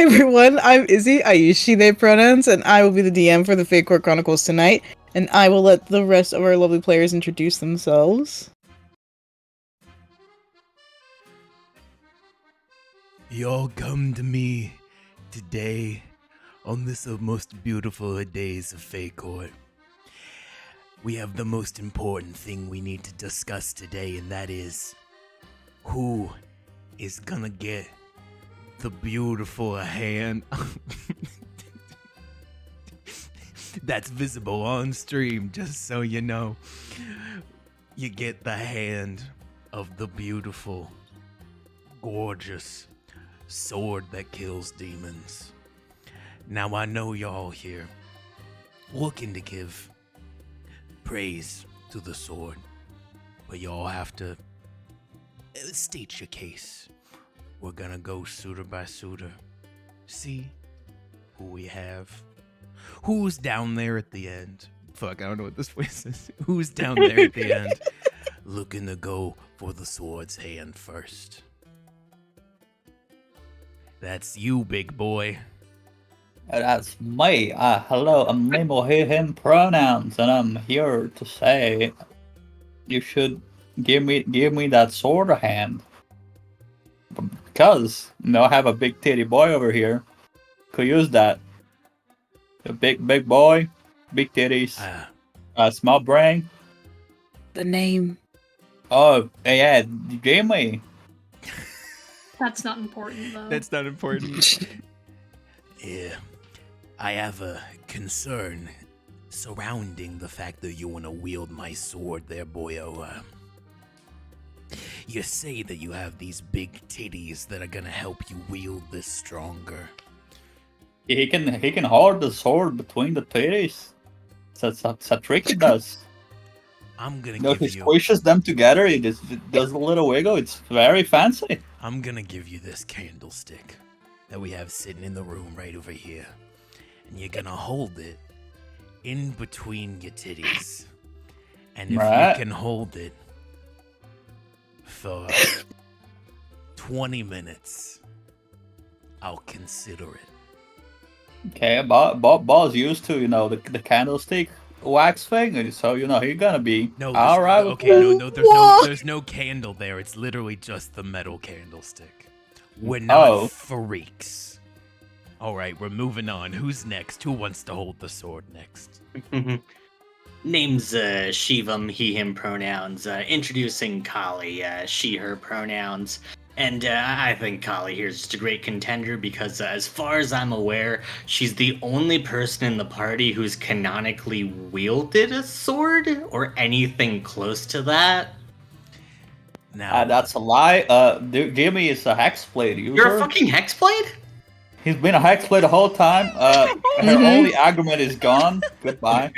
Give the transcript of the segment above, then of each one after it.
Hi everyone, I'm Izzy. I use she, they pronouns, and I will be the DM for the Fae Court Chronicles tonight, and I will let the rest of our lovely players introduce themselves. Y'all come to me today on this most beautiful of days of Fae Court. We have the most important thing we need to discuss today, and that is who is gonna get the beautiful hand that's visible on stream, just so you know. You get the hand of the beautiful, gorgeous sword that kills demons. Now I know y'all here looking to give praise to the sword, but y'all have to state your case. We're gonna go suitor by suitor, see who we have. Who's down there at the end? Fuck, I don't know what this voice is. Who's down there at the end looking to go for the sword's hand first? That's you, big boy. That's me. Hello, I'm Nemo, he, him pronouns, and I'm here to say you should give me that sword hand. Because, I have a big titty boy over here. Could use that. A big boy, big titties, small brain. The name. Oh, yeah, Jamie. That's not important, though. That's not important. Yeah. I have a concern surrounding the fact that you want to wield my sword there, boyo. You say that you have these big titties that are gonna help you wield this stronger. He can hold the sword between the titties. That's a trick he does. I'm gonna He give you... squishes them together, he just does a little wiggle. It's very fancy. I'm gonna give you this candlestick that we have sitting in the room right over here. And you're gonna hold it in between your titties. And if you can hold it for 20 minutes, I'll consider it. Okay, Ball's used to, the candlestick wax thing, so, he's gonna be alright. Okay, there's no candle there. It's literally just the metal candlestick. We're not freaks. Alright, we're moving on. Who's next? Who wants to hold the sword next? Name's Shivam, he, him pronouns. Introducing Kali, she, her pronouns. And I think Kali here is just a great contender because as far as I'm aware, she's the only person in the party who's canonically wielded a sword or anything close to that. Now that's a lie. Jimmy is a hexblade user. You're a fucking hexblade? He's been a hexblade the whole time. Her only argument is gone. Goodbye.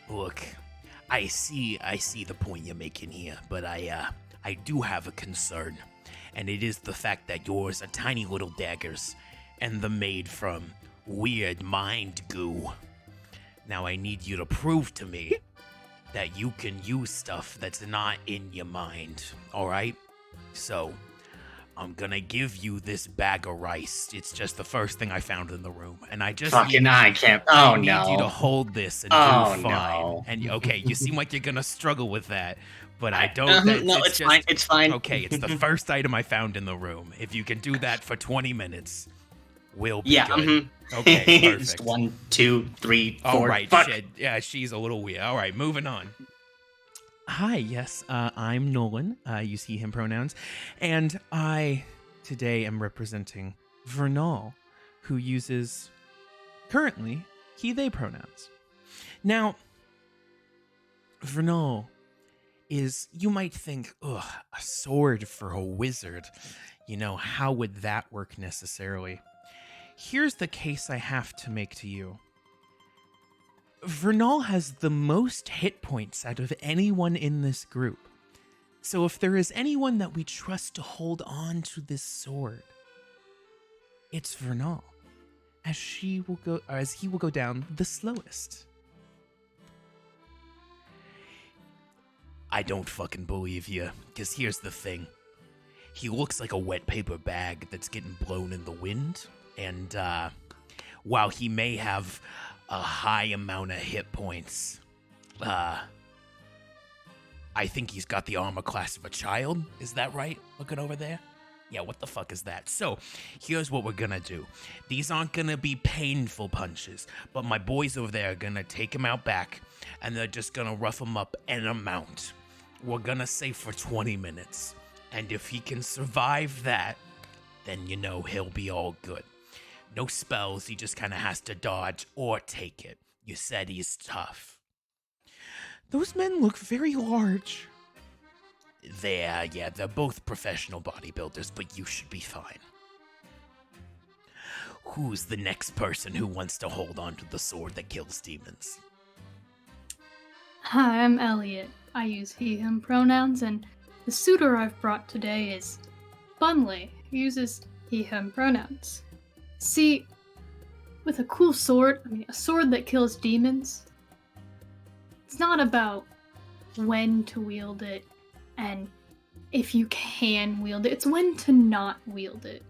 Look, I see the point you're making here, but I do have a concern, and it is the fact that yours are tiny little daggers, and they're made from weird mind goo. Now I need you to prove to me that you can use stuff that's not in your mind, alright? So, I'm gonna give you this bag of rice. It's just the first thing I found in the room, and I just I can't. I need you to hold this and do fine. No. And okay, you seem like you're gonna struggle with that, but I don't. It's fine. It's fine. Okay, it's the first item I found in the room. If you can do that for 20 minutes, we'll be good. Okay, perfect. Just 1, 2, 3, 4. All right, shit. Yeah, she's a little weird. All right, moving on. Hi, yes, I'm Nolan. I use he, him pronouns. And I, today, am representing Vernal, who uses, currently, he, they pronouns. Now, Vernal is, you might think, ugh, a sword for a wizard. How would that work necessarily? Here's the case I have to make to you. Vernal has the most hit points out of anyone in this group. So if there is anyone that we trust to hold on to this sword, it's Vernal, as he will go down the slowest. I don't fucking believe you, because here's the thing. He looks like a wet paper bag that's getting blown in the wind. And while he may have a high amount of hit points, I think he's got the armor class of a child. Is that right? Looking over there? Yeah, what the fuck is that? So, here's what we're gonna do. These aren't gonna be painful punches, but my boys over there are gonna take him out back, and they're just gonna rough him up an amount. We're gonna say for 20 minutes. And if he can survive that, then you know he'll be all good. No spells, he just kinda has to dodge or take it. You said he's tough. Those men look very large. They're both professional bodybuilders, but you should be fine. Who's the next person who wants to hold on to the sword that kills demons? Hi, I'm Elliot. I use he, him pronouns, and the suitor I've brought today is Bunley, who uses he, him pronouns. See, with a cool sword, a sword that kills demons, it's not about when to wield it and if you can wield it, it's when to not wield it.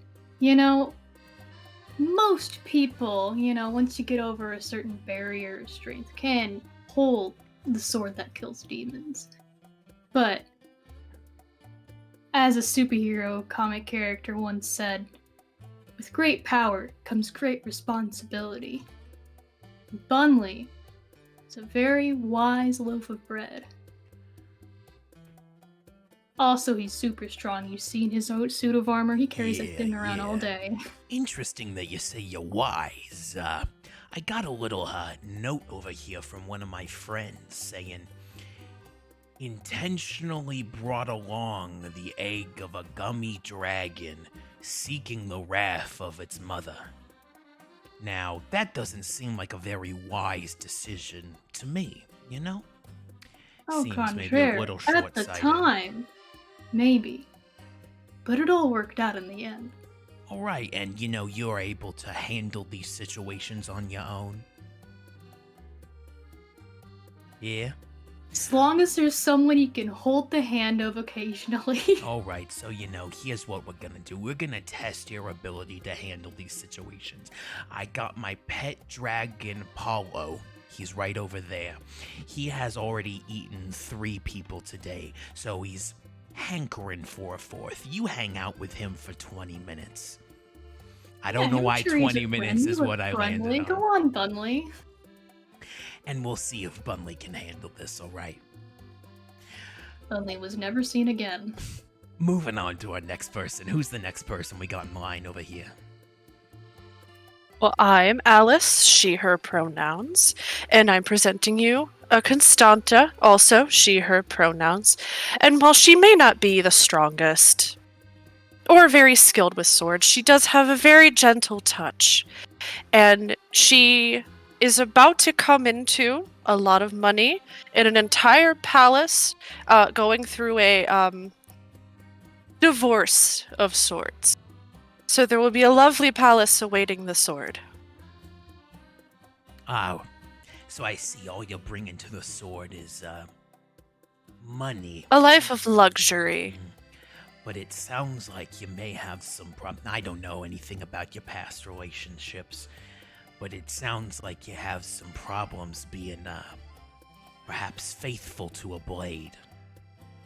Most people, once you get over a certain barrier of strength, can hold the sword that kills demons. But, as a superhero comic character once said, with great power comes great responsibility. Bunley is a very wise loaf of bread. Also, he's super strong. You've seen his suit of armor. He carries that thing around all day. Interesting that you say you're wise. I got a little note over here from one of my friends saying, intentionally brought along the egg of a gummy dragon, seeking the wrath of its mother. Now, that doesn't seem like a very wise decision to me, Oh, Seems contraire. maybe a little At the short-sighted. time, maybe. But it all worked out in the end. All right, and you're able to handle these situations on your own? Yeah? As long as there's someone you can hold the hand of occasionally. All right, so here's what we're gonna do. We're gonna test your ability to handle these situations. I got my pet dragon, Paulo. He's right over there. He has already eaten 3 people today, so he's hankering for a 4th. You hang out with him for 20 minutes. I don't know why 20 minutes is what I landed on. Go on, Bunley. And we'll see if Bunley can handle this, all right? Bunley was never seen again. Moving on to our next person. Who's the next person we got in line over here? Well, I'm Alice, she, her pronouns, and I'm presenting you a Constanta, also she, her pronouns. And while she may not be the strongest or very skilled with swords, she does have a very gentle touch. And she is about to come into a lot of money in an entire palace, going through a divorce of sorts. So there will be a lovely palace awaiting the sword. Oh, so I see all you're bringing to the sword is, money. A life of luxury. But it sounds like you may have some problem. I don't know anything about your past relationships, but it sounds like you have some problems being, perhaps faithful to a blade.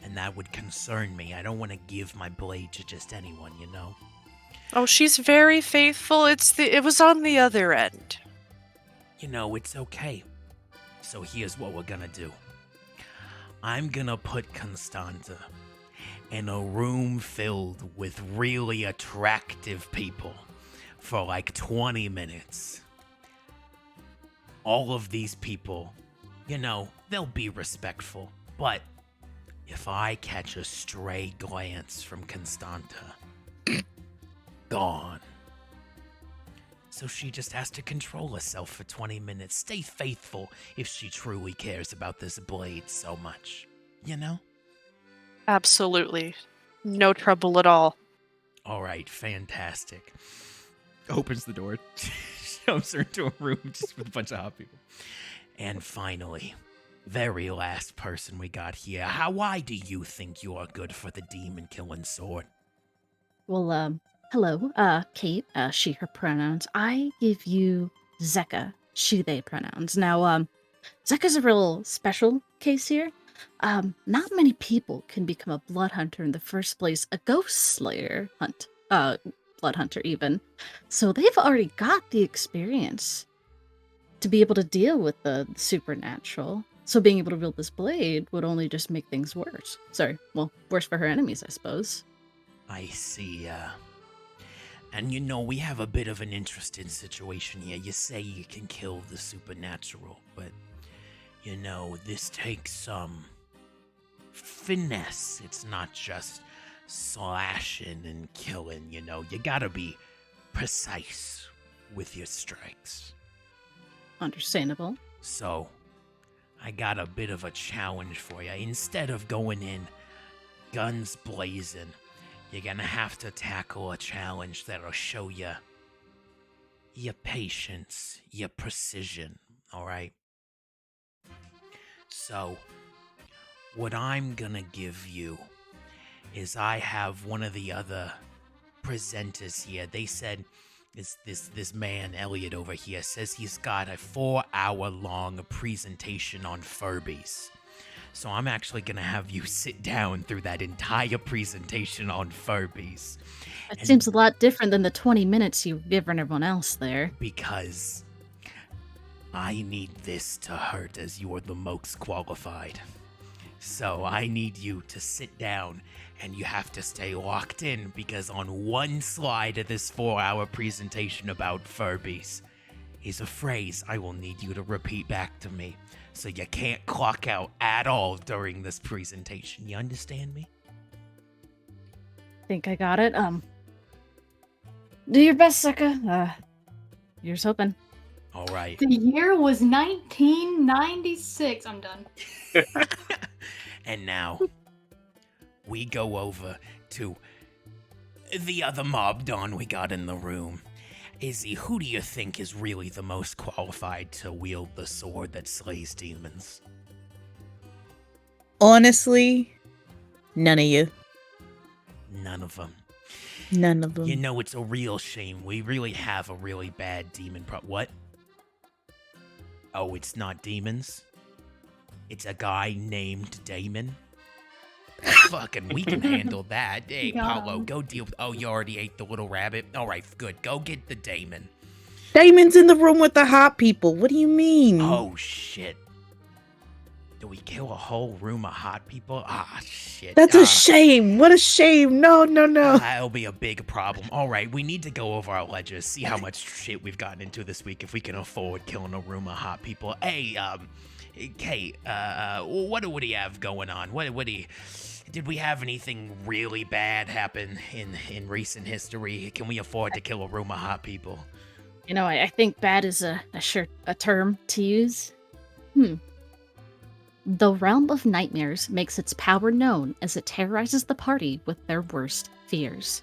And that would concern me. I don't want to give my blade to just anyone, Oh, she's very faithful. It was on the other end. It's okay. So here's what we're gonna do. I'm gonna put Constanta in a room filled with really attractive people for like 20 minutes. All of these people, they'll be respectful, but if I catch a stray glance from Constanta, gone. So she just has to control herself for 20 minutes, stay faithful if she truly cares about this blade so much, Absolutely. No trouble at all. All right, fantastic. Opens the door, shoves her into a room just with a bunch of hot people. And finally, very last person we got here. Why do you think you are good for the demon killing sword? Well, hello, Kate, she, her pronouns. I give you Zeka, she, they pronouns. Now, Zeka's a real special case here. Not many people can become a blood hunter in the first place, a ghost slayer blood hunter even. So they've already got the experience to be able to deal with the supernatural. So being able to wield this blade would only just make things worse. Sorry, well, worse for her enemies, I suppose. I see, and we have a bit of an interesting situation here. You say you can kill the supernatural, but, this takes some finesse. It's not just slashing and killing, you gotta be precise with your strikes. Understandable. So, I got a bit of a challenge for you. Instead of going in guns blazing, you're gonna have to tackle a challenge that'll show you your patience, your precision, alright? So, what I'm gonna give you is I have one of the other presenters here. They said this man, Elliot over here, says he's got a 4-hour-long presentation on Furbies. So I'm actually going to have you sit down through that entire presentation on Furbies. That seems a lot different than the 20 minutes you've given everyone else there. Because I need this to hurt as you're the most qualified. So I need you to sit down and you have to stay locked in because on one slide of this 4-hour presentation about Furbies is a phrase I will need you to repeat back to me. So you can't clock out at all during this presentation. You understand me? Think I got it. Do your best, Zeka. Here's hoping. All right. The year was 1996. I'm done. And now, we go over to the other mob don we got in the room. Izzy, who do you think is really the most qualified to wield the sword that slays demons? Honestly, none of you. None of them. None of them. It's a real shame. We really have a really bad demon What? Oh, it's not demons? It's a guy named Damon? Fucking, we can handle that. Hey, Paulo, go deal with... Oh, you already ate the little rabbit? All right, good. Go get the Damon. Damon's in the room with the hot people. What do you mean? Oh, shit. Do we kill a whole room of hot people? Ah, shit. That's a shame. What a shame. No. That'll be a big problem. All right, we need to go over our ledgers, see how much shit we've gotten into this week, if we can afford killing a room of hot people. Hey, Kate, what do we have going on? Did we have anything really bad happen in recent history? Can we afford to kill a room of hot people? I think bad is a term to use. The Realm of Nightmares makes its power known as it terrorizes the party with their worst fears.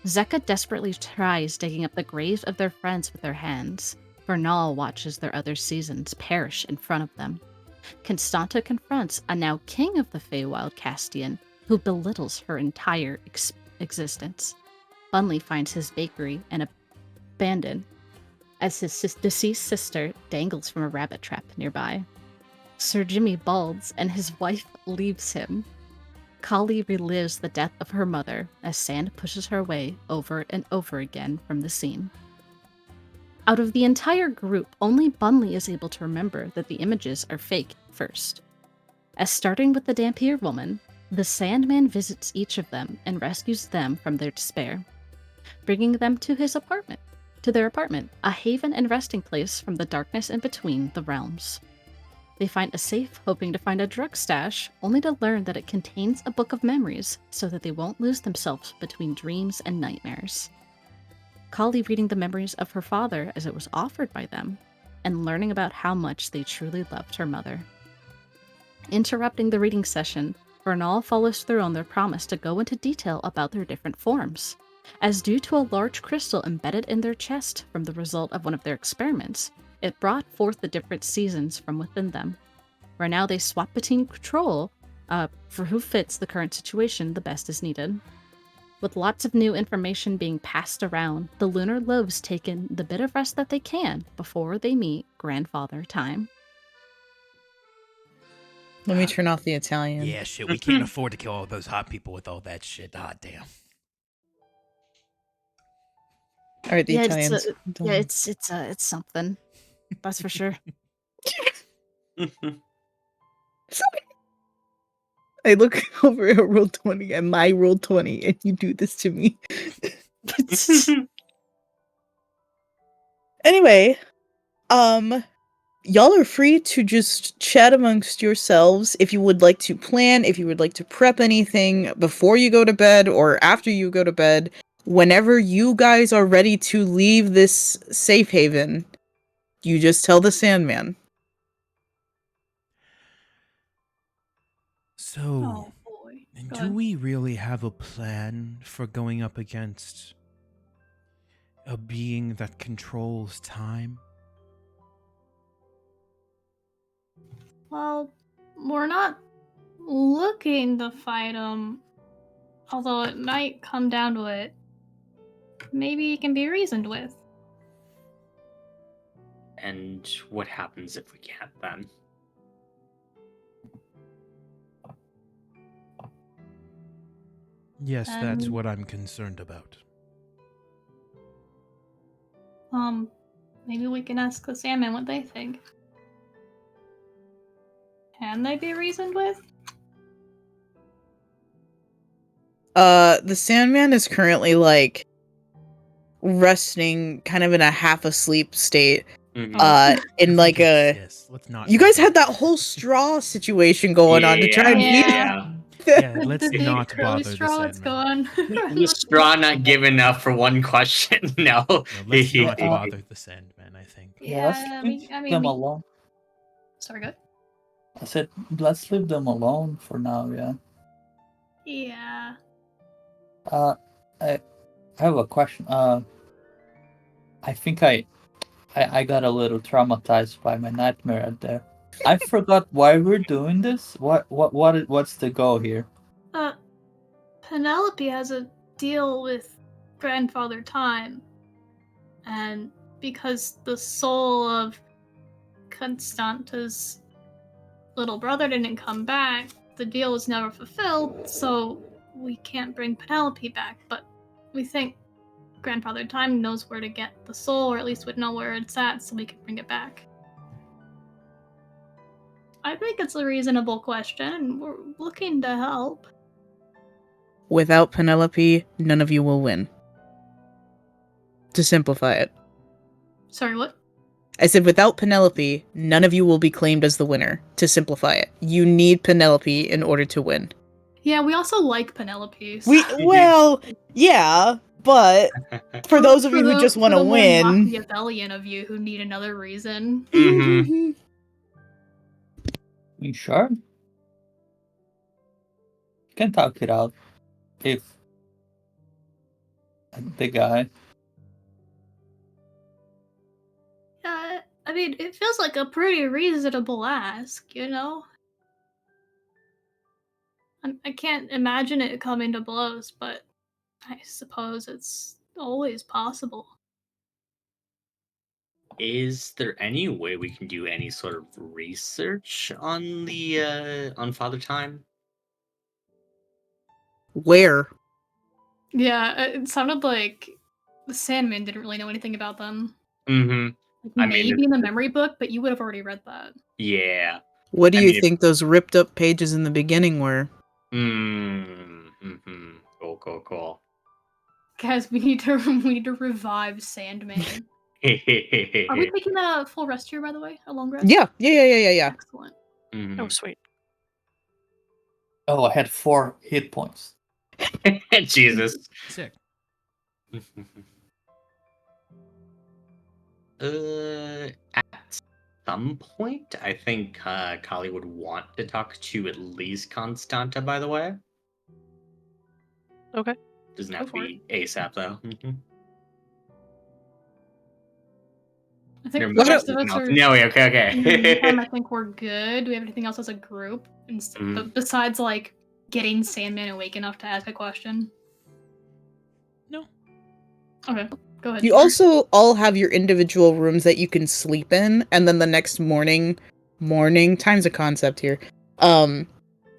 Zeka desperately tries digging up the graves of their friends with their hands. Vernal watches their other seasons perish in front of them. Constana confronts a now king of the Feywild Castian, who belittles her entire existence. Bunley finds his bakery and abandoned as his deceased sister dangles from a rabbit trap nearby. Sir Jimmy balds and his wife leaves him. Kali relives the death of her mother as sand pushes her away over and over again from the scene. Out of the entire group, only Bunley is able to remember that the images are fake first. As starting with the Dampier woman, the Sandman visits each of them and rescues them from their despair, bringing them to their apartment, a haven and resting place from the darkness in between the realms. They find a safe, hoping to find a drug stash, only to learn that it contains a book of memories so that they won't lose themselves between dreams and nightmares. Kali reading the memories of her father as it was offered by them, and learning about how much they truly loved her mother. Interrupting the reading session, Vernal follows through on their promise to go into detail about their different forms, as due to a large crystal embedded in their chest from the result of one of their experiments, it brought forth the different seasons from within them, where now they swap between control for who fits the current situation the best is needed. With lots of new information being passed around, the lunar loaves take in the bit of rest that they can before they meet Grandfather Time. Let me turn off the Italian. Yeah, shit. We can't afford to kill all those hot people with all that shit. Ah, damn. All right, the Yeah, Italians. it's something. That's for sure. I look over at roll 20 and my roll 20, and you do this to me. Anyway, y'all are free to just chat amongst yourselves if you would like to plan, if you would like to prep anything before you go to bed or after you go to bed. Whenever you guys are ready to leave this safe haven, you just tell the Sandman. So, Oh boy. Go do ahead. we really have a plan for going up against a being that controls time? Well, we're not looking to fight him. Although it might come down to it. Maybe he can be reasoned with. And what happens if we can't then? Yes, that's And- what I'm concerned about. Maybe we can ask the Sandman what they think. Can they be reasoned with? The Sandman is currently, like, resting kind of in a half asleep state. Mhm. In like a... Yes, let's not. You guys had that whole straw situation going on to try and feed Yeah. Yeah, let's The big not curly bother the straw, let's go Sandman. on. The straw not give enough for one question. No. No, let's not Yeah, bother the Sandman, I think. Yeah, let's Yeah, leave I mean, them we- alone. Sorry, good. I said, let's leave them alone for now, yeah. Yeah. I have a question. I think I got a little traumatized by my nightmare out there. I forgot why we're doing this. What's the goal here? Penelope has a deal with Grandfather Time. And because the soul of Constanta's little brother didn't come back, the deal was never fulfilled, so we can't bring Penelope back. But we think Grandfather Time knows where to get the soul, or at least would know where it's at, so we can bring it back. I think it's a reasonable question, and we're looking to help. Without Penelope, none of you will win. To simplify it. Sorry, what? I said without Penelope, none of you will be claimed as the winner. To simplify it. You need Penelope in order to win. Yeah, we also like Penelope. so- Well, yeah, but for those of you who just want to for the more win... Machiavellian of you who need another reason. Mhm. You sure? You can talk it out. If the guy. I mean, it feels like a pretty reasonable ask, you know? I can't imagine it coming to blows, but I suppose it's always possible. Is there any way we can do any sort of research on the on Father Time? Where? Yeah, it sounded like the Sandman didn't really know anything about them. Mm-hmm. Like, I mean, maybe in the memory book, but you would have already read that. Yeah. What do I you mean, think those ripped up pages in the beginning were? Mm-hmm. Cool. Guys, we need to revive Sandman. Are we taking a full rest here, by the way? A long rest? Yeah. Excellent. Mhm. Oh, sweet. Oh, I had 4 hit points. Jesus. Sick. At some point, I think Kali would want to talk to at least Constanta, by the way. Okay. Doesn't Go have to for be ASAP, though. I think Never the mind. rest of us are. No, okay. In the meantime, I think we're good. Do we have anything else as a group? But besides, like, getting Sandman awake enough to ask a question? No. Okay, go ahead. You Shimmer. also all have your individual rooms that you can sleep in, and then the next morning, time's a concept here.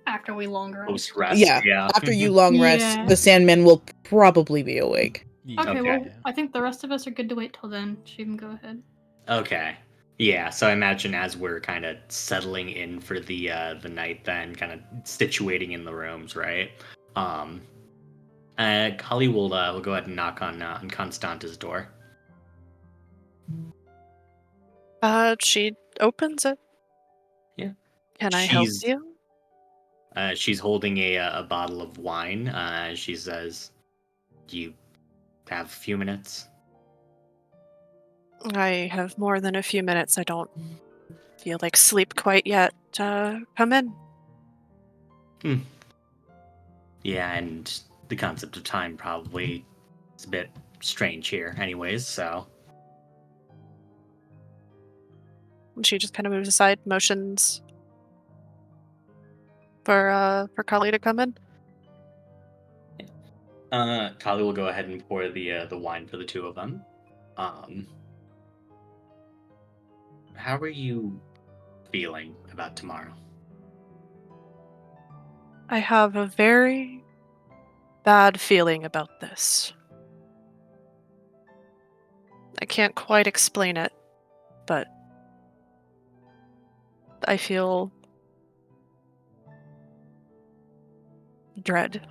After we long rest. Post rest. Yeah, Yeah. after you long rest, Yeah. the Sandman will probably be awake. Yeah. Okay, Okay. well, I think the rest of us are good to wait till then. She can go ahead. Okay. Yeah, so I imagine as we're kind of settling in for the night, then kind of situating in the rooms, right? Kali will go ahead and knock on Constanta's door. She opens it. Yeah. Can I help She's- you? She's holding a bottle of wine. She says, "Do you have a few minutes?" I have more than a few minutes. I don't feel like sleep quite yet. Come in. Yeah, and the concept of time probably is a bit strange here, anyways. So She just kind of moves aside, motions for Kali to come in. Kali will go ahead and pour the wine for the two of them. How are you feeling about tomorrow? I have a very bad feeling about this. I can't quite explain it, but I feel dread.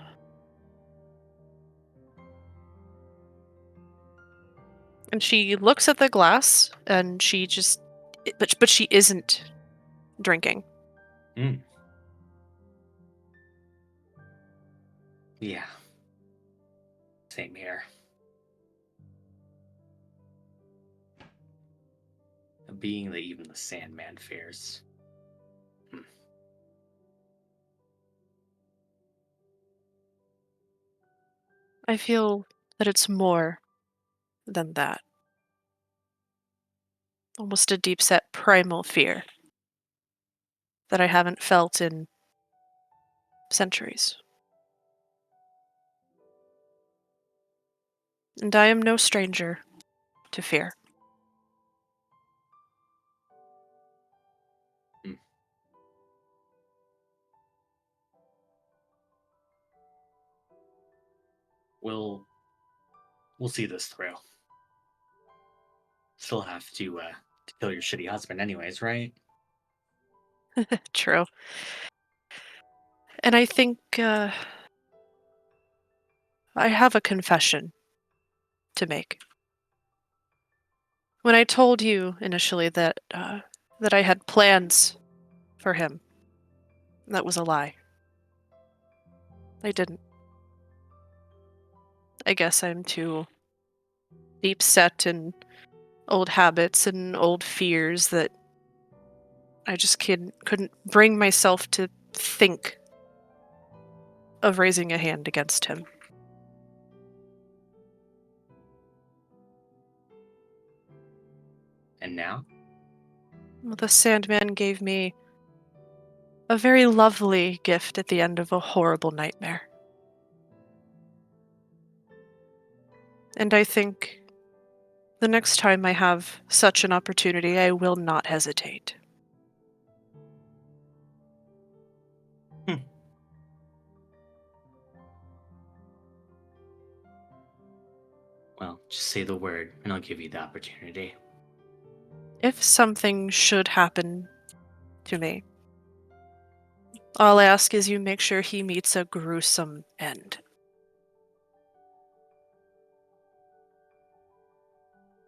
And she looks at the glass and she just but she isn't drinking. Yeah. Same here. A being that even the Sandman fears. I feel that it's more than that. Almost a deep set primal fear that I haven't felt in centuries. And I am no stranger to fear. We'll see this through. Still have to kill your shitty husband anyways, right? True. And I think I have a confession to make. When I told you initially that I had plans for him, that was a lie. I didn't. I guess I'm too deep set in old habits and old fears that I just couldn't bring myself to think of raising a hand against him. And now? Well, the Sandman gave me a very lovely gift at the end of a horrible nightmare. And I think the next time I have such an opportunity, I will not hesitate. Well, just say the word and I'll give you the opportunity. If something should happen to me, all I ask is you make sure he meets a gruesome end.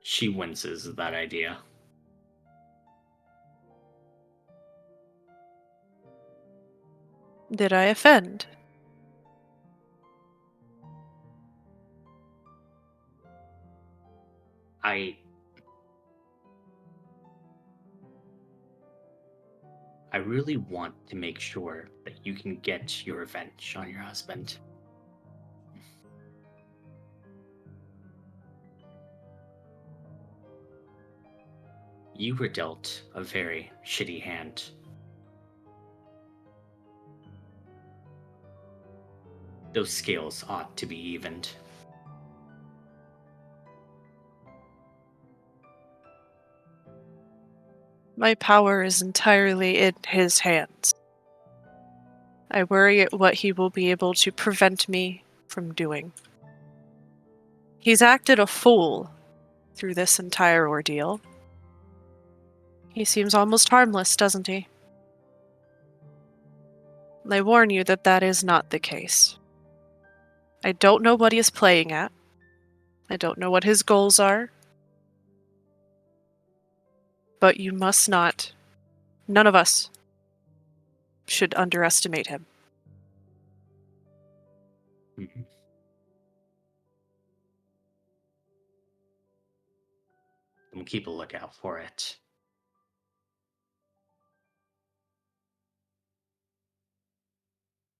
She winces at that idea. Did I offend? I really want to make sure that you can get your revenge on your husband. You were dealt a very shitty hand. Those scales ought to be evened. My power is entirely in his hands. I worry at what he will be able to prevent me from doing. He's acted a fool through this entire ordeal. He seems almost harmless, doesn't he? I warn you that that is not the case. I don't know what he is playing at. I don't know what his goals are. But you must not, none of us, should underestimate him. Mhm. We'll keep a lookout for it.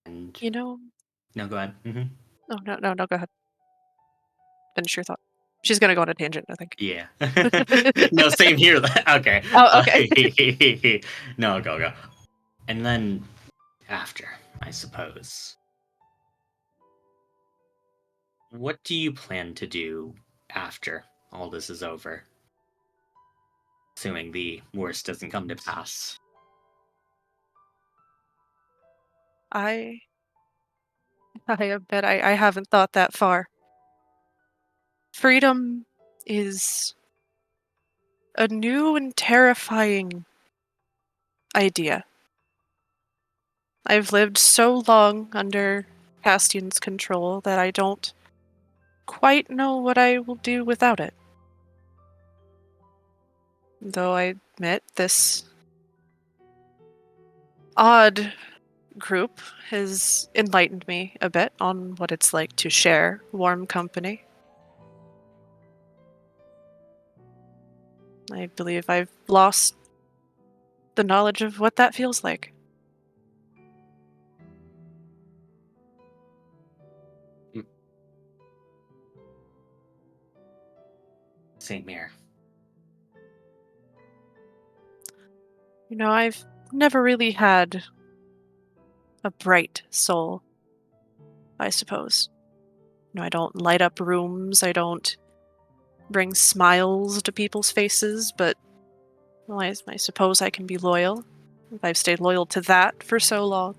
And You know... no, go ahead. Oh, no, go ahead. Finish your thought. She's gonna go on a tangent, I think. Yeah. No, same here. Okay. Oh, okay. No, go. And then after, I suppose. What do you plan to do after all this is over? Assuming the worst doesn't come to pass. I bet I haven't thought that far. Freedom is a new and terrifying idea. I've lived so long under Castian's control that I don't quite know what I will do without it. Though I admit this odd group has enlightened me a bit on what it's like to share warm company. I believe I've lost the knowledge of what that feels like. Same here. You know, I've never really had a bright soul, I suppose. You know, I don't light up rooms, I don't bring smiles to people's faces, but, well, I suppose I can be loyal. If I've stayed loyal to that for so long.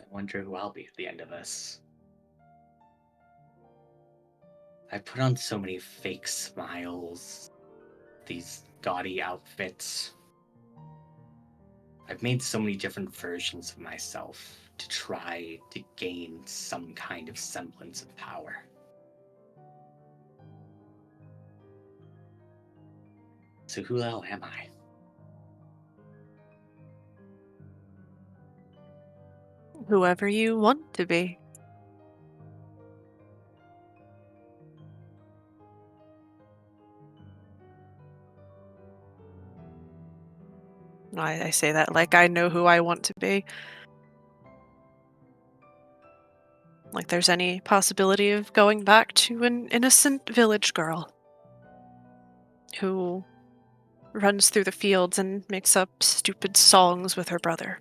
I wonder who I'll be at the end of this. I put on so many fake smiles, these gaudy outfits. I've made so many different versions of myself to try to gain some kind of semblance of power. So who the hell am I? Whoever you want to be. I say that like I know who I want to be. Like there's any possibility of going back to an innocent village girl who runs through the fields and makes up stupid songs with her brother.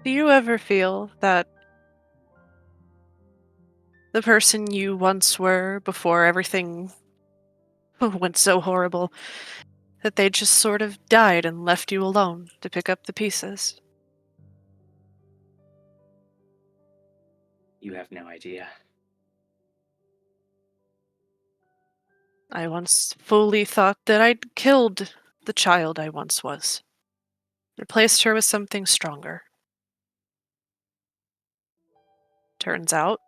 Do you ever feel that the person you once were before everything went so horrible, that they just sort of died and left you alone to pick up the pieces? You have no idea. I once fully thought that I'd killed the child I once was, replaced her with something stronger. Turns out,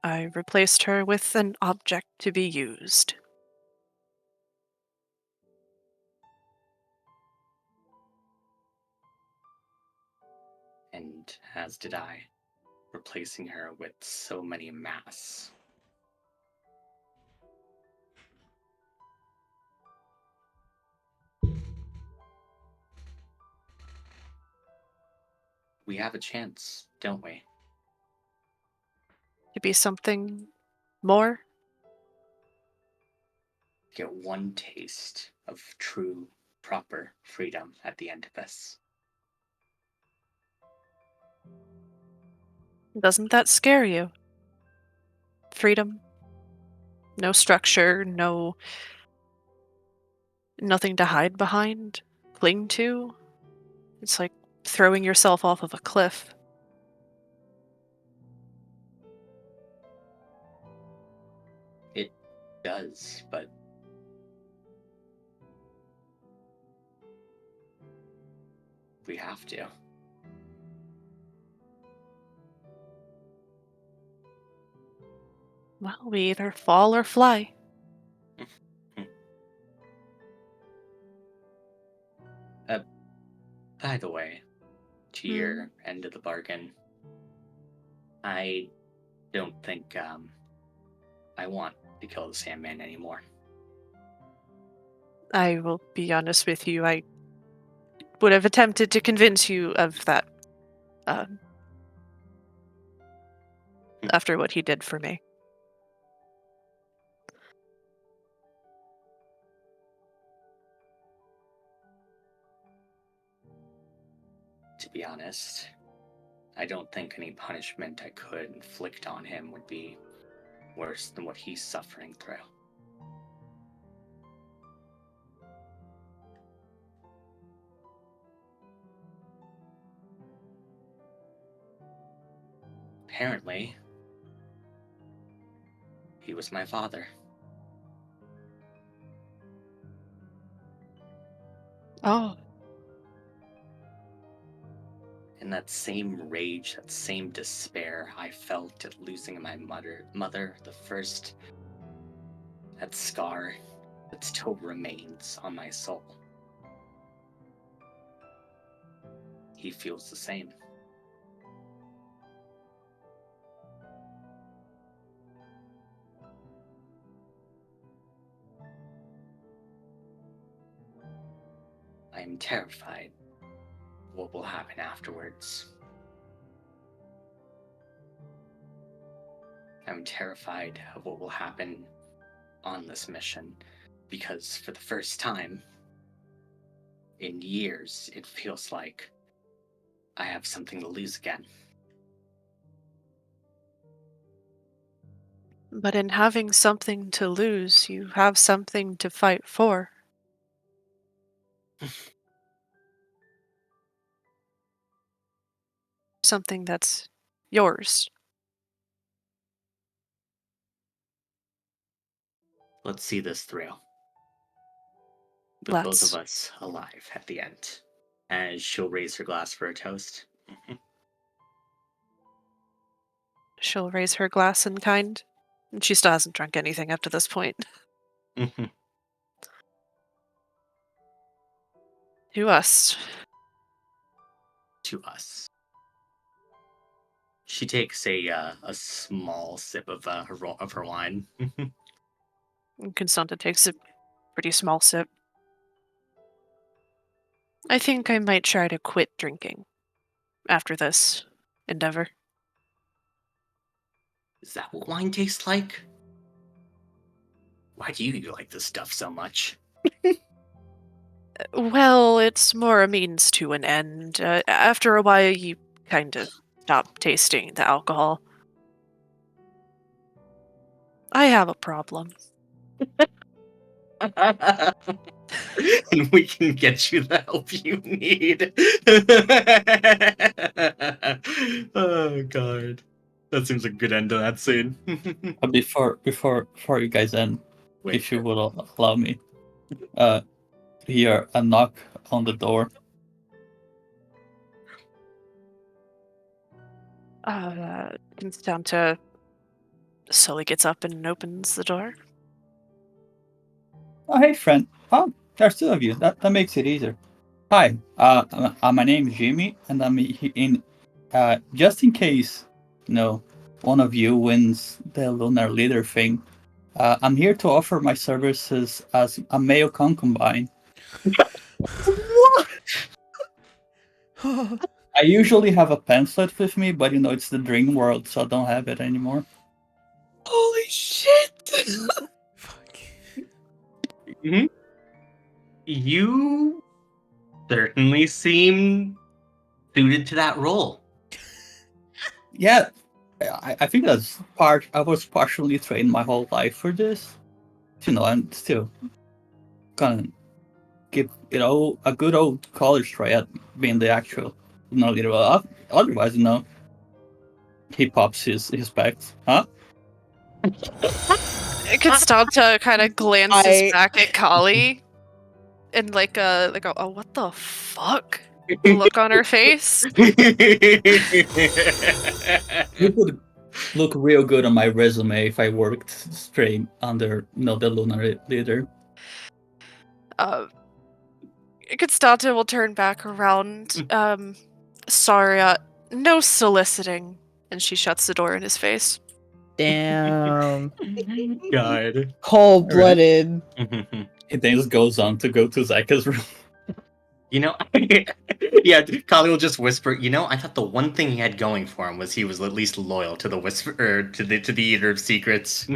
I replaced her with an object to be used. And as did I, replacing her with so many masks. We have a chance, don't we? To be something more get one taste of true, proper freedom at the end of this. Doesn't that scare you? Freedom? No structure, nothing to hide behind, cling to. It's like throwing yourself off of a cliff. It does, but we have to. Well, we either fall or fly. By the way, to your end of the bargain, I don't think I want to kill the Sandman anymore. I will be honest with you, I would have attempted to convince you of that after what he did for me. To be honest, I don't think any punishment I could inflict on him would be worse than what he's suffering through. Apparently, he was my father. Oh. And that same rage, that same despair I felt at losing my mother, the first, that scar that still remains on my soul. He feels the same. I am terrified what will happen afterwards. I'm terrified of what will happen on this mission, because for the first time in years, it feels like I have something to lose again. But in having something to lose, you have something to fight for. Something that's yours. Let's see this through. With both Let's. of us alive at the end. As she'll raise her glass for a toast. She'll raise her glass in kind. And she still hasn't drunk anything up to this point. To us. To us. She takes a small sip of her wine. And Constanta takes a pretty small sip. I think I might try to quit drinking after this endeavor. Is that what wine tastes like? Why do you like this stuff so much? Well, it's more a means to an end. After a while, you kind of stop tasting the alcohol. I have a problem. And we can get you the help you need. Oh god, that seems like a good end to that scene. Before you guys end, Wait, if you will allow me, hear a knock on the door. Constanta slowly gets up and opens the door. Oh, hey, friend. Oh, there's two of you. That makes it easier. Hi. My name is Jimmy, and I'm in. Just in case, one of you wins the Lunar Leader thing. I'm here to offer my services as a male concubine. What? I usually have a pamphlet with me, but it's the dream world, so I don't have it anymore. Holy shit! Fuck. You certainly seem suited to that role. Yeah, I think that's part. I was partially trained my whole life for this. I'm still gonna give a good old college try at being the actual leader. Well, otherwise, he pops his specs, huh? Constanta kind of glances I- back at Kali and like a oh, what the fuck look on her face. It would look real good on my resume if I worked straight under the Lunar Leader. Constanta will turn back around. Sorry, no soliciting. And she shuts the door in his face. Damn. God. Cold-blooded. He then just goes on to go to Zaka's room. Yeah, Kali will just whisper. I thought the one thing he had going for him was he was at least loyal to the whisper, or to the Eater of Secrets.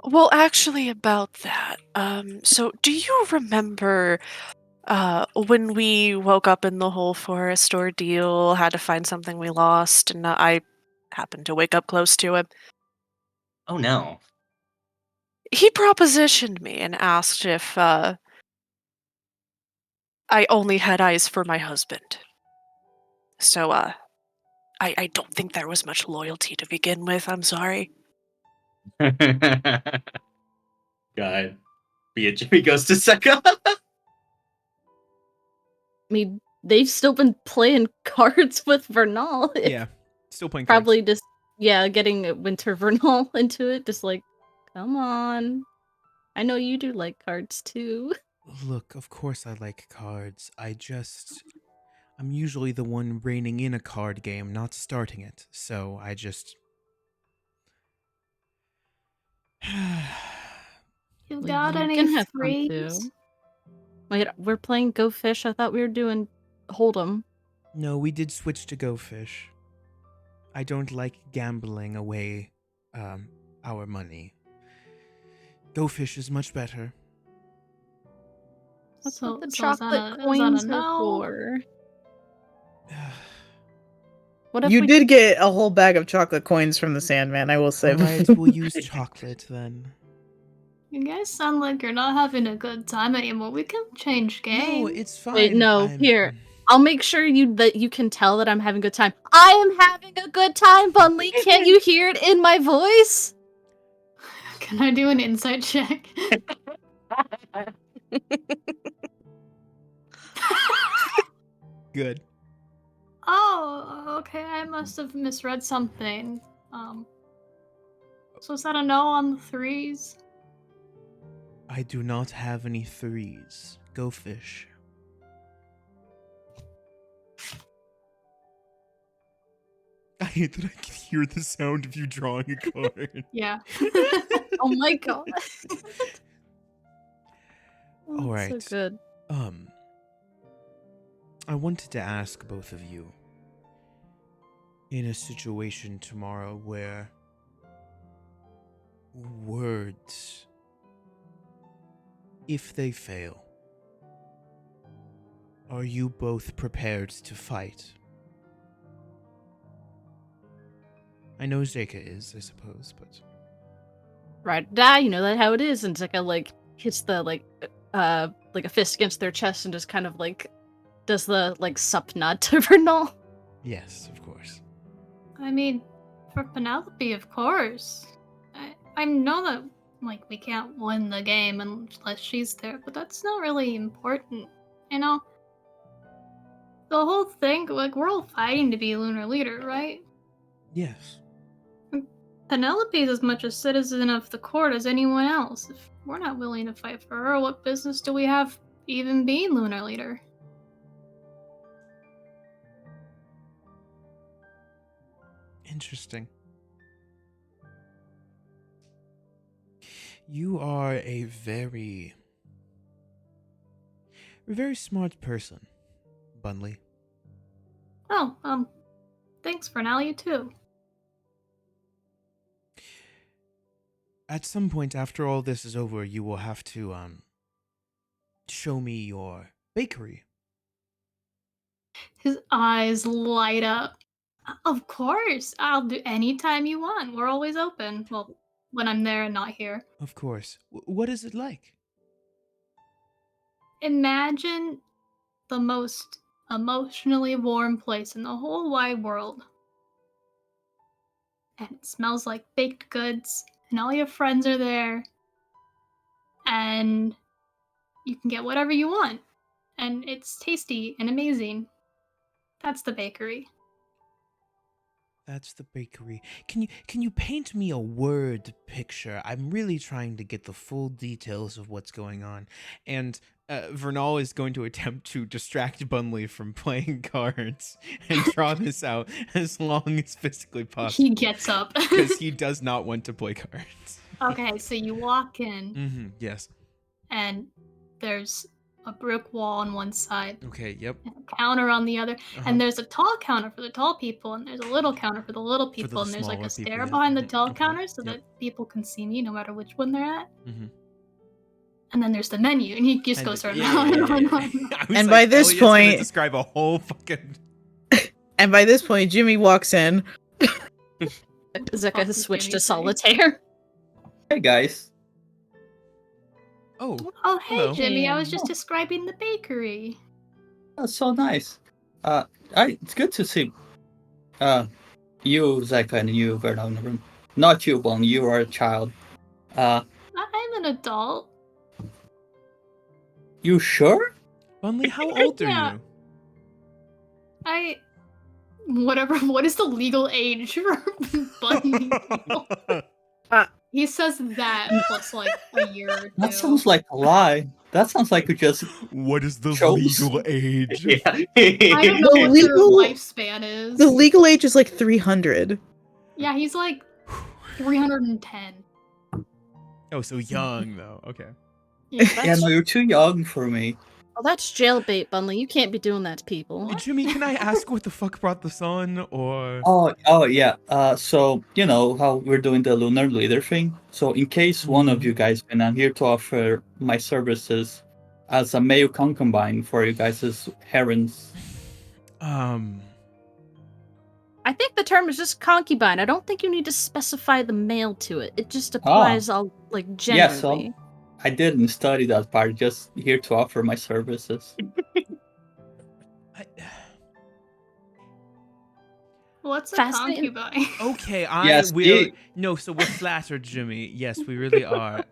Well, actually, about that. So do you remember when we woke up in the whole forest ordeal, had to find something we lost, and I happened to wake up close to him? Oh no. He propositioned me and asked if I only had eyes for my husband. So, I don't think there was much loyalty to begin with. I'm sorry. God. Be it Jimmy goes to Seka. I mean, they've still been playing cards with Vernal. Yeah, still playing Probably cards. just, getting Winter Vernal into it. Just like, come on. I know you do like cards too. Look, of course I like cards. I'm usually the one reining in a card game, not starting it. So I just... You Well, got you any can have fun threes? too. Wait, we're playing Go Fish? I thought we were doing Hold'em. No, we did switch to Go Fish. I don't like gambling away our money. Go Fish is much better. That's So- what the so is that chocolate a- is that a coins are no? for. What if You we did get a whole bag of chocolate coins from the Sandman, I will say. Alright, we'll use chocolate then. You guys sound like you're not having a good time anymore. We can change games. No, it's fine. Wait, no, here. I'll make sure that you can tell that I'm having a good time. I am having a good time, Bunley. Can't you hear it in my voice? Can I do an insight check? Good. Oh, okay. I must have misread something. So is that a no on the threes? I do not have any threes. Go Fish. I hate that I can hear the sound of you drawing a card. Yeah. Oh my god. Oh, All that's right. So good. I wanted to ask both of you, in a situation tomorrow where words, if they fail, are you both prepared to fight? I know Zeka is, I suppose, but... Right, die, you know that how it is. And Zeka, hits the, a fist against their chest and just kind of, does the, sup nod to Vernal. Yes, of course. I mean, for Penelope, of course. I know that, we can't win the game unless she's there, but that's not really important, you know? The whole thing, we're all fighting to be Lunar Leader, right? Yes. Penelope is as much a citizen of the court as anyone else. If we're not willing to fight for her, what business do we have even being Lunar Leader? Interesting. You are a very smart person, Bunley. Oh, thanks, Vernal, you too. At some point after all this is over, you will have to show me your bakery? His eyes light up. Of course, I'll do any time you want. We're always open. Well, when I'm there and not here. Of course. What is it like? Imagine the most emotionally warm place in the whole wide world. And it smells like baked goods, and all your friends are there. And you can get whatever you want. And it's tasty and amazing. That's the bakery. That's the bakery. Can you paint me a word picture? I'm really trying to get the full details of what's going on. And Vernal is going to attempt to distract Bunley from playing cards and draw this out as long as physically possible. He gets up. Because he does not want to play cards. Okay, so you walk in, Yes. and there's a brick wall on one side, Okay, yep. and a counter on the other, and there's a tall counter for the tall people, and there's a little counter for the little people, and there's like a smaller people, stair yeah. behind the tall Okay, counter so yep. that people can see me no matter which one they're at. Mhm. And then there's the menu, and he just goes around. I was And by this Elliot's gonna point- describe a whole fucking... And by this point, Jimmy walks in. Zeka has is switched Jimmy to saying? solitaire. Hey guys. Oh, Oh, hey, Hello. Jimmy, I was just Oh. describing the bakery. That's so nice. It's good to see you, Zeka, and you, Vernal, in the room. Not you, Bon, you are a child. I'm an adult. You sure? Bunley, how old are Yeah. What is the legal age for bunny people? He says that plus like a year or two. That sounds like a lie. That sounds like you just... What is the Chose? legal age? Yeah. I don't know The what legal- their lifespan is. The legal age is like 300. Yeah, he's like 310. Oh, so young though. Okay. Yeah, no, you're too young for me. Well, that's jailbait, Bunley. You can't be doing that to people. Jimmy, can I ask what the fuck brought this on, or? Oh yeah. So you know how we're doing the Lunar Leader thing. So in case one of Mhm. you guys, and I'm here to offer my services as a male concubine for you guys' herons. I think the term is just concubine. I don't think you need to specify the male to it. It just applies all like Yeah, generally. so I didn't study that part. Just here to offer my services. What's a Fascinating. concubine? Okay, Yes, we're no, so we're flattered, Jimmy. Yes, we really are.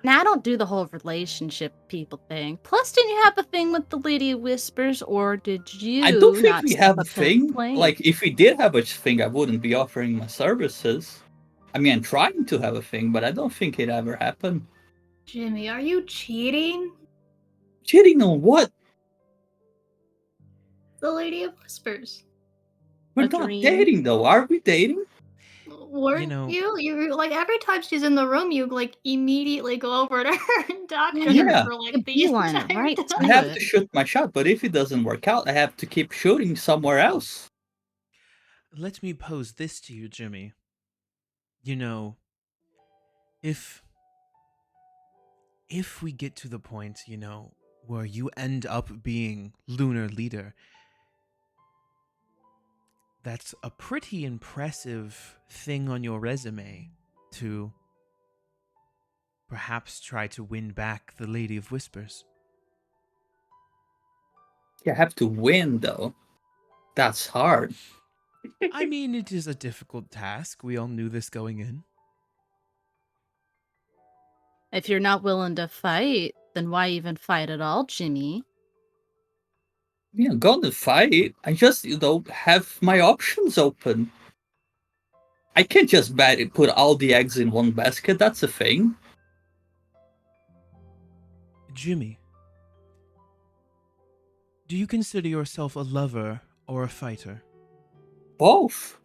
Now I don't do the whole relationship people thing. Plus, didn't you have a thing with the Lady of Whispers, or did you? I don't think not we step have a up to the thing. plate? Like, if we did have a thing, I wouldn't be offering my services. I mean, I'm trying to have a thing, but I don't think it ever happened. Jimmy, are you cheating? Cheating on what? The Lady of Whispers. We're A not dream. dating, though. Are we dating? Weren't know- you like every time she's in the room, you like immediately go over to her and talk to Yeah. her for like the Beeline it entire right time. to I have it. to shoot my shot, but if it doesn't work out, I have to keep shooting somewhere else. Let me pose this to you, Jimmy. You know, if we get to the point, you know, where you end up being Lunar Leader, that's a pretty impressive thing on your resume to perhaps try to win back the Lady of Whispers. You have to win, though. That's hard. I mean, it is a difficult task. We all knew this going in. If you're not willing to fight, then why even fight at all, Jimmy? Yeah, gonna fight. I just, have my options open. I can't just put all the eggs in one basket. That's a thing. Jimmy, do you consider yourself a lover or a fighter? Both.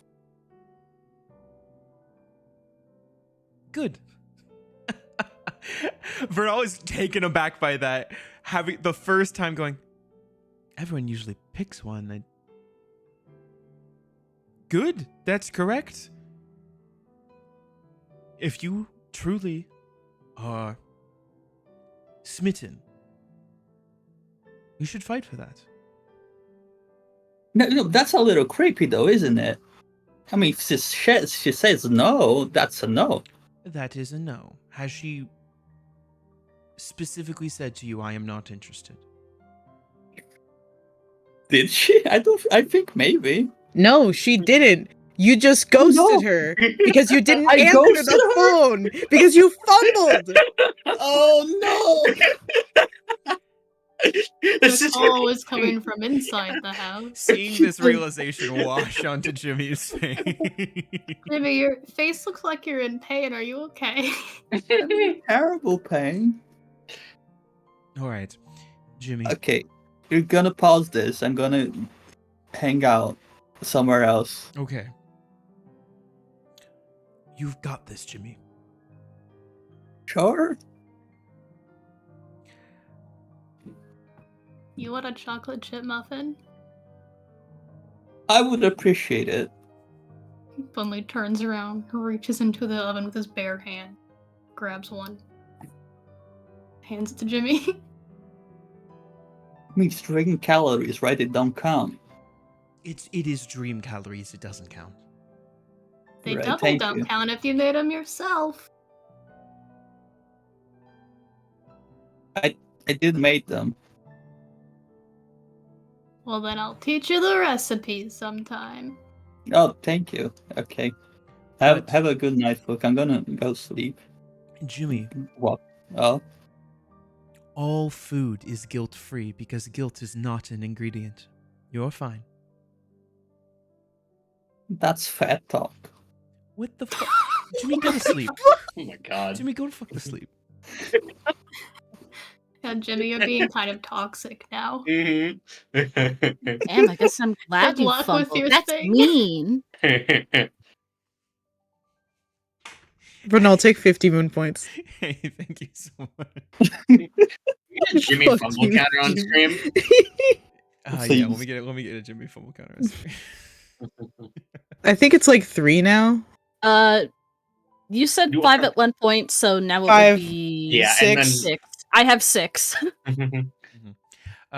Good. Vernal is taken aback by that, having the first time going, everyone usually picks one. Good, that's correct. If you truly are smitten We should fight for that. No, that's a little creepy, though, isn't it? I mean, if she says no, that's a no. That is a no. Has she specifically said to you, I am not interested? Did she? I think maybe. No, she didn't. You just ghosted no. her because you didn't I answer ghosted the her? phone because you fumbled. Oh This all is coming from inside the house. Seeing this realization wash onto Jimmy's face. Jimmy, your face looks like you're in pain. Are you okay? no! Terrible pain. All right, Jimmy. Okay, you're gonna pause this. I'm gonna hang out somewhere else. Okay. You've got this, Jimmy. Sure. You want a chocolate chip muffin? I would appreciate it. Bunley turns around, reaches into the oven with his bare hand, grabs one, hands it to Jimmy. I mean, drinking calories, right? It don't count. It is dream calories. It doesn't count. They Right, double thank don't you. count if you made them yourself. I did make them. Well, then I'll teach you the recipe sometime. Oh, thank you. Okay. Have But- a good night, look. I'm gonna go sleep. Jimmy, What? Oh, all food is guilt-free because guilt is not an ingredient. You're fine. that's fat talk. What the fuck? Jimmy, go to sleep. Oh my god. Jimmy, go to fuck to sleep. Yeah, Jimmy, you're being kind of toxic now. Mhm. Damn, I guess I'm glad Good you luck with fumbled. your That's thing. mean. Vernal, take 50 moon points. Hey, thank you so much. Jimmy Fuck fumble you, counter on Jimmy. stream. Yeah, Please. let me get a Jimmy fumble counter. on screen. I think it's like 3 now. You said You 5 are- at one point, so now it 5, would be Yeah, and then 6. 6. I have 6.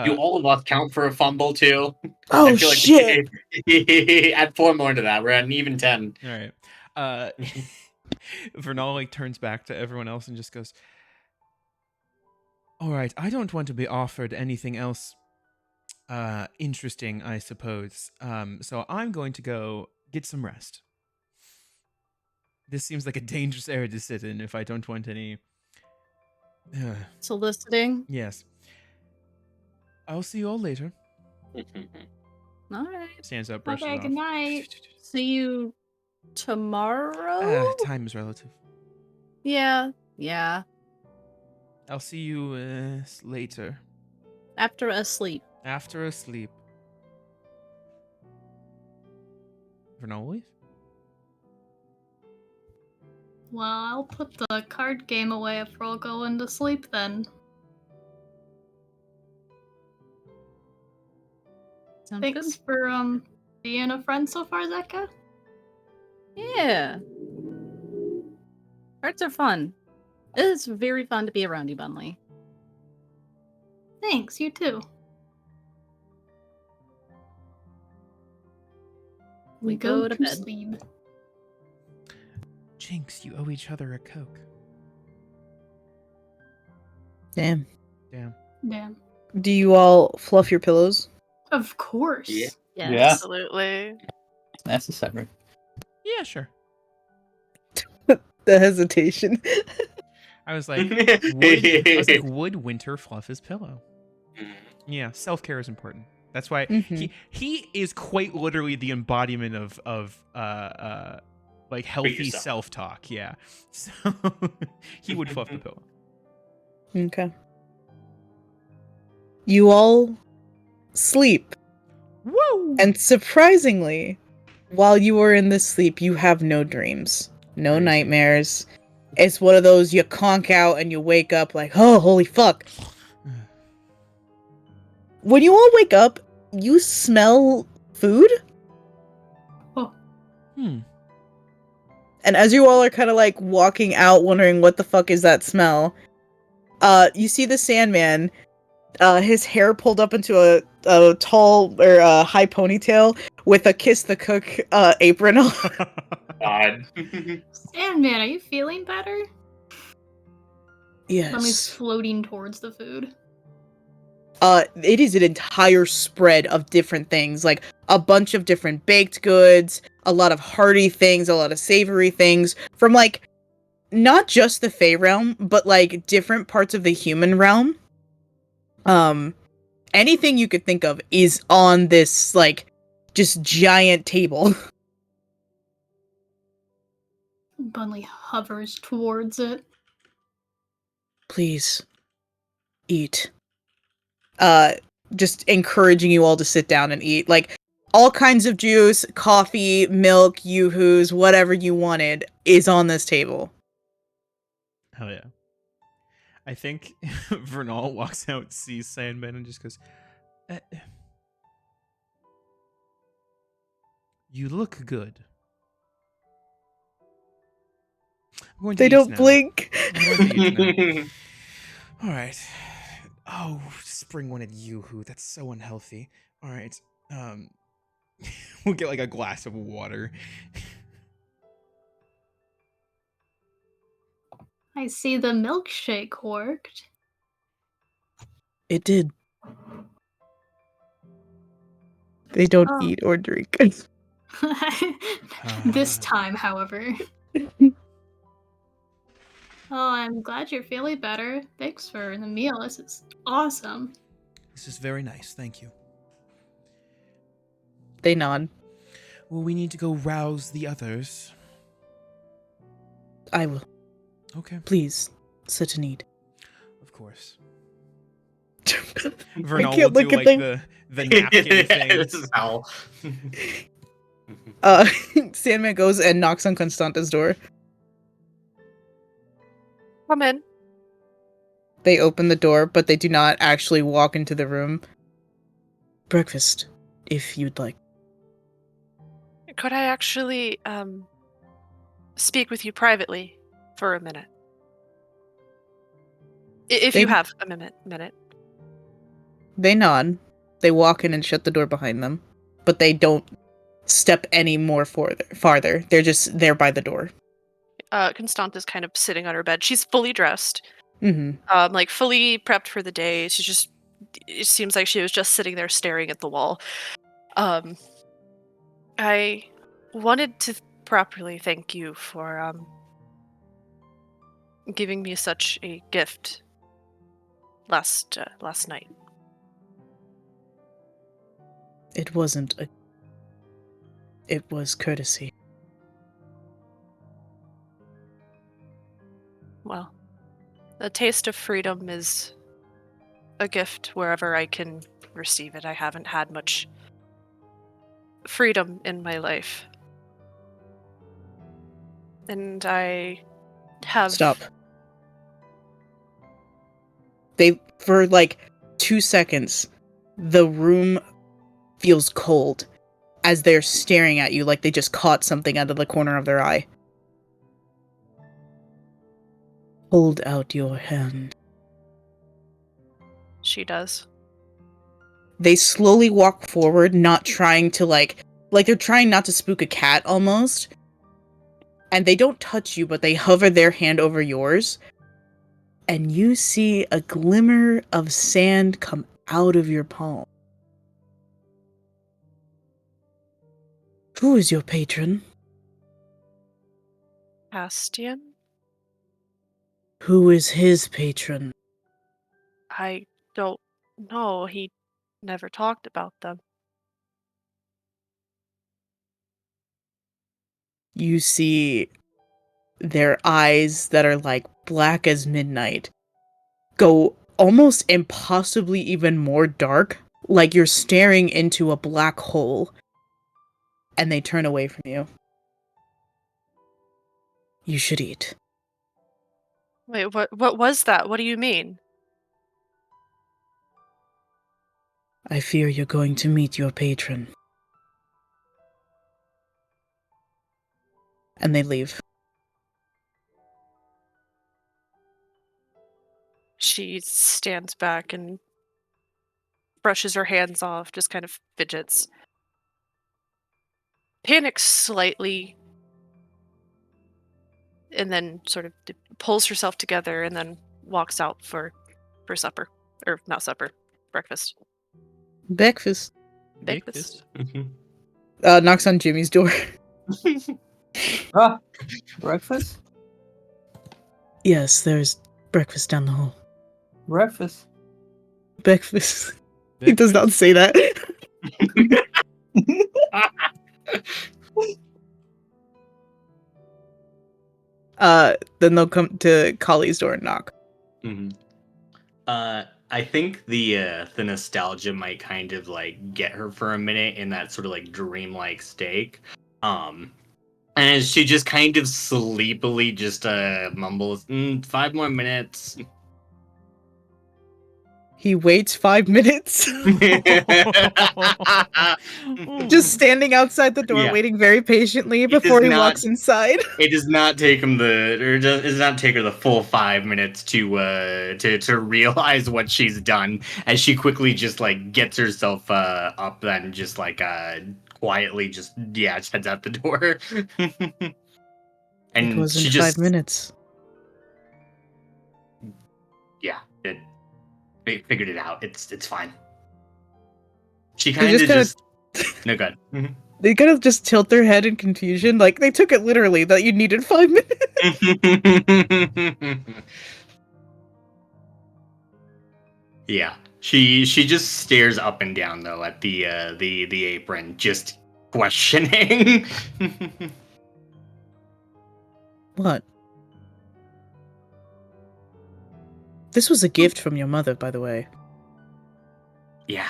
Do all of us count for a fumble too? Oh I feel like shit! add 4 more to that. We're at an even 10. All right. Vernal like turns back to everyone else and just goes, "All right, I don't want to be offered anything else interesting, I suppose. So I'm going to go get some rest. This seems like a dangerous area to sit in if I don't want any Soliciting. yes. I'll see you all later." Alright. Stands up, brushes Okay, off. good night. See you tomorrow? Time is relative. Yeah. I'll see you later. After asleep. After asleep. Vernal will leave. Well, I'll put the card game away if we're all going to sleep then. Sounds Thanks for being a friend so far, Zeka. good. Yeah. Cards are fun. It's very fun to be around you, Bunley. Thanks, you too. We go to bed. sleep. Jinx, you owe each other a Coke. Damn. Damn. Damn. Do you all fluff your pillows? Of course. Yeah. Yes. Yeah. Absolutely. It's necessary. Yeah, sure. The hesitation. I was like, would Winter fluff his pillow? Yeah, self-care is important. That's why Mhm. he is quite literally the embodiment of like healthy yourself. self-talk. Yeah. So he would fluff the pillow. Okay. You all sleep. Woo! And surprisingly, while you are in this sleep, you have no dreams, no Crazy. nightmares. It's one of those you conk out and you wake up like, oh, holy fuck. When you all wake up, you smell food. Hmm. And as you all are kind of like walking out, wondering what the fuck is that smell, you see the Sandman his hair pulled up into a tall or a high ponytail with a kiss the cook apron on. God. Sandman, are you feeling better? Bunny's Yes. floating towards the food. It is an entire spread of different things, like a bunch of different baked goods, a lot of hearty things, a lot of savory things from like not just the Fae realm, but like different parts of the human realm. Anything you could think of is on this like just giant table. Bunny hovers towards it. Please eat. Just encouraging you all to sit down and eat. Like all kinds of juice, coffee, milk, yoo-hoos, whatever you wanted is on this table. Hell yeah. I think Vernal walks out, sees Sandman, and just goes, "You look good." I'm going to They eat don't now. blink. I'm going to eat now. All right. Oh, Spring wanted yoo-hoo. That's so unhealthy. All right. We'll get like a glass of water. I see the milkshake worked. It did. They don't Oh. eat or drink. This time, however. Oh, I'm glad you're feeling better. Thanks for the meal. This is awesome. This is very nice. Thank you. They nod. Well, we need to go rouse the others. I will. Okay. Please, sit and eat. Of course. I Vernal will can't do look at like them. the napkin thing. This is how. Sandman goes and knocks on Constanta's door. Come in. They open the door, but they do not actually walk into the room. Breakfast, if you'd like. Could I actually speak with you privately for a minute? If you They- have a minute. They nod. They walk in and shut the door behind them, but they don't step any more farther. They're just there by the door. Constanta's kind of sitting on her bed. She's fully dressed, Mm-hmm. like fully prepped for the day. It seems like she was just sitting there staring at the wall. I wanted to properly thank you for giving me such a gift last night. It wasn't a... It was courtesy. Well, a taste of freedom is a gift wherever I can receive it. I haven't had much freedom in my life. And I have... Stop. For like 2 seconds, the room feels cold as they're staring at you like they just caught something out of the corner of their eye. Hold out your hand. She does. They slowly walk forward, not trying to like they're trying not to spook a cat almost. And they don't touch you, but they hover their hand over yours. And you see a glimmer of sand come out of your palm. Who is your patron? Bastian? Who is his patron? I don't know. He never talked about them. You see their eyes that are like black as midnight go almost impossibly even more dark, like you're staring into a black hole, and they turn away from you. You should eat. Wait, what was that? What do you mean? I fear you're going to meet your patron. And they leave. She stands back and brushes her hands off, just kind of fidgets. Panics slightly, and then sort of pulls herself together and then walks out for supper. Or not supper, breakfast. Breakfast. Breakfast. Knocks on Jimmy's door. Ah, breakfast? Yes, there's breakfast down the hall. Breakfast. Breakfast. He does not say that. Then they'll come to Kali's door and knock. Mm-hmm. I think the nostalgia might kind of like get her for a minute in that sort of like dreamlike state. And she just kind of sleepily just mumbles, 5 more minutes. He waits 5 minutes. Just standing outside the door, Yeah. waiting very patiently does before he not- walks inside. It does not take him it does not take her the full 5 minutes to realize what she's done, as she quickly just like gets herself up and just like quietly just heads out the door. And It was she in just 5 minutes. they figured it out. It's fine. She They kind of just just no good. They kind of just tilt their head in confusion. Like, they took it literally that you needed 5 minutes. Yeah, she just stares up and down though at the apron, just questioning. What? This was a gift from your mother, by the way. Yeah,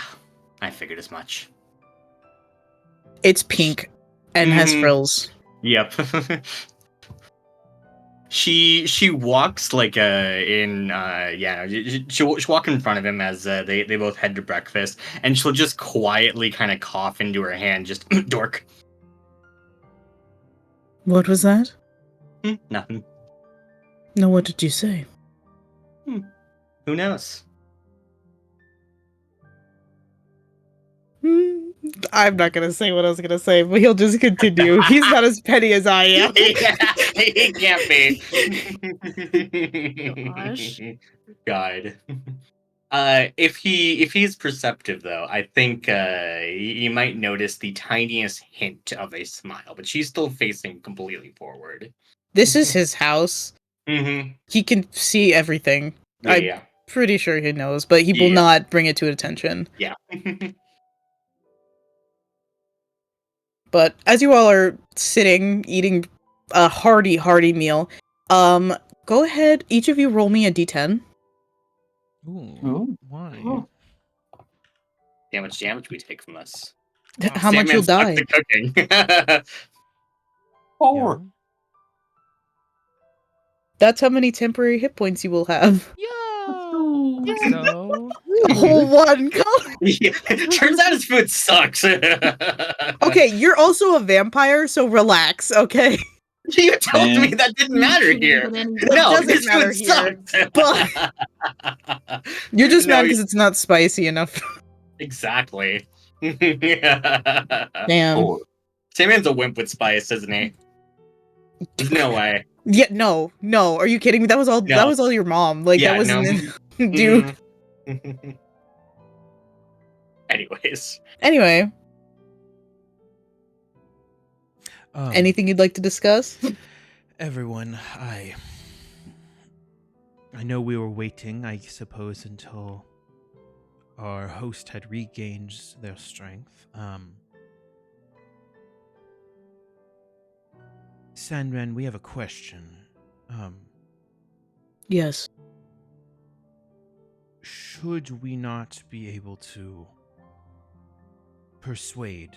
I figured as much. It's pink and has frills. Yep. She walks like she'll walk in front of him as they both head to breakfast, and she'll just quietly kind of cough into her hand, just dork. What was that? Nothing. No, what did you say? Who knows? I'm not gonna say what I was gonna say, but he'll just continue. He's not as petty as I am. Yeah, he can't be. Gosh. God. If he's perceptive though, I think you might notice the tiniest hint of a smile, but she's still facing completely forward. This is his house. Mm-hmm. He can see everything. Yeah. Pretty sure he knows, but he will not bring it to attention. Yeah. But as you all are sitting, eating a hearty meal, go ahead, each of you roll me a d10. Ooh. Why? Oh. How much damage we take from this? How much you'll die. The cooking. 4. That's how many temporary hit points you will have. Yo! So, A whole one. Yeah. Turns out his food sucks. Okay, you're also a vampire, so relax, okay? You told me that didn't matter here. It No, doesn't his matter food here, sucks. but you're just No, mad because it's not spicy enough. Exactly. Damn. 4. Sandman's a wimp with spice, isn't he? There's no way. Yeah, no. Are you kidding me? That was all. No. That was all your mom. Like Yeah, that wasn't. no. Dude. Anyways. Anyway, um, anything you'd like to discuss? everyone, I know we were waiting, I suppose, until our host had regained their strength. Sandman, we have a question. Yes. Should we not be able to persuade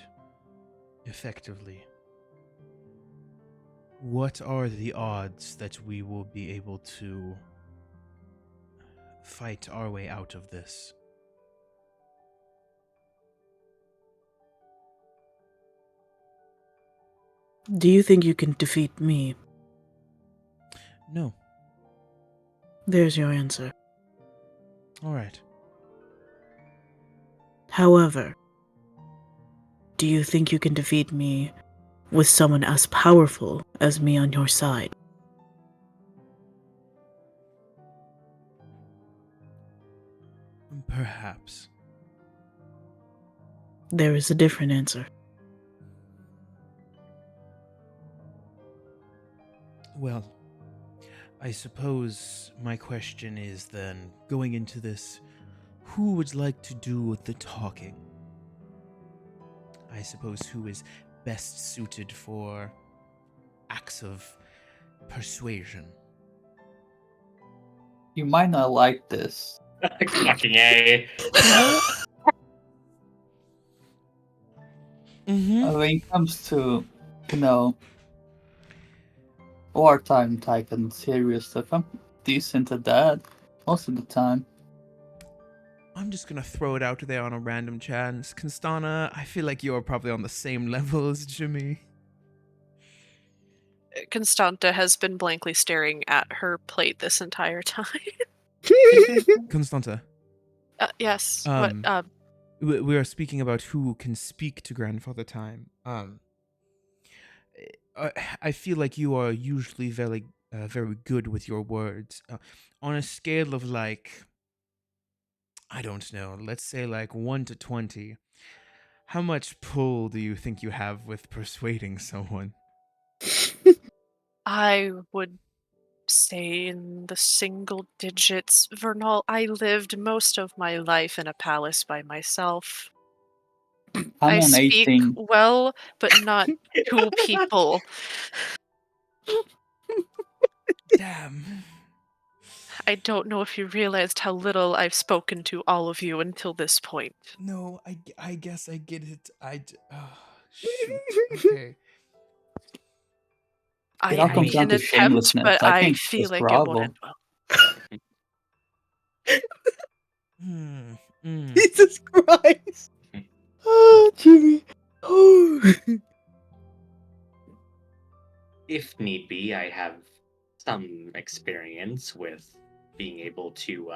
effectively? What are the odds that we will be able to fight our way out of this? Do you think you can defeat me? No. There's your answer. All right. However, do you think you can defeat me with someone as powerful as me on your side? Perhaps. There is a different answer. Well, I suppose my question is then, going into this, who would like to do the talking? I suppose who is best suited for acts of persuasion? You might not like this. Fucking A. Mm-hmm. When it comes to, you know, wartime type and serious stuff, I'm decent at that most of the time. I'm just gonna throw it out there on a random chance. Constana, I feel like you're probably on the same level as Jimmy. Constanta has been blankly staring at her plate this entire time. Constanta, Yes. Um, What? we are speaking about who can speak to grandfather time. I feel like you are usually very good with your words. On a scale of like, I don't know, let's say like 1 to 20, how much pull do you think you have with persuading someone? I would say in the single digits. Vernal, I lived most of my life in a palace by myself. I'm I on speak 18. well, but not to people. Damn. I don't know if you realized how little I've spoken to all of you until this point. No, I guess I get it. Shoot. Okay. It all I comes down can to attempt, shamelessness. but I I think feel it's like it won't Bravo. end well. Jesus Christ! Oh, Jimmy. Oh. If need be, I have some experience with being able to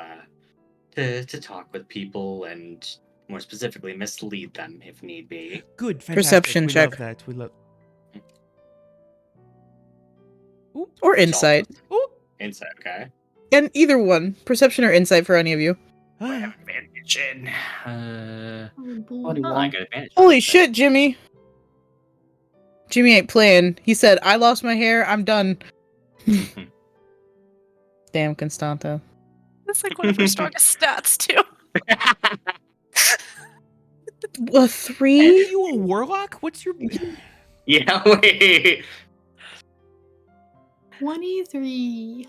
talk with people and more specifically mislead them if need be. Good, fantastic. Perception we check. love that. We love. Or insight. Oh. Insight, okay. And either one. Perception or insight for any of you. I have advantage in. What do you I want? got advantage. Holy shit, Jimmy! Jimmy ain't playing. He said, I lost my hair, I'm done. Damn, Constanta. That's like one of her strongest stats, too. A 3? Are you a warlock? What's your? Yeah, wait. 23.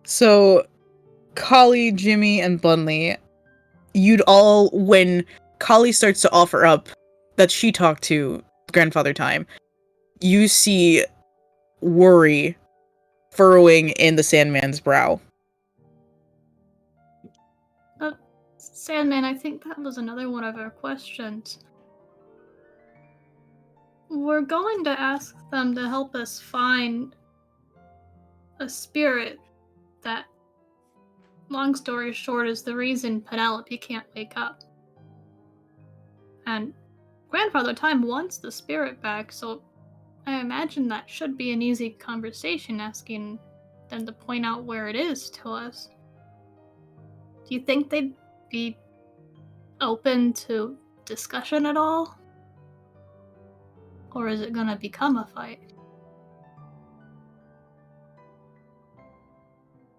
So, Kali, Jimmy, and Bunley, you'd all, when Kali starts to offer up that she talked to Grandfather Time, you see worry furrowing in the Sandman's brow. Sandman, I think that was another one of our questions. We're going to ask them to help us find a spirit that, long story short, is the reason Penelope can't wake up. And Grandfather Time wants the spirit back, so I imagine that should be an easy conversation asking them to point out where it is to us. Do you think they'd be open to discussion at all? Or is it gonna become a fight?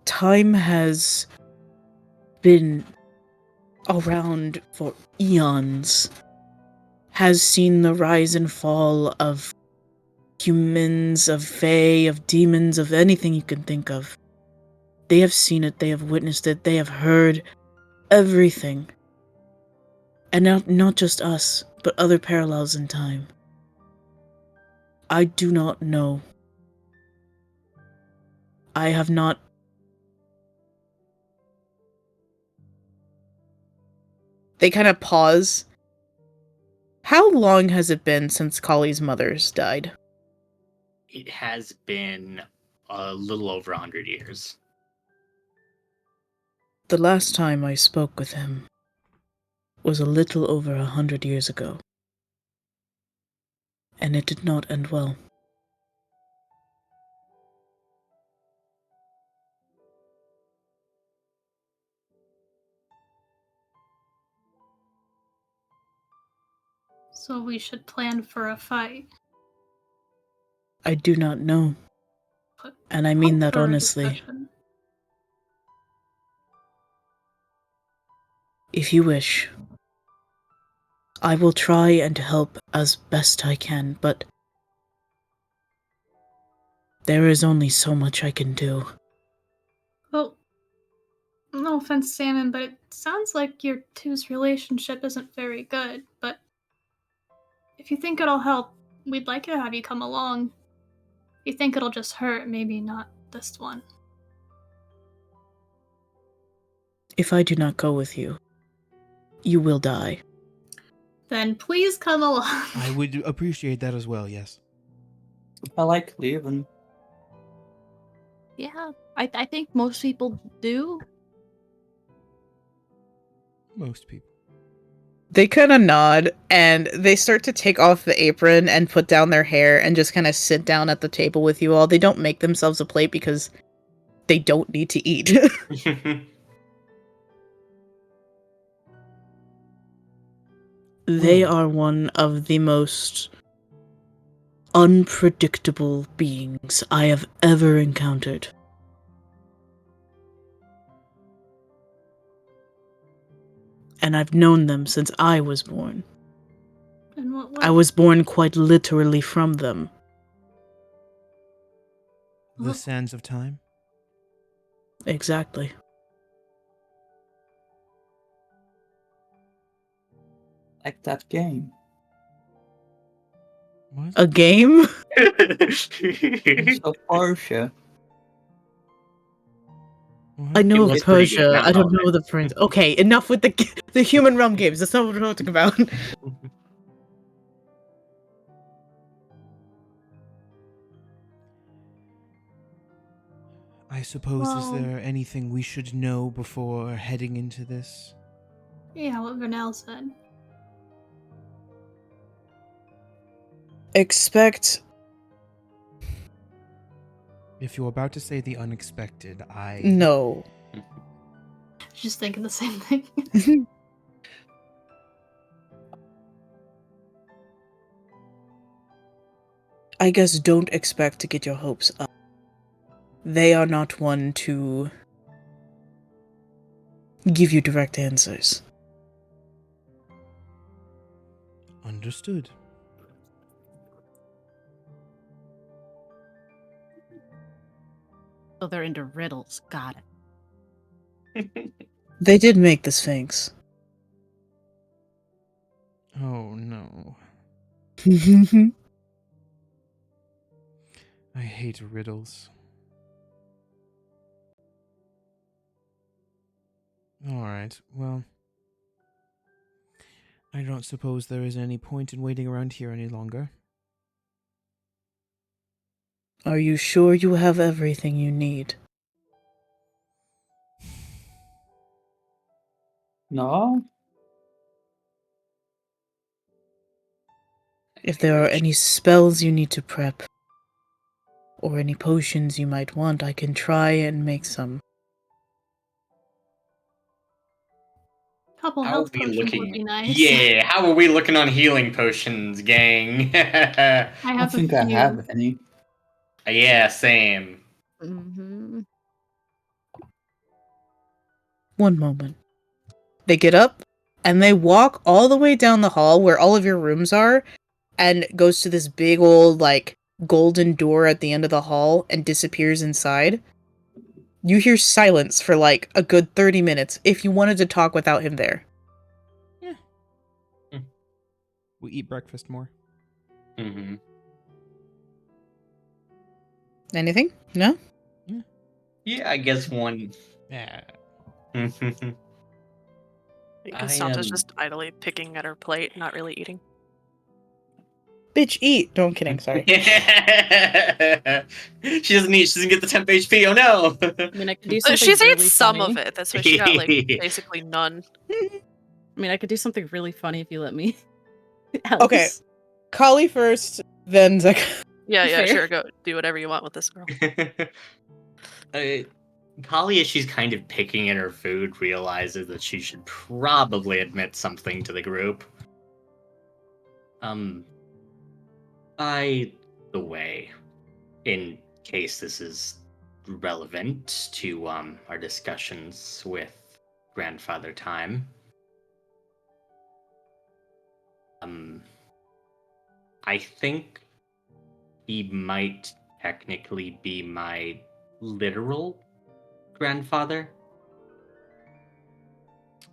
Time has been around for eons, has seen the rise and fall of humans, of fae, of demons, of anything you can think of. They have seen it, they have witnessed it, they have heard everything. And not just us, but other parallels in time. I do not know. I have not... They kind of pause. How long has it been since Kali's mother's died? It has been a little over 100 years. The last time I spoke with him, was a little over 100 years ago. And it did not end well. So we should plan for a fight. I do not know. But And I mean hope that for a honestly. discussion. If you wish, I will try and help as best I can, but there is only so much I can do. Well, no offense, Salmon, but it sounds like your two's relationship isn't very good, but if you think it'll help, we'd like to have you come along. If you think it'll just hurt, maybe not this one. If I do not go with you, you will die. Then please come along. I would appreciate that as well, yes. I like leaving. Yeah, I think most people do. Most people. They kind of nod, and they start to take off the apron and put down their hair and just kind of sit down at the table with you all. They don't make themselves a plate because they don't need to eat. They are one of the most unpredictable beings I have ever encountered. And I've known them since I was born. In what way? I was born quite literally from them. The sands of time? Exactly. Like that game. What? A game? It's of Portia. What? I know was of pretty good, Persia. not I don't all know the prince. Okay, enough with the human realm games. That's not what we're talking about. I suppose, is Well- there anything we should know before heading into this? Yeah, what Vernal said. Expect If you're about to say the unexpected, no. Just thinking the same thing. I guess don't expect to get your hopes up. They are not one to give you direct answers. Understood. So they're into riddles. Got it. They did make the Sphinx. Oh no. I hate riddles. Alright, well. I don't suppose there is any point in waiting around here any longer. Are you sure you have everything you need? No? If there are any spells you need to prep, or any potions you might want, I can try and make some. Couple How are health we potions looking? would be nice. Yeah, how are we looking on healing potions, gang? I I don't have a think few. I have any. Yeah, same. Mm-hmm. One moment. They get up, and they walk all the way down the hall where all of your rooms are, and goes to this big old, like, golden door at the end of the hall and disappears inside. You hear silence for, like, a good 30 minutes if you wanted to talk without him there. We eat breakfast more. Mm-hmm. Anything? No? Yeah, I guess one. Yeah. Mhm. Constanta's am- just idly picking at her plate, not really eating. Bitch, eat! No, I'm kidding, sorry. She doesn't eat. She doesn't get the temp HP. Oh no! I mean, I could do something She's ate really some funny. of it. That's why she got like basically none. I mean, I could do something really funny if you let me. Okay. Kali first, then Zeka. Yeah, Fair. sure. Go do whatever you want with this girl. Kali, as she's kind of picking at her food, realizes that she should probably admit something to the group. By the way, in case this is relevant to our discussions with Grandfather Time, I think he might technically be my literal grandfather.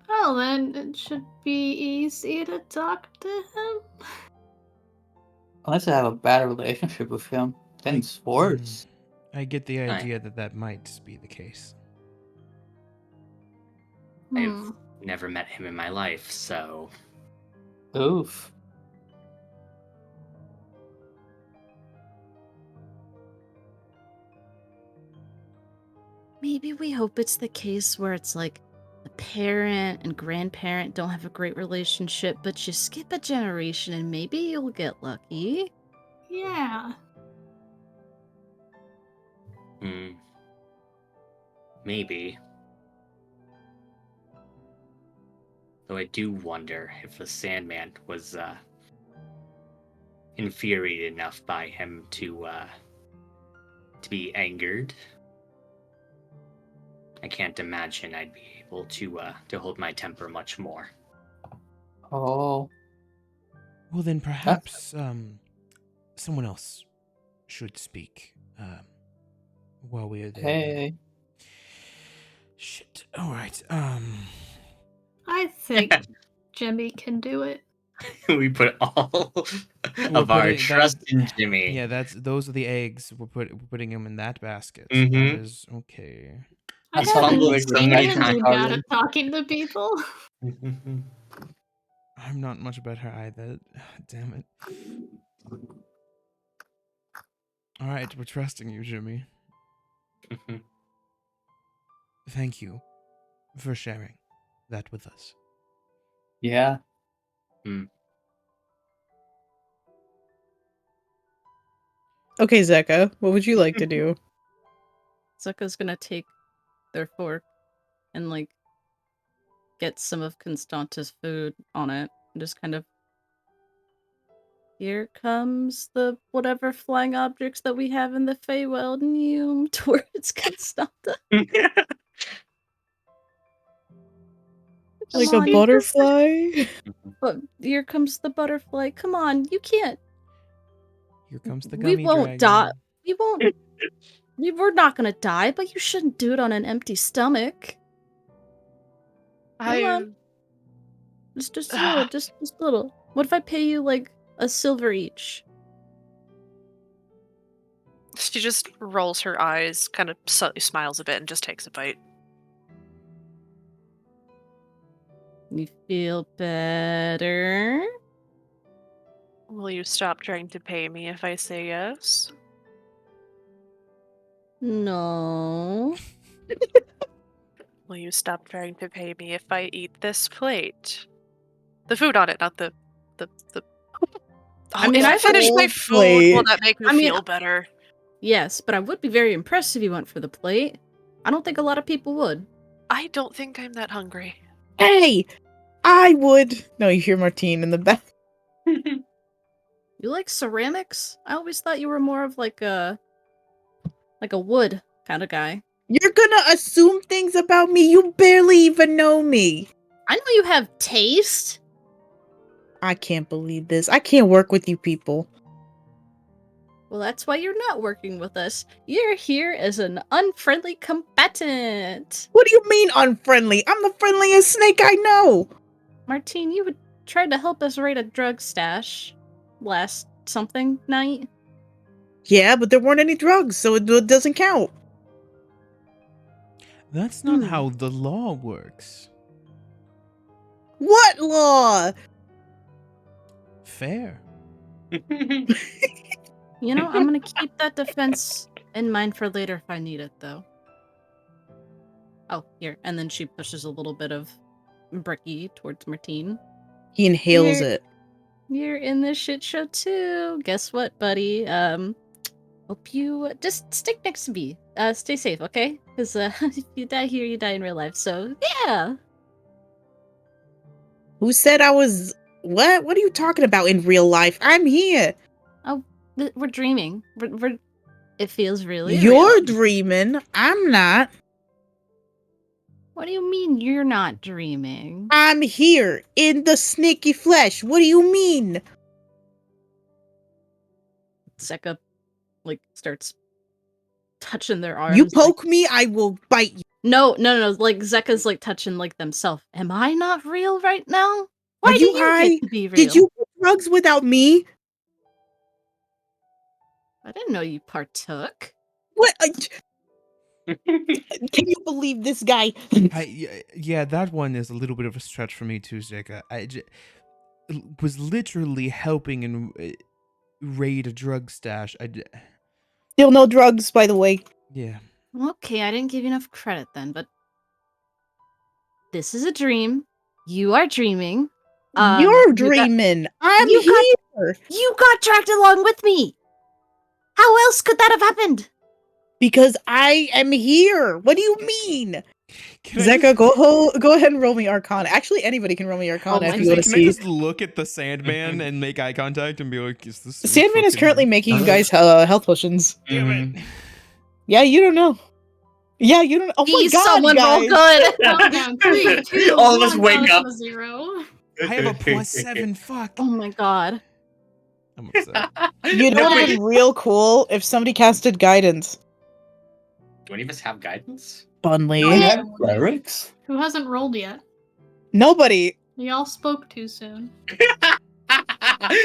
Oh, then it should be easy to talk to him. Unless I have a bad relationship with him, then it's worse. I get the Right. idea that might be the case. I've never met him in my life, so Oof. Maybe we hope it's the case where it's like the parent and grandparent don't have a great relationship, but you skip a generation and maybe you'll get lucky. Yeah. Maybe. Though I do wonder if the Sandman was infuriated enough by him to be angered. I can't imagine I'd be able to hold my temper much more. Oh. Well, then perhaps someone else should speak while we're there. Hey. Shit. All right. I think Jimmy can do it. We put all We're of our putting trust that- in Jimmy. Yeah, those are the eggs. We're putting them in that basket. Mhm. That is okay. I He's haven't fumbled so seen many him be times. bad at talking to people. I'm not much better either. Damn it. All right, we're trusting you, Jimmy. Thank you for sharing that with us. Yeah. Okay, Zeka, what would you like to do? Zucca's gonna take their fork and like get some of Constanta's food on it and just kind of, here comes the whatever flying objects that we have in the Feywild and towards Constanta. Like Come a on, butterfly? But here comes the butterfly. Come on, you can't. Here comes the We gummy won't dragon. die. We won't. We're not gonna die, but you shouldn't do it on an empty stomach. Come on. Just a little, just a little. What if I pay you like a silver each? She just rolls her eyes, kind of slightly smiles a bit, and just takes a bite. You feel better? Will you stop trying to pay me if I say yes? No. Will you stop trying to pay me if I eat this plate? The food on it, not the. I mean, if I I finish my whole food, will plate. that make me I mean, feel better? Yes, but I would be very impressed if you went for the plate. I don't think a lot of people would. I don't think I'm that hungry. Hey! I would! No, you hear Martine in the back. You like ceramics? I always thought you were more of like a wood kind of guy. You're gonna assume things about me. You barely even know me. I know you have taste. I can't believe this. I can't work with you people. Well, that's why you're not working with us. You're here as an unfriendly combatant. What do you mean unfriendly? I'm the friendliest snake I know. Martine, you would try to help us raid a drug stash last something night. Yeah, but there weren't any drugs, so it doesn't count. That's not how the law works. What law? Fair. You know, I'm gonna keep that defense in mind for later if I need it, though. Oh, here. And then she pushes a little bit of Bricky towards Martine. He inhales Here. it. You're in this shit show too. Guess what, buddy? Hope you just stick next to me. Stay safe, okay? Because if you die here, you die in real life. So yeah. Who said I was... What? What are you talking about in real life? I'm here. We're dreaming. We're. It feels really You're real. dreaming. I'm not. What do you mean you're not dreaming? I'm here in the snaky flesh. What do you mean? Sekka, like, starts touching their arms. You poke me, I will bite you. No. Like, Zekka's, like, touching, like, themselves. Am I not real right now? Why Are do you you high? get to be real? Did you get drugs without me? I didn't know you partook. What? Can you believe this guy? Yeah, that one is a little bit of a stretch for me too, Zeka. Was literally helping and raid a drug stash. Still no drugs, by the way. Yeah. Okay, I didn't give you enough credit then, but this is a dream. You are dreaming. You're dreaming. I'm here. You got dragged along with me. How else could that have happened? Because I am here. What do you mean? Can I Zeka, go ahead and roll me Arcana. Actually, anybody can roll me Arcana if you want to Can I see. just look at the Sandman and make eye contact and be like, "Is this?" Sandman is fucking- currently making you guys health potions. Damn it. Yeah, you don't know. Yeah, you don't. Oh my Please, god, someone roll guys. good. Countdown, 3, 2, All of us 1, wake down up. to 0. I have a +7. Fuck. Oh my god. I'm upset. You know what would have been real cool if somebody casted guidance. Do any of us have guidance? Bunley. Oh, We yeah. have clerics. Who hasn't rolled yet? Nobody. Y'all spoke too soon.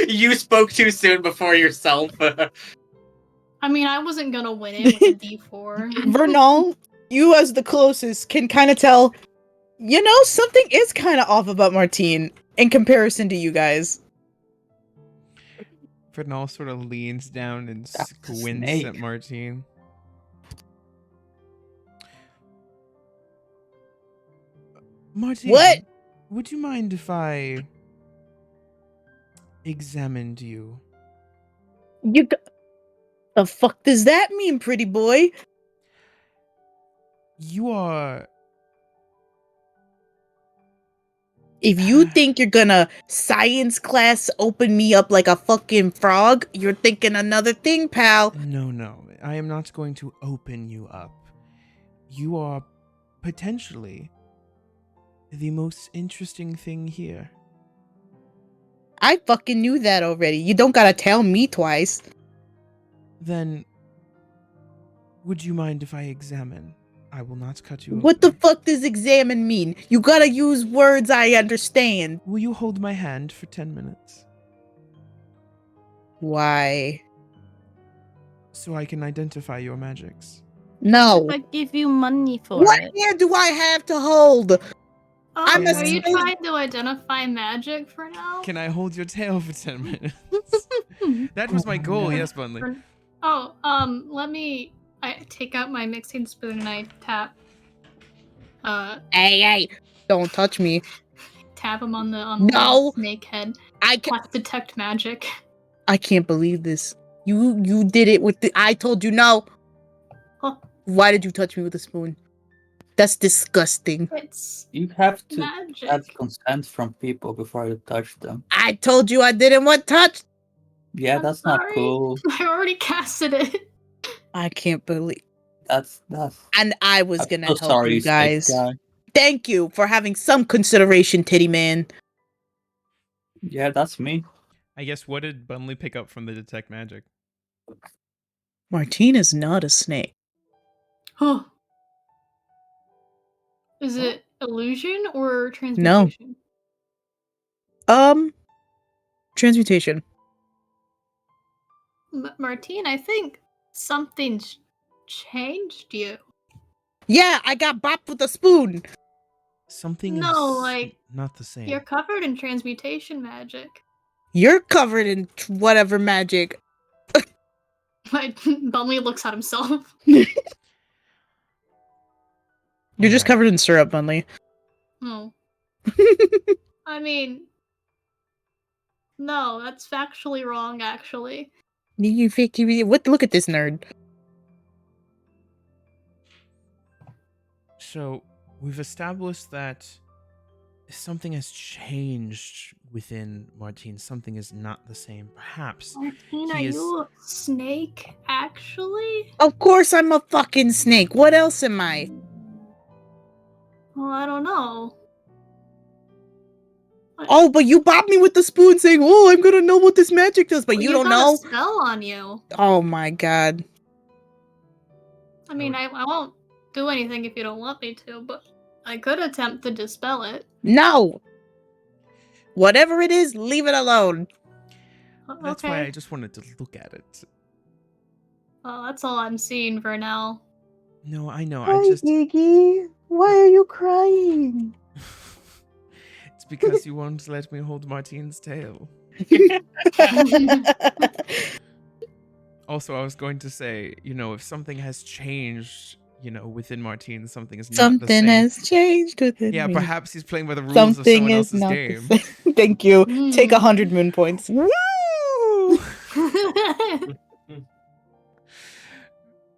You spoke too soon before yourself. I mean, I wasn't gonna win it with a D4. Vernal, you as the closest can kind of tell, you know, something is kind of off about Martine in comparison to you guys. Vernal sort of leans down and That's a squints snake. at Martine. Martine, What? would you mind if I examined you? The fuck does that mean, pretty boy? You are. If you think you're gonna science class open me up like a fucking frog, you're thinking another thing, pal. No. I am not going to open you up. You are potentially the most interesting thing here. I fucking knew that already. You don't gotta tell me twice. Then, would you mind if I examine? I will not cut you What the open. fuck does examine mean? You gotta use words I understand. Will you hold my hand for 10 minutes? Why? So I can identify your magics. No. I give you money for What it. hand do I have to hold? I'm a Are you snake. trying to identify magic for now? Can I hold your tail for 10 minutes? That was my goal, yes, Bunley. Let me. I take out my mixing spoon and I tap. Hey, don't touch me. Tap him on the No. snake head. I can't. Plus detect magic. I can't believe this. You did it with the. I told you no. Huh. Why did you touch me with a spoon? That's disgusting. It's You have to magic. have consent from people before you touch them. I told you I didn't want touch. Yeah, I'm that's not sorry. cool. I already casted it. I can't believe. That's. And I was I'm gonna so help sorry, you guys. snake guy. Thank you for having some consideration, titty man. Yeah, that's me. I guess what did Bunley pick up from the detect magic? Martine is not a snake. Huh. Is it illusion or transmutation? Transmutation. Martine, I think something's changed you. Yeah, I got bopped with a spoon. Something No, is like, not the same. You're covered in transmutation magic. You're covered in whatever magic. Like, Bunley looks at himself. You're just Alright. covered in syrup, Bunley. Oh. I mean, no, that's factually wrong, actually. What? Look at this nerd. So we've established that something has changed within Martine. Something is not the same. Perhaps Martine, are he is. you a snake, actually? Of course I'm a fucking snake. What else am I? Well, I don't know. Oh, but you bopped me with the spoon saying, "Oh, I'm gonna know what this magic does," but Well, you don't got know. a spell on you. Oh my god. I mean, I won't do anything if you don't want me to, but I could attempt to dispel it. No. Whatever it is, leave it alone. That's Okay. why I just wanted to look at it. Well, that's all I'm seeing for now. No, I know. Hi, I just. Iggy. Why are you crying? It's because you won't let me hold Martine's tail. Also, I was going to say, if something has changed, within Martine, something is not the Something same. has changed within Yeah, me. perhaps he's playing by the rules Something of someone is else's not game. the same. Thank you. Take 100 moon points. Woo!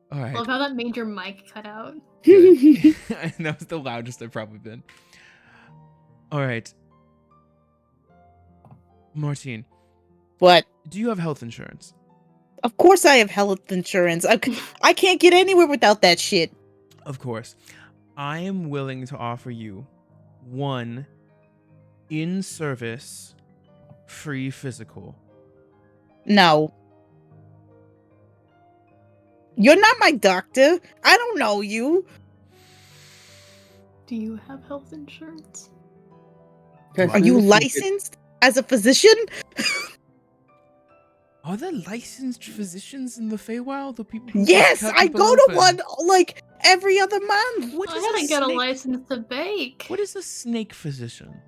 All right. Love how that made your mic cut out. Good. That was the loudest I've probably been. All right. Martine, What? do you have health insurance? Of course I have health insurance. I can't get anywhere without that shit. Of course. I am willing to offer you one in-service free physical. No. You're not my doctor. I don't know you. Do you have health insurance? Are you licensed as a physician? Are there licensed physicians in the Feywild? The people who just Yes, cut I people go to open? one like every other month. What I is gotta a get a snake? license to bake. What is a snake physician?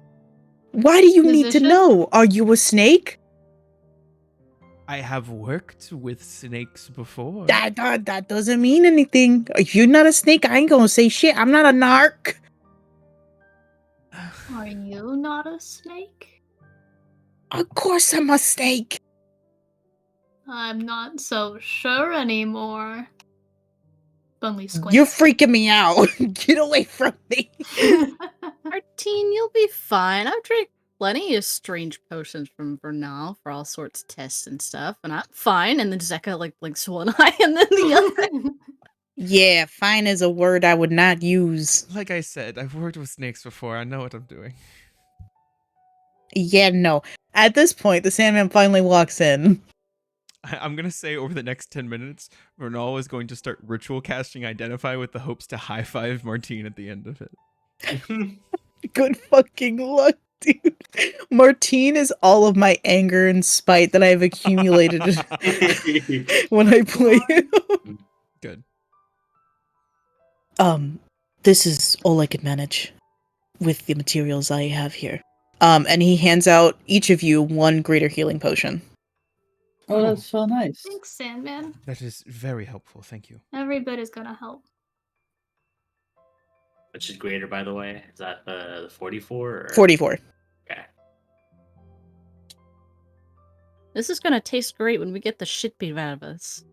Why do you need to Physician? know? Are you a snake? I have worked with snakes before. That doesn't mean anything. If you're not a snake, I ain't gonna say shit. I'm not a narc. Are you not a snake? Of course I'm a snake. I'm not so sure anymore. Bunley squints. You're freaking me out. Get away from me. Martine, you'll be fine. I've drank plenty of strange potions from Vernal for all sorts of tests and stuff, and I'm fine. And then Zeka like blinks one eye and then the other. Yeah, fine is a word I would not use. Like I said, I've worked with snakes before. I know what I'm doing. Yeah, no. At this point, the Sandman finally walks in. I'm going to say over the next 10 minutes, Vernal is going to start ritual casting Identify with the hopes to high-five Martine at the end of it. Good fucking luck, dude. Martine is all of my anger and spite that I've accumulated when I play him. Good. This is all I can manage with the materials I have here. And he hands out each of you one greater healing potion. Oh, that's so nice. Thanks, Sandman. That is very helpful. Thank you. Every bit is gonna help. Which is greater, by the way? Is that the 44? Or? 44. Okay. This is gonna taste great when we get the shit beat out of us.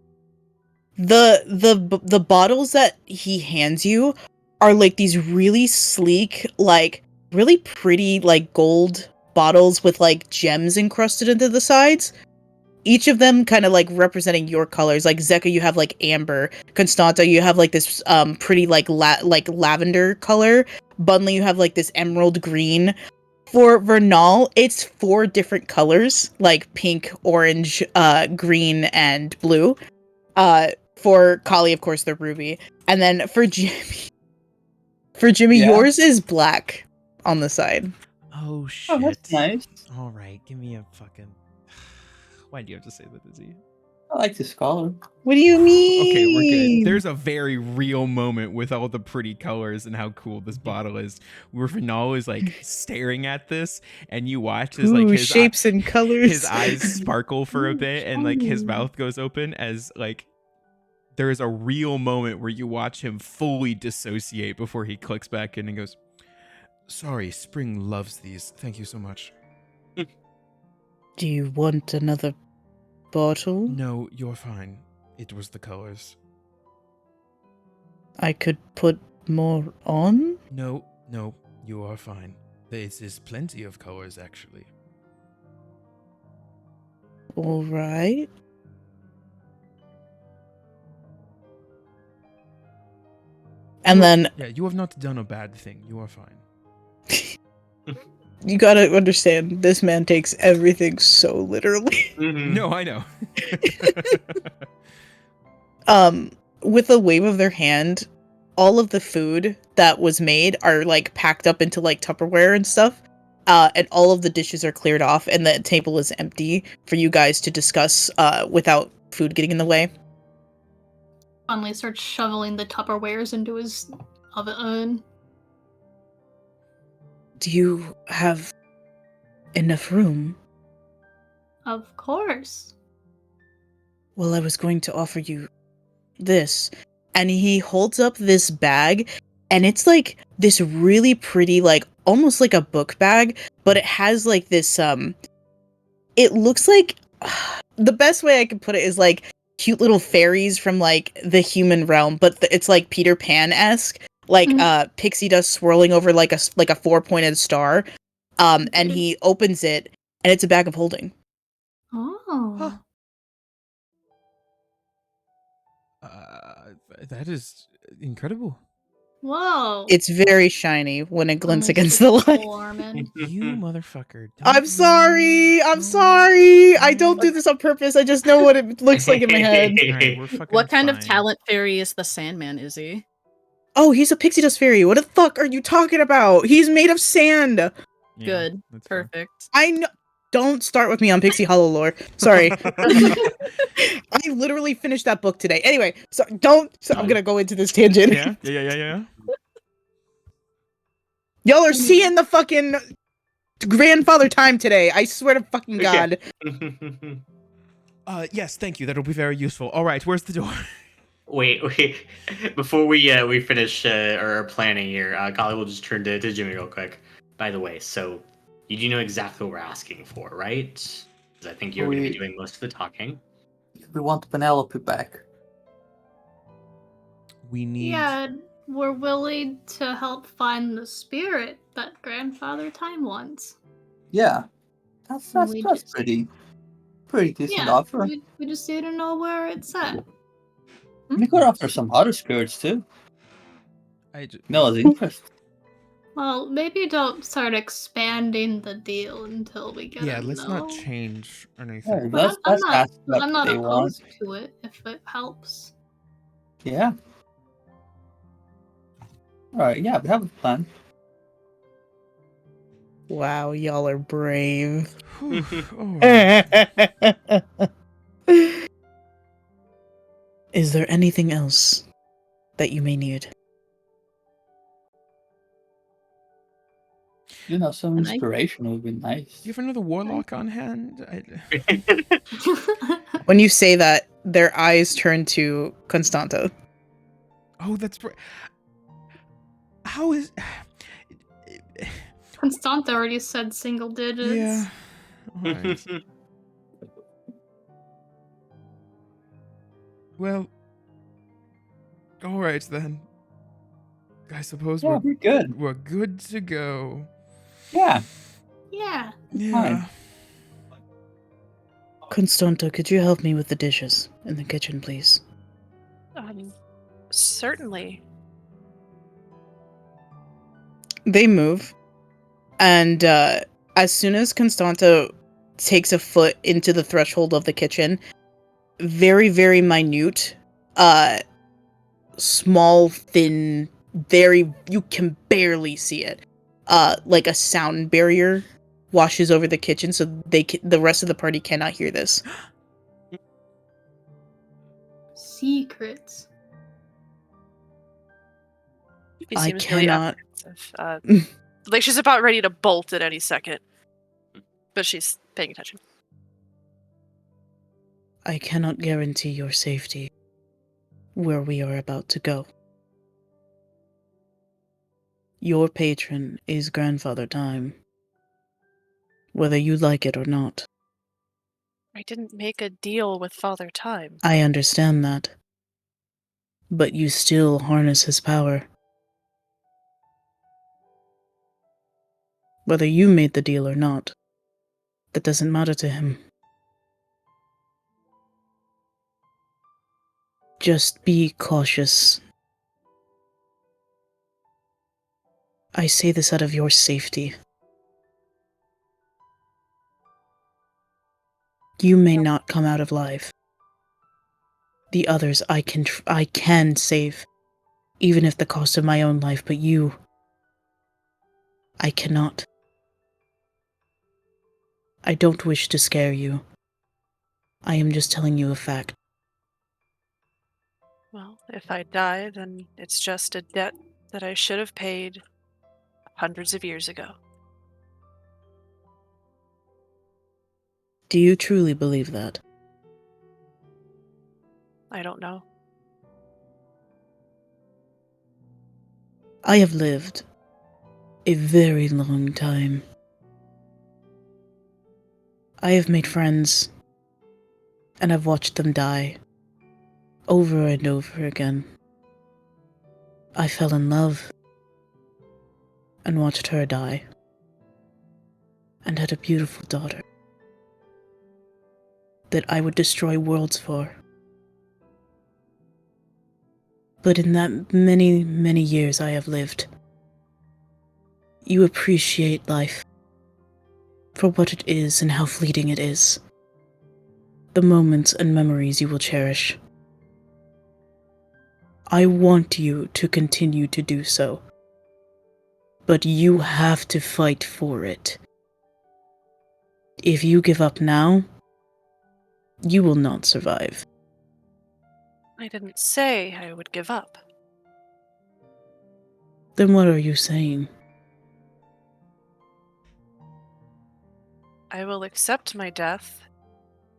The bottles that he hands you are like these really sleek, like really pretty, like gold bottles with like gems encrusted into the sides. Each of them kind of like representing your colors. Like Zeka, you have like amber. Constanta, you have like this pretty like lavender color. Bunley, you have like this emerald green. For Vernal, it's 4 different colors, like pink, orange, green, and blue. For Kali, of course, they're ruby. And then for Jimmy, Yeah. yours is black on the side. Oh, shit. Oh, that's nice. All right. Give me a fucking... Why do you have to say that, Izzy? I like this color. What do you mean? Okay, we're good. There's a very real moment with all the pretty colors and how cool this bottle is, where Vernal is like staring at this, and you watch as like Ooh, his shapes and colors. his eyes sparkle for a bit, and like his mouth goes open as like there is a real moment where you watch him fully dissociate before he clicks back in and goes, Sorry, Spring loves these. Thank you so much. Do you want another bottle? No, you're fine. It was the colors. I could put more on? No, you are fine. This is plenty of colors, actually. Alright. And then Yeah, you have not done a bad thing. You are fine. you gotta understand, this man takes everything so literally. No, I know. With a wave of their hand, all of the food that was made are like packed up into like Tupperware and stuff. And all of the dishes are cleared off and the table is empty for you guys to discuss without food getting in the way. Conley starts shoveling the Tupperwares into his oven. Do you have enough room? Of course. Well, I was going to offer you this. And he holds up this bag, and it's like this really pretty, like almost like a book bag, but it has like this it looks like the best way I could put it is like cute little fairies from like the human realm, but it's like Peter Pan-esque, like pixie dust swirling over like a four-pointed star. And he opens it, and it's a bag of holding. Oh. Huh. That is incredible. Whoa. It's very shiny when it glints Conley's against just the light. swarming. You motherfucker. I'm sorry. I'm sorry. I don't do this on purpose. I just know what it looks like in my head. Alright, we're fucking What kind of fine. talent fairy is the Sandman, is he? Oh, he's a pixie dust fairy. What the fuck are you talking about? He's made of sand. Yeah, Good. that's fair. Perfect. I know. Don't start with me on Pixie Hollow lore. Sorry. I literally finished that book today. Anyway, so don't. So I'm gonna go into this tangent. Yeah. Y'all are seeing the fucking grandfather time today. I swear to fucking God. Yes, thank you. That'll be very useful. All right, where's the door? Wait. Before we finish our planning here, Kali will just turn to Jimmy real quick. By the way, so you do know exactly what we're asking for, right? Because I think you're going to be doing most of the talking. We want Penelope back. We need. Yeah, we're willing to help find the spirit that Grandfather Time wants. Yeah, that's We just- pretty decent Yeah, offer. we just need to know where it's at. We could offer some other spirits too. I just, No, the interest. Well, maybe don't start expanding the deal until we get yeah, a let's no. not change Yeah, anything. But let's ask what I'm not they want. opposed to it if it helps. Yeah. All right. Yeah, we have a plan. Wow, y'all are brave. Whew, all right. Is there anything else that you may need? You know, some And I- inspiration would be nice. Do you have another warlock on hand? When you say that, their eyes turn to Constanta. Oh, that's right. How is? Constanta already said single digits. Yeah. All right. Well. All right then. I suppose Yeah, we're good. we're good to go. Yeah. Yeah. Yeah. Constanta, could you help me with the dishes in the kitchen, please? Certainly. They move, and as soon as Constanta takes a foot into the threshold of the kitchen, very, very minute, small, thin, you can barely see it, like a sound barrier washes over the kitchen, so the rest of the party cannot hear this. Secrets. She I seems really cannot. apprehensive. Like she's about ready to bolt at any second, but she's paying attention. I cannot guarantee your safety where we are about to go. Your patron is Grandfather Time, whether you like it or not. I didn't make a deal with Father Time. I understand that. But you still harness his power. Whether you made the deal or not, that doesn't matter to him. Just be cautious. I say this out of your safety. You may not come out alive. The others I can save, even if the cost of my own life, but you, I cannot. I don't wish to scare you. I am just telling you a fact. Well, if I die, then it's just a debt that I should have paid hundreds of years ago. Do you truly believe that? I don't know. I have lived a very long time. I have made friends, and I've watched them die, over and over again. I fell in love, and watched her die, and had a beautiful daughter that I would destroy worlds for. But in that many, many years I have lived, you appreciate life for what it is and how fleeting it is. The moments and memories you will cherish. I want you to continue to do so, but you have to fight for it. If you give up now, you will not survive. I didn't say I would give up. Then what are you saying? I will accept my death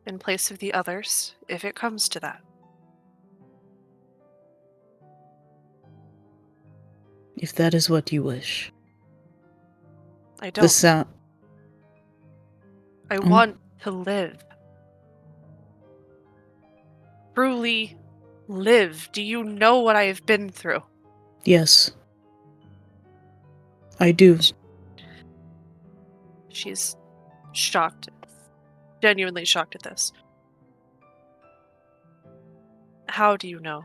in place of the others if it comes to that. If that is what you wish. I The don't. sound. I want to live. Truly live. Do you know what I have been through? Yes. I do. She's shocked. Genuinely shocked at this. How do you know?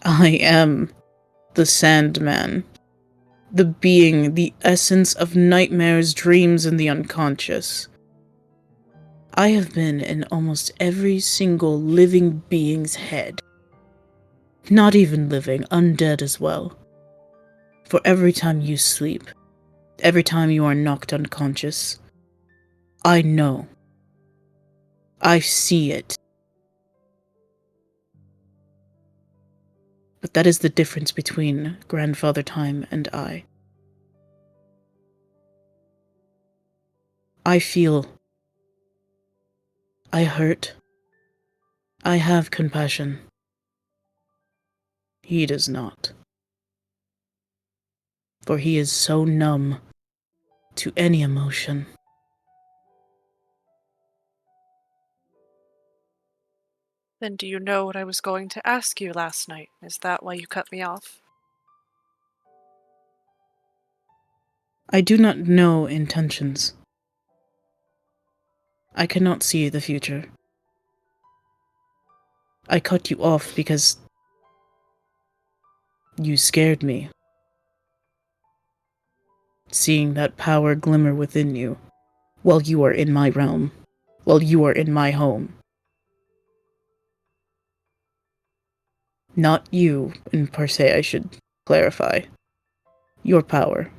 I am the Sandman. The being, the essence of nightmares, dreams, and the unconscious. I have been in almost every single living being's head. Not even living, undead as well. For every time you sleep, every time you are knocked unconscious, I know. I see it. But that is the difference between Grandfather Time and I. I feel. I hurt. I have compassion. He does not. For he is so numb to any emotion. Then do you know what I was going to ask you last night? Is that why you cut me off? I do not know intentions. I cannot see the future. I cut you off because you scared me. Seeing that power glimmer within you, while you are in my realm, while you are in my home. Not you, in per se, I should clarify. Your power.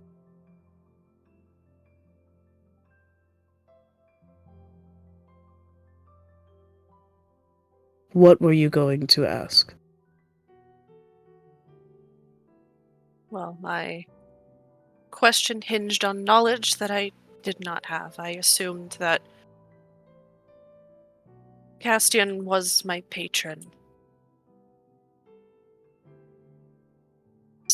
What were you going to ask? Well, my question hinged on knowledge that I did not have. I assumed that Castian was my patron.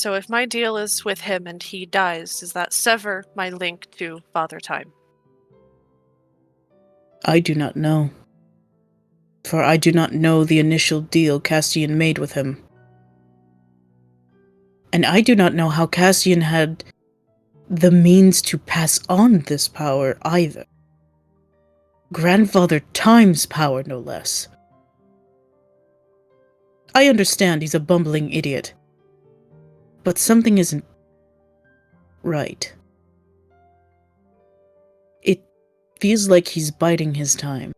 So if my deal is with him and he dies, does that sever my link to Father Time? I do not know. For I do not know the initial deal Castian made with him. And I do not know how Castian had the means to pass on this power either. Grandfather Time's power, no less. I understand he's a bumbling idiot. But something isn't right. It feels like he's biding his time.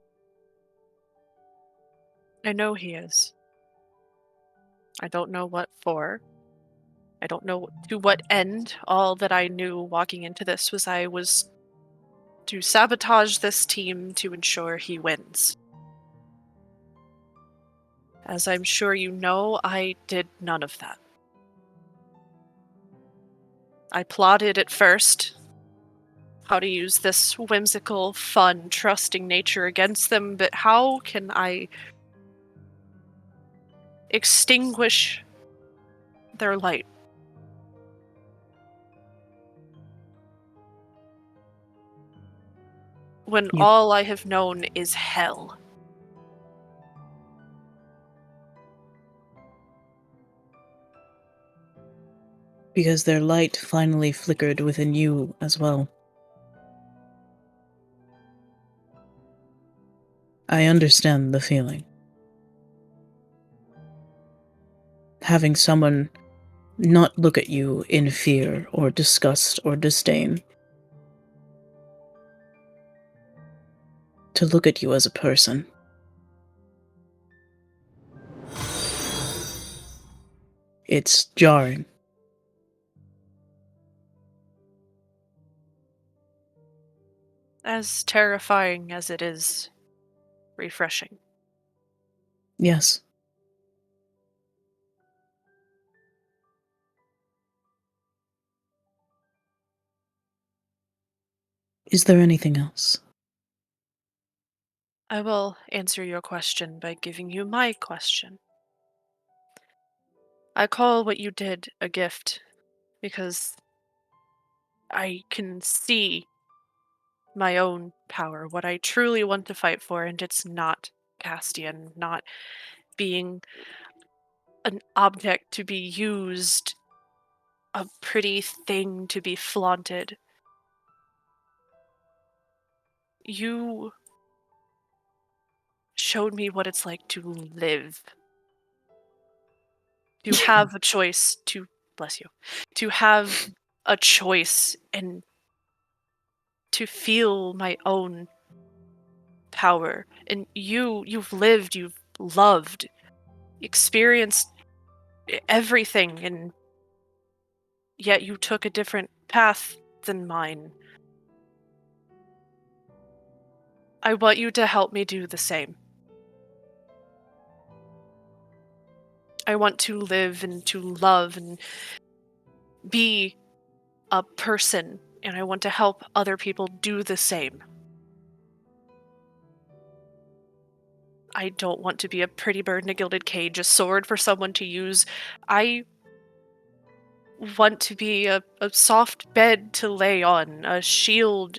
I know he is. I don't know what for. I don't know to what end. All that I knew walking into this was I was to sabotage this team to ensure he wins. As I'm sure you know, I did none of that. I plotted at first how to use this whimsical, fun, trusting nature against them, but how can I extinguish their light? When all I have known is hell. Because their light finally flickered within you as well. I understand the feeling. Having someone not look at you in fear or disgust or disdain. To look at you as a person. It's jarring. As terrifying as it is refreshing. Yes. Is there anything else? I will answer your question by giving you my question. I call what you did a gift because I can see my own power, what I truly want to fight for, and it's not Castian, not being an object to be used, a pretty thing to be flaunted. You showed me what it's like to live. To have a choice to, bless you, to have a choice and to feel my own power. And you've lived, you've loved, experienced everything, and yet you took a different path than mine. I want you to help me do the same. I want to live and to love and be a person, and I want to help other people do the same. I don't want to be a pretty bird in a gilded cage, a sword for someone to use. I want to be a soft bed to lay on, a shield,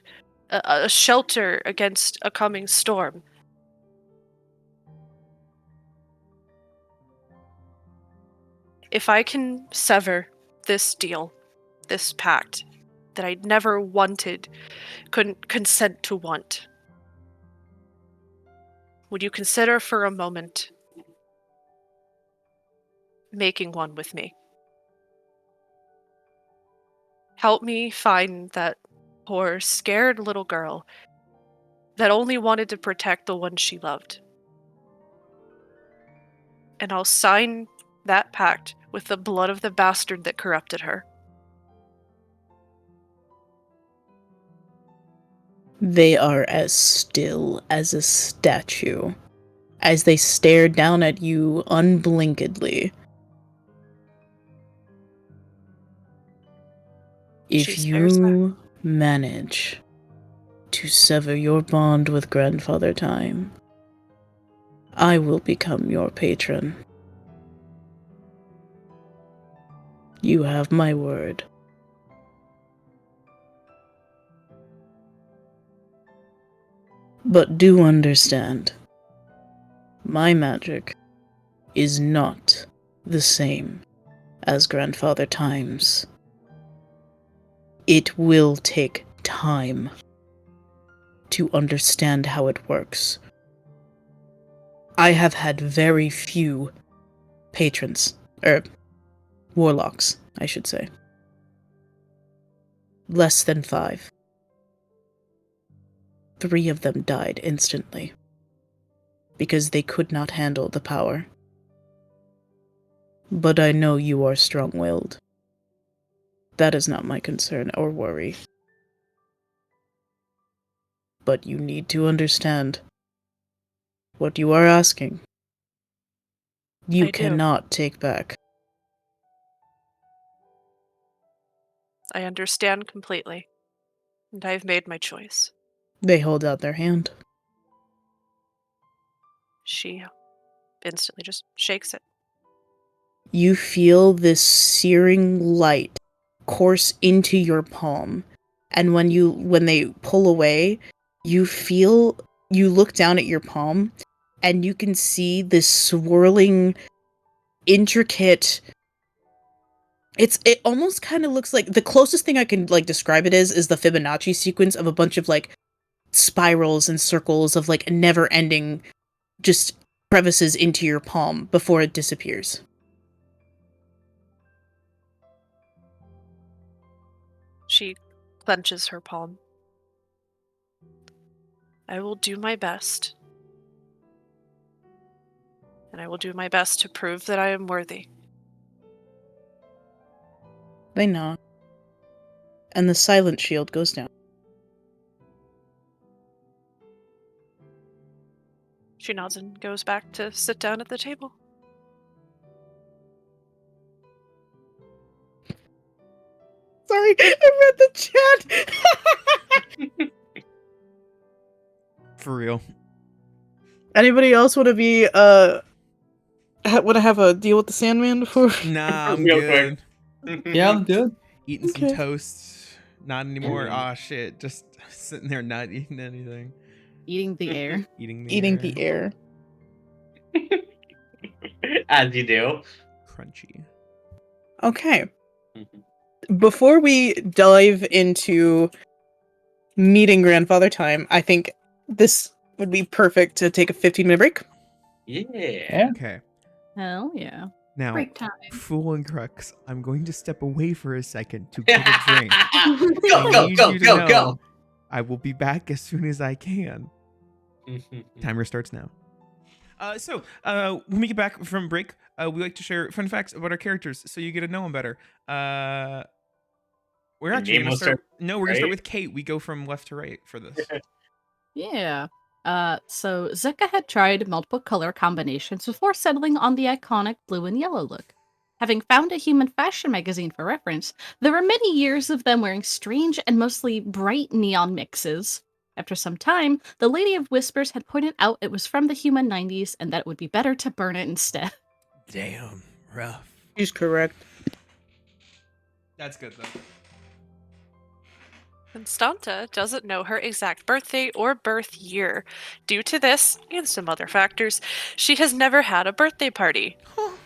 a shelter against a coming storm. If I can sever this deal, this pact, that I never wanted, couldn't consent to want, would you consider for a moment making one with me? Help me find that poor, scared little girl that only wanted to protect the one she loved. And I'll sign that pact with the blood of the bastard that corrupted her. They are as still as a statue, as they stare down at you unblinkedly. If She stares back. you manage to sever your bond with Grandfather Time, I will become your patron. You have my word. But do understand, my magic is not the same as Grandfather Time's. It will take time to understand how it works. I have had very few patrons, warlocks, I should say. Less than 5. 3 of them died instantly because they could not handle the power. But I know you are strong-willed. That is not my concern or worry. But you need to understand what you are asking. You I do. cannot take back. I understand completely, and I've made my choice. They hold out their hand. She instantly just shakes it. You feel this searing light course into your palm, and when they pull away, you look down at your palm, and you can see this swirling, intricate. It almost kind of looks like, the closest thing I can like describe it is the Fibonacci sequence of a bunch of like spirals and circles of like never-ending just crevices into your palm before it disappears. She clenches her palm. I will do my best. And I will do my best to prove that I am worthy. They nod. And the silent shield goes down. She nods and goes back to sit down at the table. Sorry, I read the chat! For real. Anybody else want to be, want to have a deal with the Sandman before? Nah, I'm Real good. Yeah, I'm good. Eating Okay. some toast. Not anymore. Mm. Aw, shit. Just sitting there not eating anything. Eating the air. Eating the air. As you do. Crunchy. Okay. Before we dive into meeting Grandfather Time, I think this would be perfect to take a 15-minute break. Yeah. Okay. Hell yeah. Now, Break time. Fool and Crux, I'm going to step away for a second to get a drink. Go, I go, need go, you to go, know go. I will be back as soon as I can. Timer starts now. When we get back from break, we like to share fun facts about our characters so you get to know them better. We're The actually game going to will start. start, No, we're going to start right? with Kate. We go from left to right for this. Yeah. So Zeka had tried multiple color combinations before settling on the iconic blue and yellow look. Having found a human fashion magazine for reference, there were many years of them wearing strange and mostly bright neon mixes. After some time, the Lady of Whispers had pointed out it was from the human 90s and that it would be better to burn it instead. Damn, rough. She's correct. That's good though. Constanta doesn't know her exact birthday or birth year. Due to this, and some other factors, she has never had a birthday party.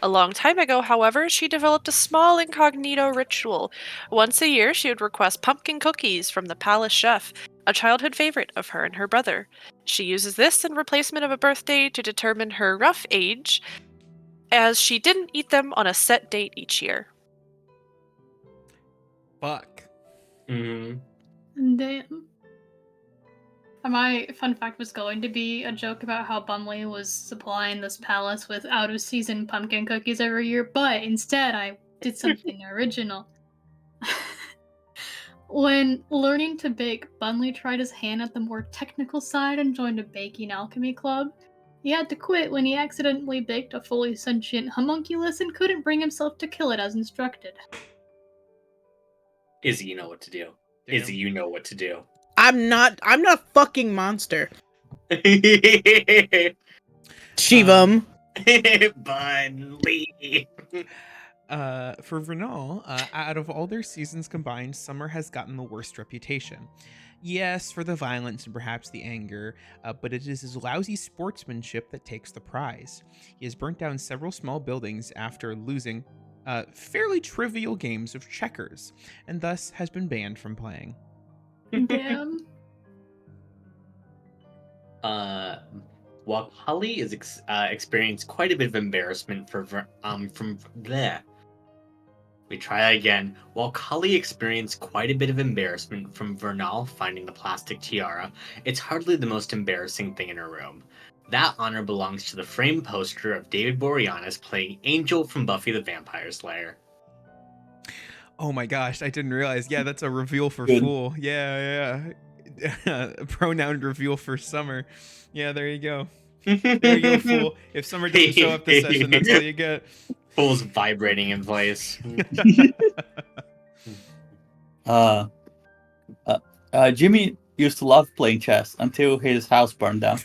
A long time ago, however, she developed a small incognito ritual. Once a year, she would request pumpkin cookies from the palace chef, a childhood favorite of her and her brother. She uses this in replacement of a birthday to determine her rough age, as she didn't eat them on a set date each year. Fuck. Mhm. Damn. My fun fact was going to be a joke about how Bumley was supplying this palace with out-of-season pumpkin cookies every year, but instead I did something original. When learning to bake, Bunley tried his hand at the more technical side and joined a baking alchemy club. He had to quit when he accidentally baked a fully sentient homunculus and couldn't bring himself to kill it as instructed. Izzy, you know what to do. Izzy, you know what to do. I'm not a fucking monster. Shivam. Bunley. For Vernal, out of all their seasons combined, summer has gotten the worst reputation. Yes, for the violence and perhaps the anger, but it is his lousy sportsmanship that takes the prize. He has burnt down several small buildings after losing fairly trivial games of checkers, and thus has been banned from playing. Damn. While Holly is experienced quite a bit of embarrassment from there. We try again. While Kali experienced quite a bit of embarrassment from Vernal finding the plastic tiara, it's hardly the most embarrassing thing in her room. That honor belongs to the framed poster of David Boreanaz playing Angel from Buffy the Vampire Slayer. Oh my gosh, I didn't realize. Yeah, that's a reveal for Good. Fool. Yeah. Pronoun reveal for Summer. Yeah, there you go. There you go, Fool. If Summer doesn't show up this session, that's all you get. Fool's vibrating in voice. Jimmy used to love playing chess until his house burned down.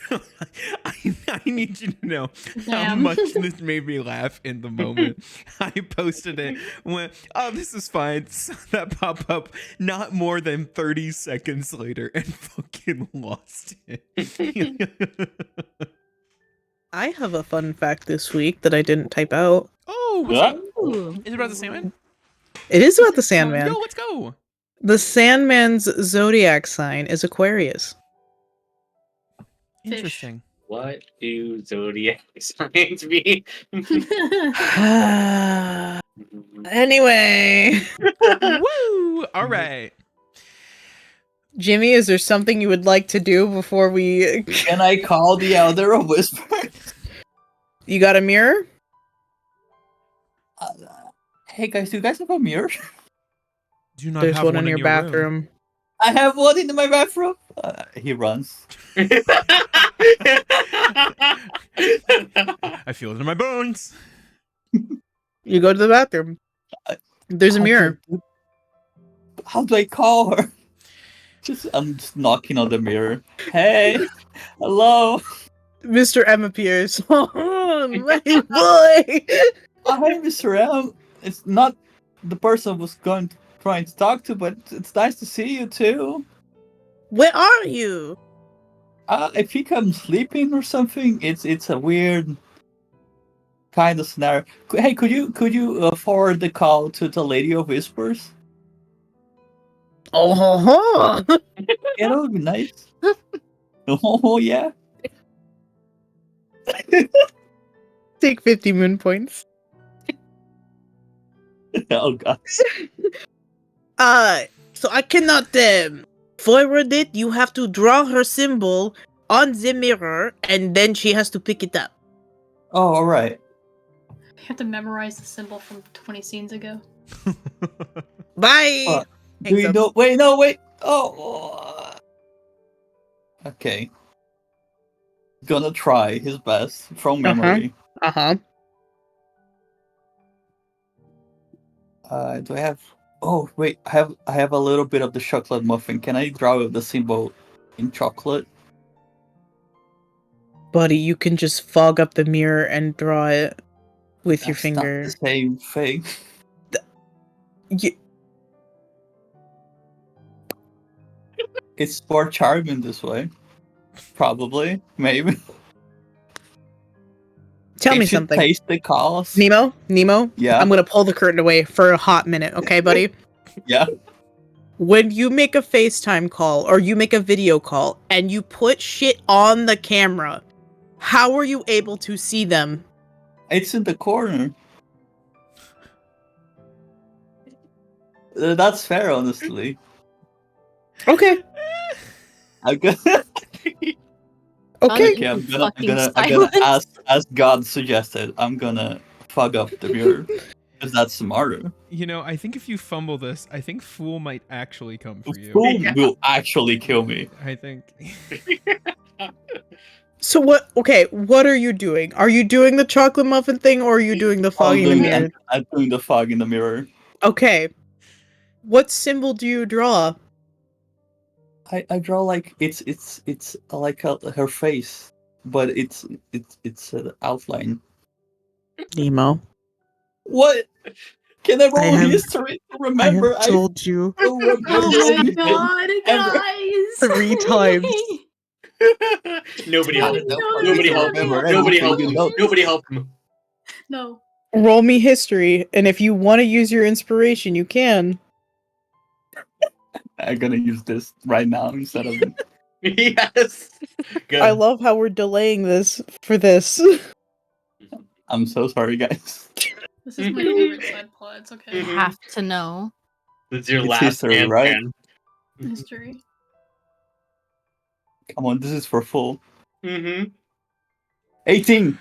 I need you to know how Damn. much this made me laugh in the moment. I posted it, went, oh, this is fine. Saw that pop up not more than 30 seconds later and fucking lost it. I have a fun fact this week that I didn't type out. Oh, what's Yeah. up? Ooh. Is it about the Sandman? It is about the Sandman. Yo, let's go. The Sandman's zodiac sign is Aquarius. Fish. Interesting. What do zodiac signs mean? Anyway, Woo! All right. Jimmy, is there something you would like to do before we... Can I call the Elder of Whispers? You got a mirror? Hey guys, do you guys have a mirror? Do not There's have one in your room. bathroom. I have one in my bathroom. He runs. I feel it in my bones. You go to the bathroom. There's a mirror. How do I call her? I'm just knocking on the mirror. Hey, hello. Mr. M appears. Oh, my boy! Hi, Mr. M. It's not the person I was trying to talk to, but it's nice to see you too. Where are you? I think I'm sleeping or something. It's a weird kind of scenario. Hey, could you forward the call to the Lady of Whispers? Oh, ho, ho. Yeah, that would be nice. Oh yeah. Take 50 moon points. Oh god. So I cannot forward it. You have to draw her symbol on the mirror, and then she has to pick it up. Oh, all right. I have to memorize the symbol from 20 scenes ago. Bye! Do Hangs you up. know? Wait, no, wait. Oh. Okay. Gonna try his best from memory. Uh-huh. Do I have? Oh wait, I have a little bit of the chocolate muffin. Can I draw the symbol in chocolate? Buddy, you can just fog up the mirror and draw it with your That's finger. Not the same thing. It's more charming this way. Probably, maybe. Tell If me you something. Taste the calls. Nemo? Yeah. I'm gonna pull the curtain away for a hot minute, okay, buddy? Yeah. When you make a FaceTime call or you make a video call and you put shit on the camera, how are you able to see them? It's in the corner. That's fair, honestly. Okay. I'm gonna, Okay. okay, I'm Fucking gonna silence. as God suggested, I'm gonna fog up the mirror. Because that's smarter. You know, I think if you fumble this, I think Fool might actually come for you. Fool will actually kill me. I think. So what are you doing? Are you doing the chocolate muffin thing or are you doing the fogging the mirror? I'm doing the fog in the mirror. Okay. What symbol do you draw? I draw like it's like her face, but it's an outline. Nemo. What? Can I roll I have- history? I Remember, have told you don't remember Oh my anything god, ever. guys! 3 times. Nobody I helped don't know. No, Nobody Don't helped remember him. Nobody anything, helped you him. know. Nobody helped him. No. Roll me history, and if you want to use your inspiration, you can. I'm gonna use this right now instead of. Yes. Good. I love how we're delaying this for this. I'm so sorry, guys. This is my favorite side plot. It's okay. You have to know. It's your It's last history, chance, right? man. History. Come on, this is for full. Mm-hmm. 18.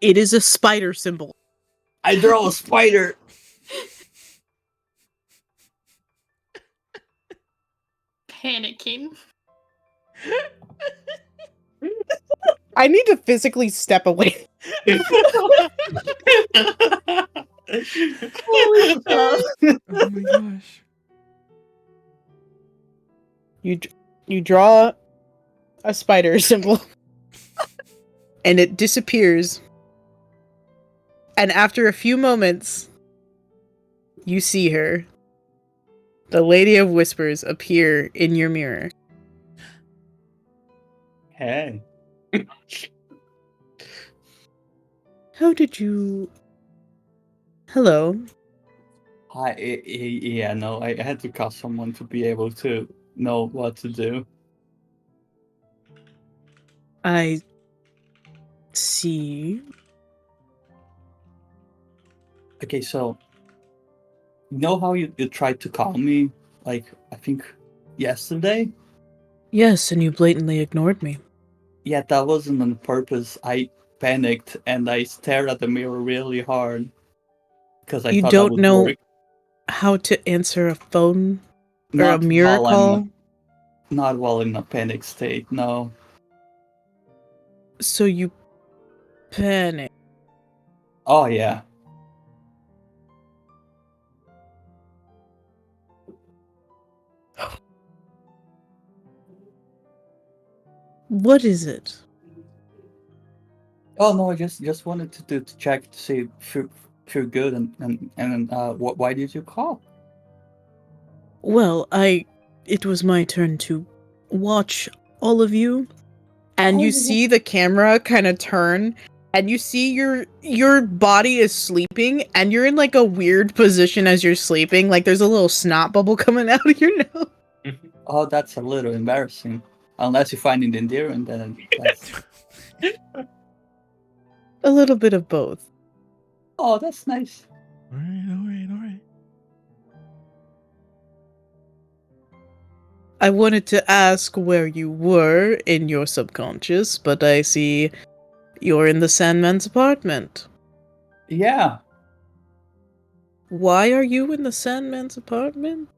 It is a spider symbol. I draw a spider. Panicking. I need to physically step away. Holy shit. Oh my gosh. You draw a spider symbol, and it disappears. And after a few moments, you see her, the Lady of Whispers, appear in your mirror. Hey. How did you... Hello. Yeah, no, I had to cast someone to be able to know what to do. I see. Okay, so you know how you tried to call me, like, I think yesterday? Yes, and you blatantly ignored me. Yeah, that wasn't on purpose. I panicked and I stared at the mirror really hard because I You thought that don't would know work. how to answer a phone or a Not mirror while call, not while in a panic state, no. so you panic. Oh yeah. What is it? Oh no, I just wanted to check to see if you're good and why did you call? Well, it was my turn to watch all of you, and you Oh, see the camera kind of turn, and you see your body is sleeping, and you're in like a weird position as you're sleeping, like there's a little snot bubble coming out of your nose. Oh, that's a little embarrassing. Unless you find it endearing, then that's. A little bit of both. Oh, that's nice. Alright. I wanted to ask where you were in your subconscious, but I see you're in the Sandman's apartment. Yeah. Why are you in the Sandman's apartment?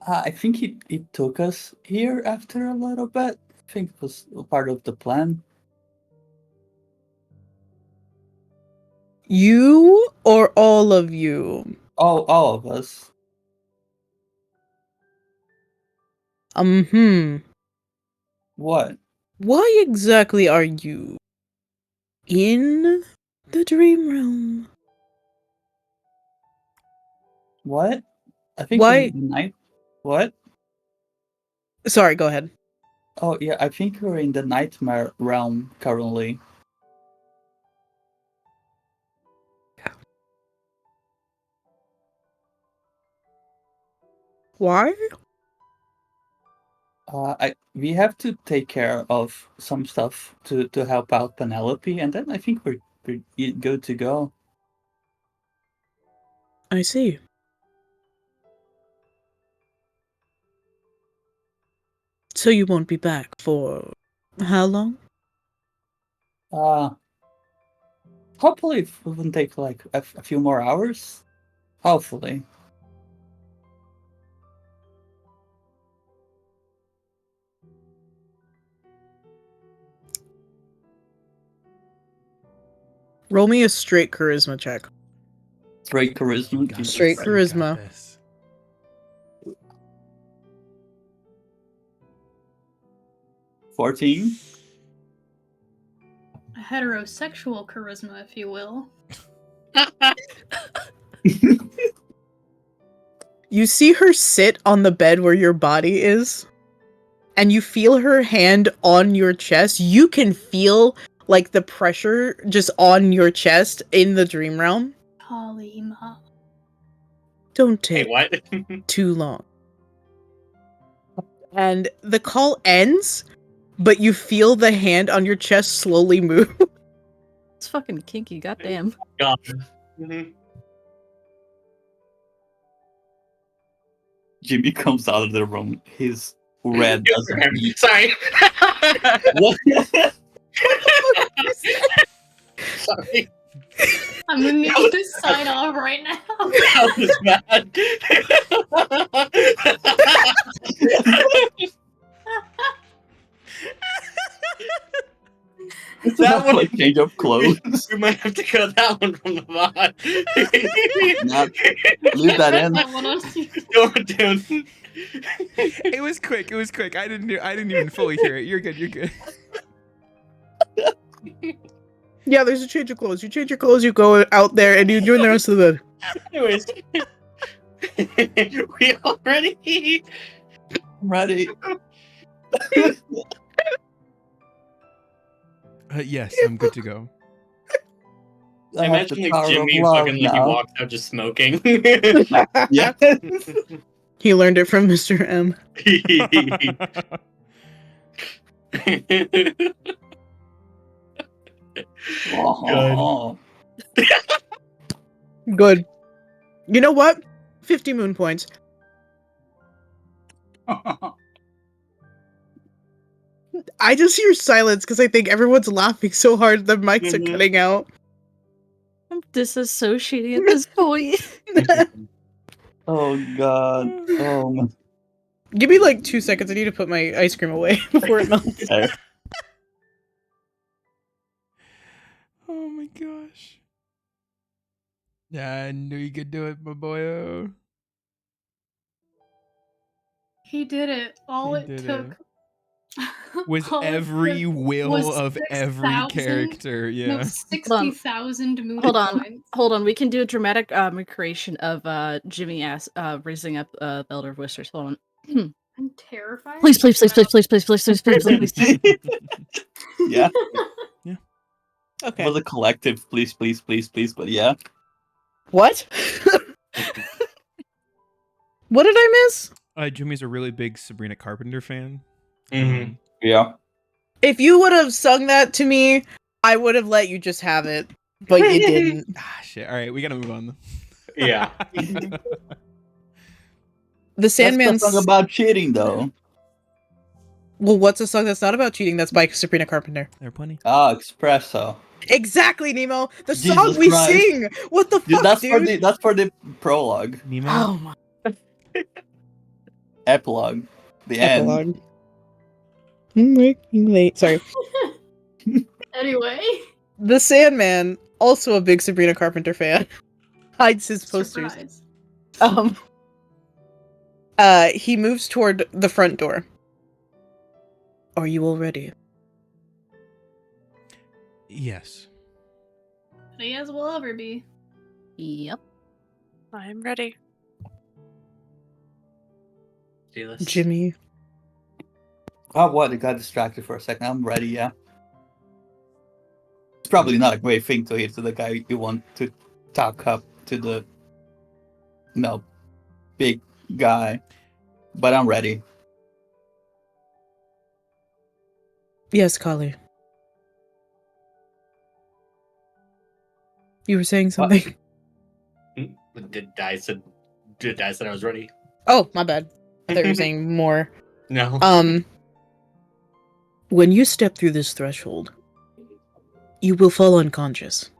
I think it took us here after a little bit. I think it was part of the plan. You or all of you? All of us. What? Why exactly are you in the dream realm? What? I think we're Why? in the night. What? Sorry, go ahead. Oh yeah, I think we're in the nightmare realm currently. Why? We have to take care of some stuff to help out Penelope, and then I think we're good to go. I see. So you won't be back for how long? Uh, Hopefully it won't take like a few more hours. Hopefully. Roll me a straight charisma check. Straight charisma. Got Jesus. Straight this, you got charisma. this. 14. A heterosexual charisma, if you will. You see her sit on the bed where your body is, and you feel her hand on your chest. You can feel like the pressure just on your chest in the dream realm. Kalima. Don't Hey, take what? too long. And the call ends, but you feel the hand on your chest slowly move. It's fucking kinky, goddamn. God. Mhm. Jimmy comes out of the room. His red doesn't eat. Sorry. What? Sorry. I'm gonna need you to sign off right now. That was bad. That one, like change of clothes. We might have to cut that one from the VoD. Nah, leave that in. That one on you. Don't. It was quick. It was quick. I didn't even fully hear it. You're good. You're good. Yeah, there's a change of clothes. You change your clothes, you go out there, and you join the rest of the... Anyways. We all ready? Ready? Yes, I'm good to go. I have Imagine the like power Jimmy of love fucking like he now. walks out just smoking. Yeah. He learned it from Mr. M. Oh. Good. You know what? 50 moon points. I just hear silence because I think everyone's laughing so hard the mics are Mhm. cutting out. I'm disassociating at this point. Oh god. Oh my. Give me like 2 seconds. I need to put my ice cream away before it melts. Okay. Oh my gosh. Yeah, I knew you could do it, my boy. He did it. All He it did took Was all it every took will was of every 6,000 character, No, yeah. 60,000 moon Hold on. points. Hold on, we can do a dramatic recreation of Jimmy raising up the Elder of Whispers. Hold on. I'm terrified. Please, please, please, please, please, please, please, please, please, please. Yeah. Okay. It was a collective, please, please, please, please, but yeah. What? What did I miss? Jimmy's a really big Sabrina Carpenter fan. Mhm. Yeah. If you would have sung that to me, I would have let you just have it. But you didn't. Shit. All right, we gotta move on. Yeah. The That's Sandman's... the song about cheating, though. Well, what's a song that's not about cheating that's by Sabrina Carpenter? There are plenty. Ah, Espresso. Exactly, Nemo! The Jesus song we Christ. sing! What the Dude, fuck, dude? that's for the prologue. Nemo? Oh my... Epilogue. The end. Epilogue. Working late. Sorry. Anyway, The Sandman, also a big Sabrina Carpenter fan, hides his posters. surprise. He moves toward the front door. Are you all ready? Yes. Ready as we'll ever be. Yep. I'm ready. Jimmy. Oh, what? I got distracted for a second. I'm ready, yeah. It's probably not a great thing to hit to the guy you want to talk up to the, big guy. But I'm ready. Yes, Kali. You were saying something? Did I said I was ready? Oh, my bad. I thought you were saying more. No. When you step through this threshold, you will fall unconscious.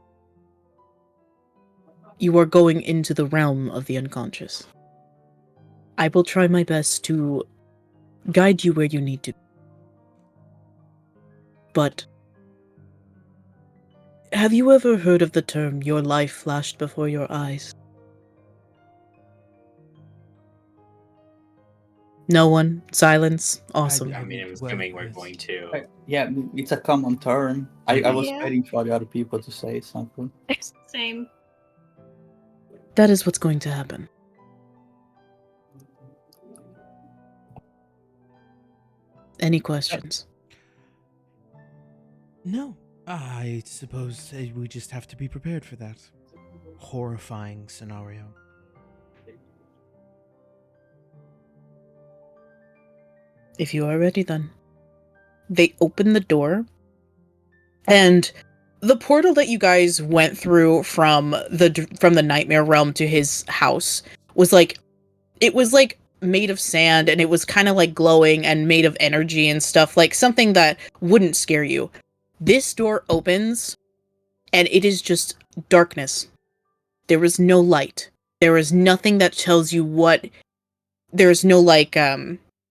You are going into the realm of the unconscious. I will try my best to guide you where you need to. But have you ever heard of the term "your life flashed before your eyes"? No one? Silence? Awesome. I mean, I'm assuming we're going to. Yeah, it's a common term. I was Yeah. waiting for the other people to say something. Same. That is what's going to happen. Any questions? No, I suppose we just have to be prepared for that horrifying scenario. If you are ready, then. They open the door, and the portal that you guys went through from the nightmare realm to his house was like, it was like made of sand, and it was kind of like glowing and made of energy and stuff, like something that wouldn't scare you. This door opens, and it is just darkness. There is no light. There is nothing that tells you what. There's no like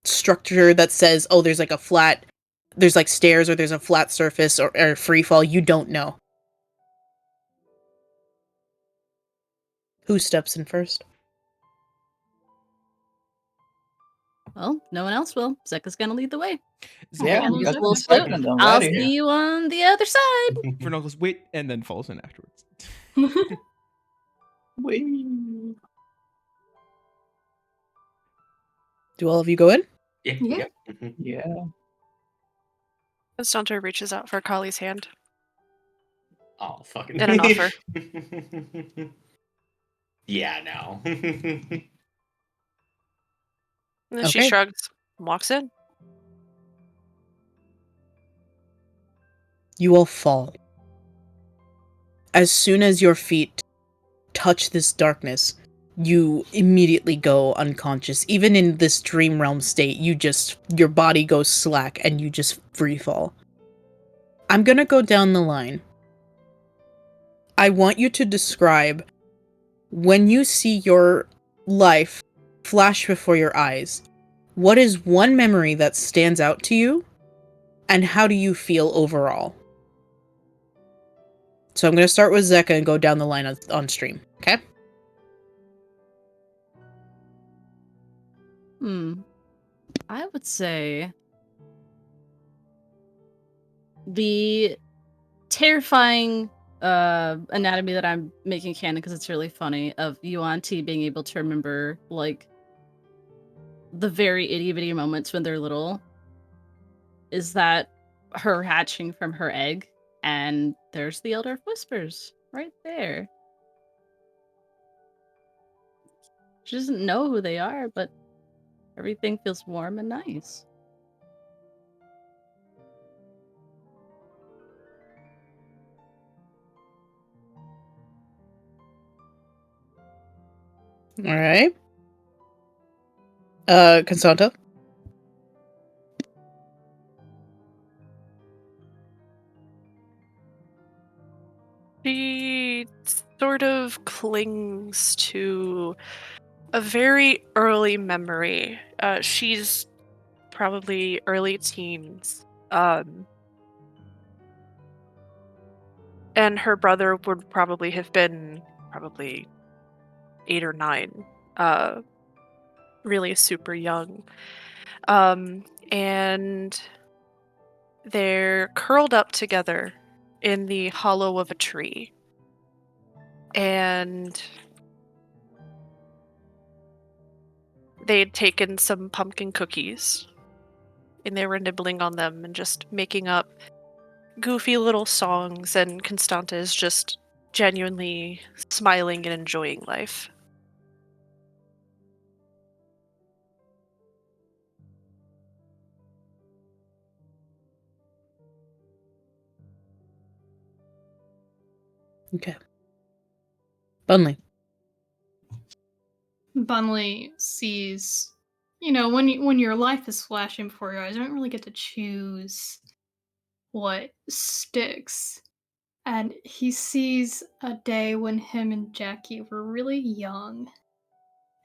structure that says, oh, there's like stairs, or there's a flat surface, or free fall. You don't know. Who steps in first? Well, no one else will. Zeka's gonna lead the way. Yeah, And got we'll the second. I'm I'll ready. see you on the other side. Vernal goes, wait, and then falls in afterwards. Whee! Do all of you go in? Yeah. Yeah. Mhm. Yeah. Constanta reaches out for Kali's hand. Oh, fucking. In an offer. Yeah, no. And then she Okay. shrugs and walks in. You all fall. As soon as your feet touch this darkness, you immediately go unconscious. Even in this dream realm state, your body goes slack and you just free fall. I'm gonna go down the line. I want you to describe when you see your life flash before your eyes. What is one memory that stands out to you, and how do you feel overall? So I'm going to start with Zeka and go down the line on stream, okay? I would say the terrifying anatomy that I'm making canon because it's really funny of Yuan Ti being able to remember like the very itty bitty moments when they're little. Is that her hatching from her egg, and there's the Elder of Whispers right there. She doesn't know who they are, but everything feels warm and nice. All right. Constanta? She sort of clings to a very early memory. She's probably early teens. And her brother would probably have been 8 or 9. Really super young. And they're curled up together in the hollow of a tree. And they'd taken some pumpkin cookies and they were nibbling on them and just making up goofy little songs, and Constanta is just genuinely smiling and enjoying life. Okay. Bunley. Bunley sees, when your life is flashing before your eyes, you don't really get to choose what sticks. And he sees a day when him and Jackie were really young,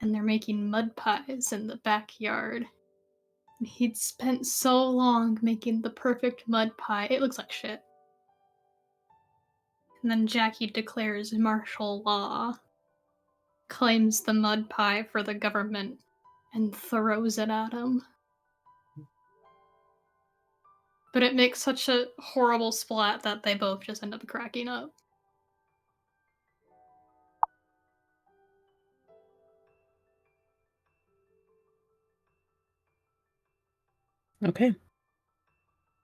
and they're making mud pies in the backyard. And he'd spent so long making the perfect mud pie, it looks like shit. And then Jackie declares martial law, claims the mud pie for the government, and throws it at him. But it makes such a horrible splat that they both just end up cracking up. Okay.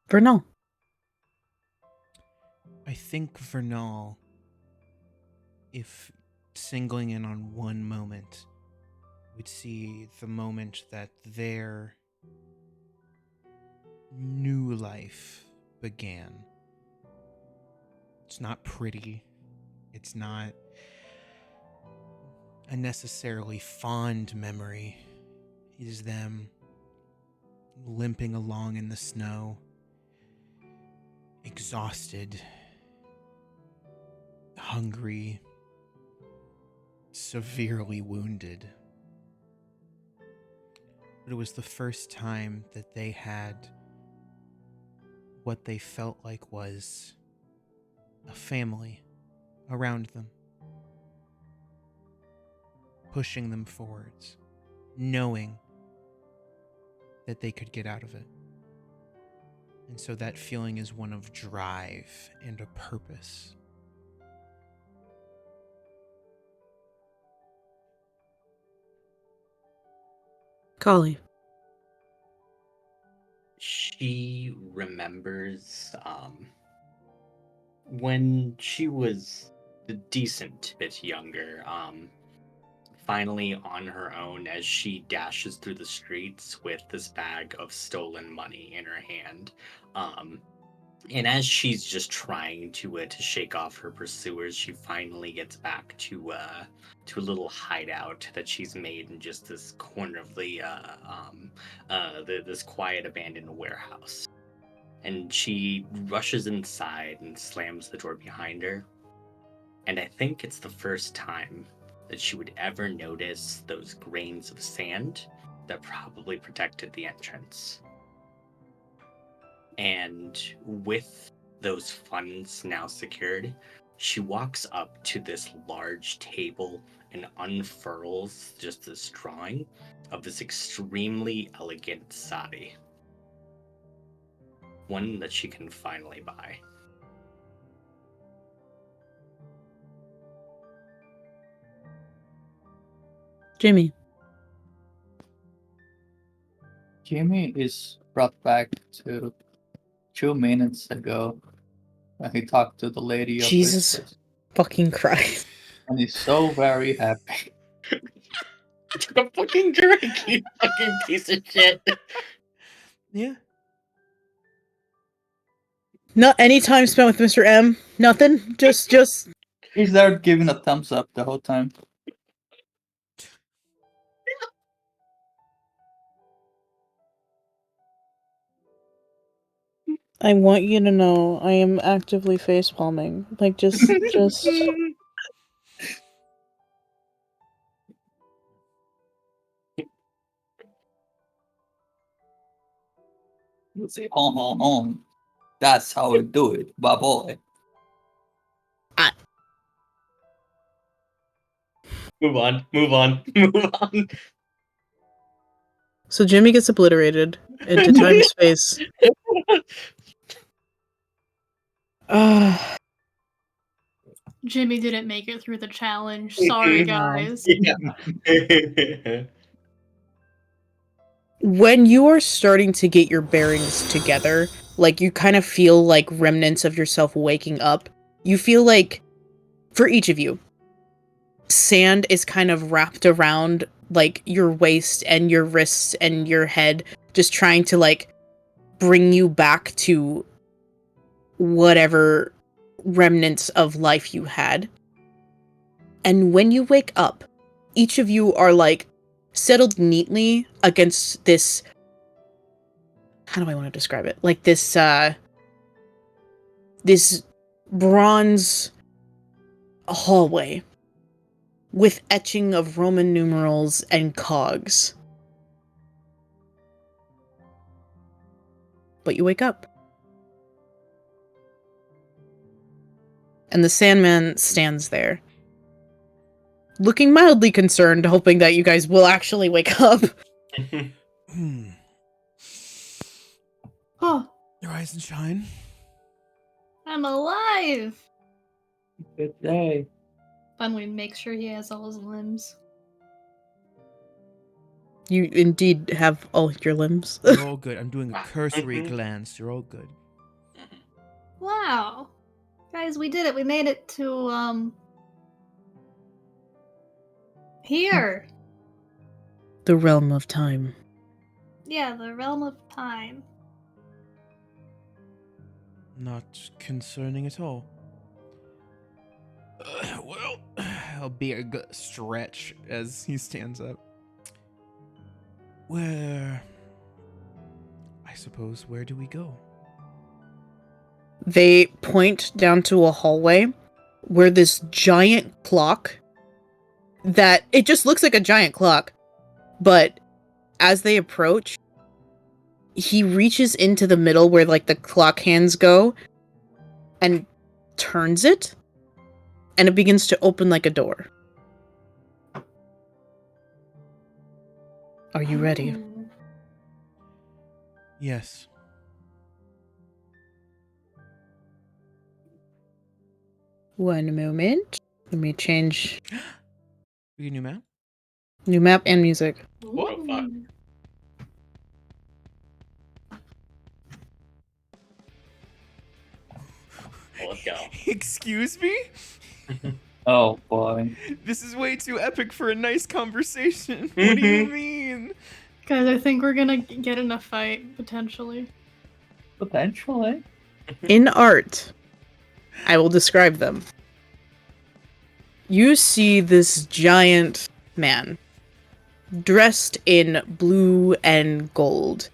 Vernal. I think Vernal, if singling in on one moment, would see the moment that their new life began. It's not pretty. It's not a necessarily fond memory. It is them limping along in the snow, exhausted, hungry, severely wounded. But it was the first time that they had what they felt like was a family around them, pushing them forwards, knowing that they could get out of it. And so that feeling is one of drive and a purpose. Kali. She remembers when she was a decent bit younger, finally on her own as she dashes through the streets with this bag of stolen money in her hand. And as she's just trying to shake off her pursuers, she finally gets back to a little hideout that she's made in just this corner of this quiet abandoned warehouse. And she rushes inside and slams the door behind her. And I think it's the first time that she would ever notice those grains of sand that probably protected the entrance. And with those funds now secured, she walks up to this large table and unfurls just this drawing of this extremely elegant sari. One that she can finally buy. Jimmy. Jimmy is brought back to 2 minutes ago when he talked to the lady of Jesus Whispers. fucking Christ. And he's so very happy. Took a fucking drink, you fucking piece of shit. Yeah. Not any time spent with Mr. M. Nothing. Just. He's there giving a thumbs up the whole time. I want you to know I am actively facepalming. Like, just. He'll say, hon. That's how we do it, my boy. Move on. So Jimmy gets obliterated into time and space. Jimmy didn't make it through the challenge. Sorry, guys. When you are starting to get your bearings together, like you kind of feel like remnants of yourself waking up, you feel like, for each of you, sand is kind of wrapped around like your waist and your wrists and your head, just trying to like bring you back to whatever remnants of life you had. And when you wake up, each of you are like settled neatly against this, how do I want to describe it? Like this bronze hallway with etching of Roman numerals and cogs. But you wake up. And the Sandman stands there, looking mildly concerned, hoping that you guys will actually wake up. Oh, Rise and shine. I'm alive! Good day. Finally make sure he has all his limbs. You indeed have all your limbs. You're all good. I'm doing a cursory glance. You're all good. Wow. Guys, we did it. We made it to, here. The realm of time. Yeah, the realm of time. Not concerning at all. Well, a big stretch as he stands up. I suppose, where do we go? They point down to a hallway where this giant clock that it just looks like a giant clock, but as they approach, he reaches into the middle where like the clock hands go and turns it, and it begins to open like a door. Are you ready? Ooh. Yes. One moment. Let me change We get a new map? new map and music. What the fuck? Ooh. Well, let's go. Excuse me? Oh boy. This is way too epic for a nice conversation. What do you mean? Guys, I think we're gonna get in a fight, potentially. Potentially. In art, I will describe them. You see this giant man dressed in blue and gold.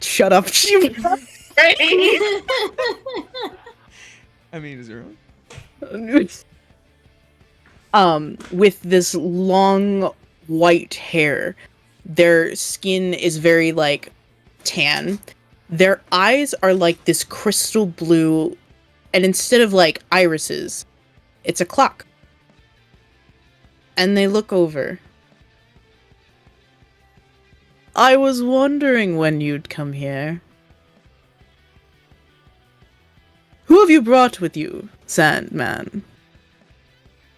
Shut up, Shiva. I mean, is it wrong? With this long white hair. Their skin is very like tan. Their eyes are like this crystal blue, and instead of like irises, it's a clock. And they look over. I was wondering when you'd come here. Who have you brought with you, Sandman?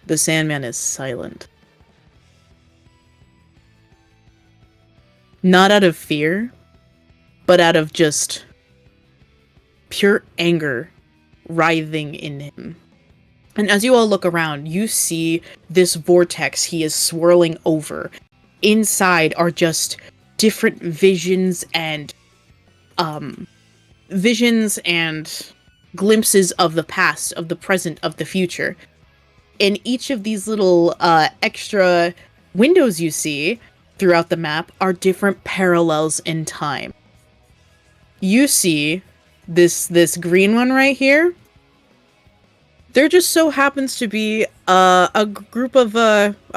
The Sandman is silent. Not out of fear, but out of just pure anger writhing in him. And as you all look around, you see this vortex he is swirling over. Inside are just different visions and glimpses of the past, of the present, of the future. In each of these little extra windows you see throughout the map are different parallels in time. You see this green one right here. There just so happens to be a group of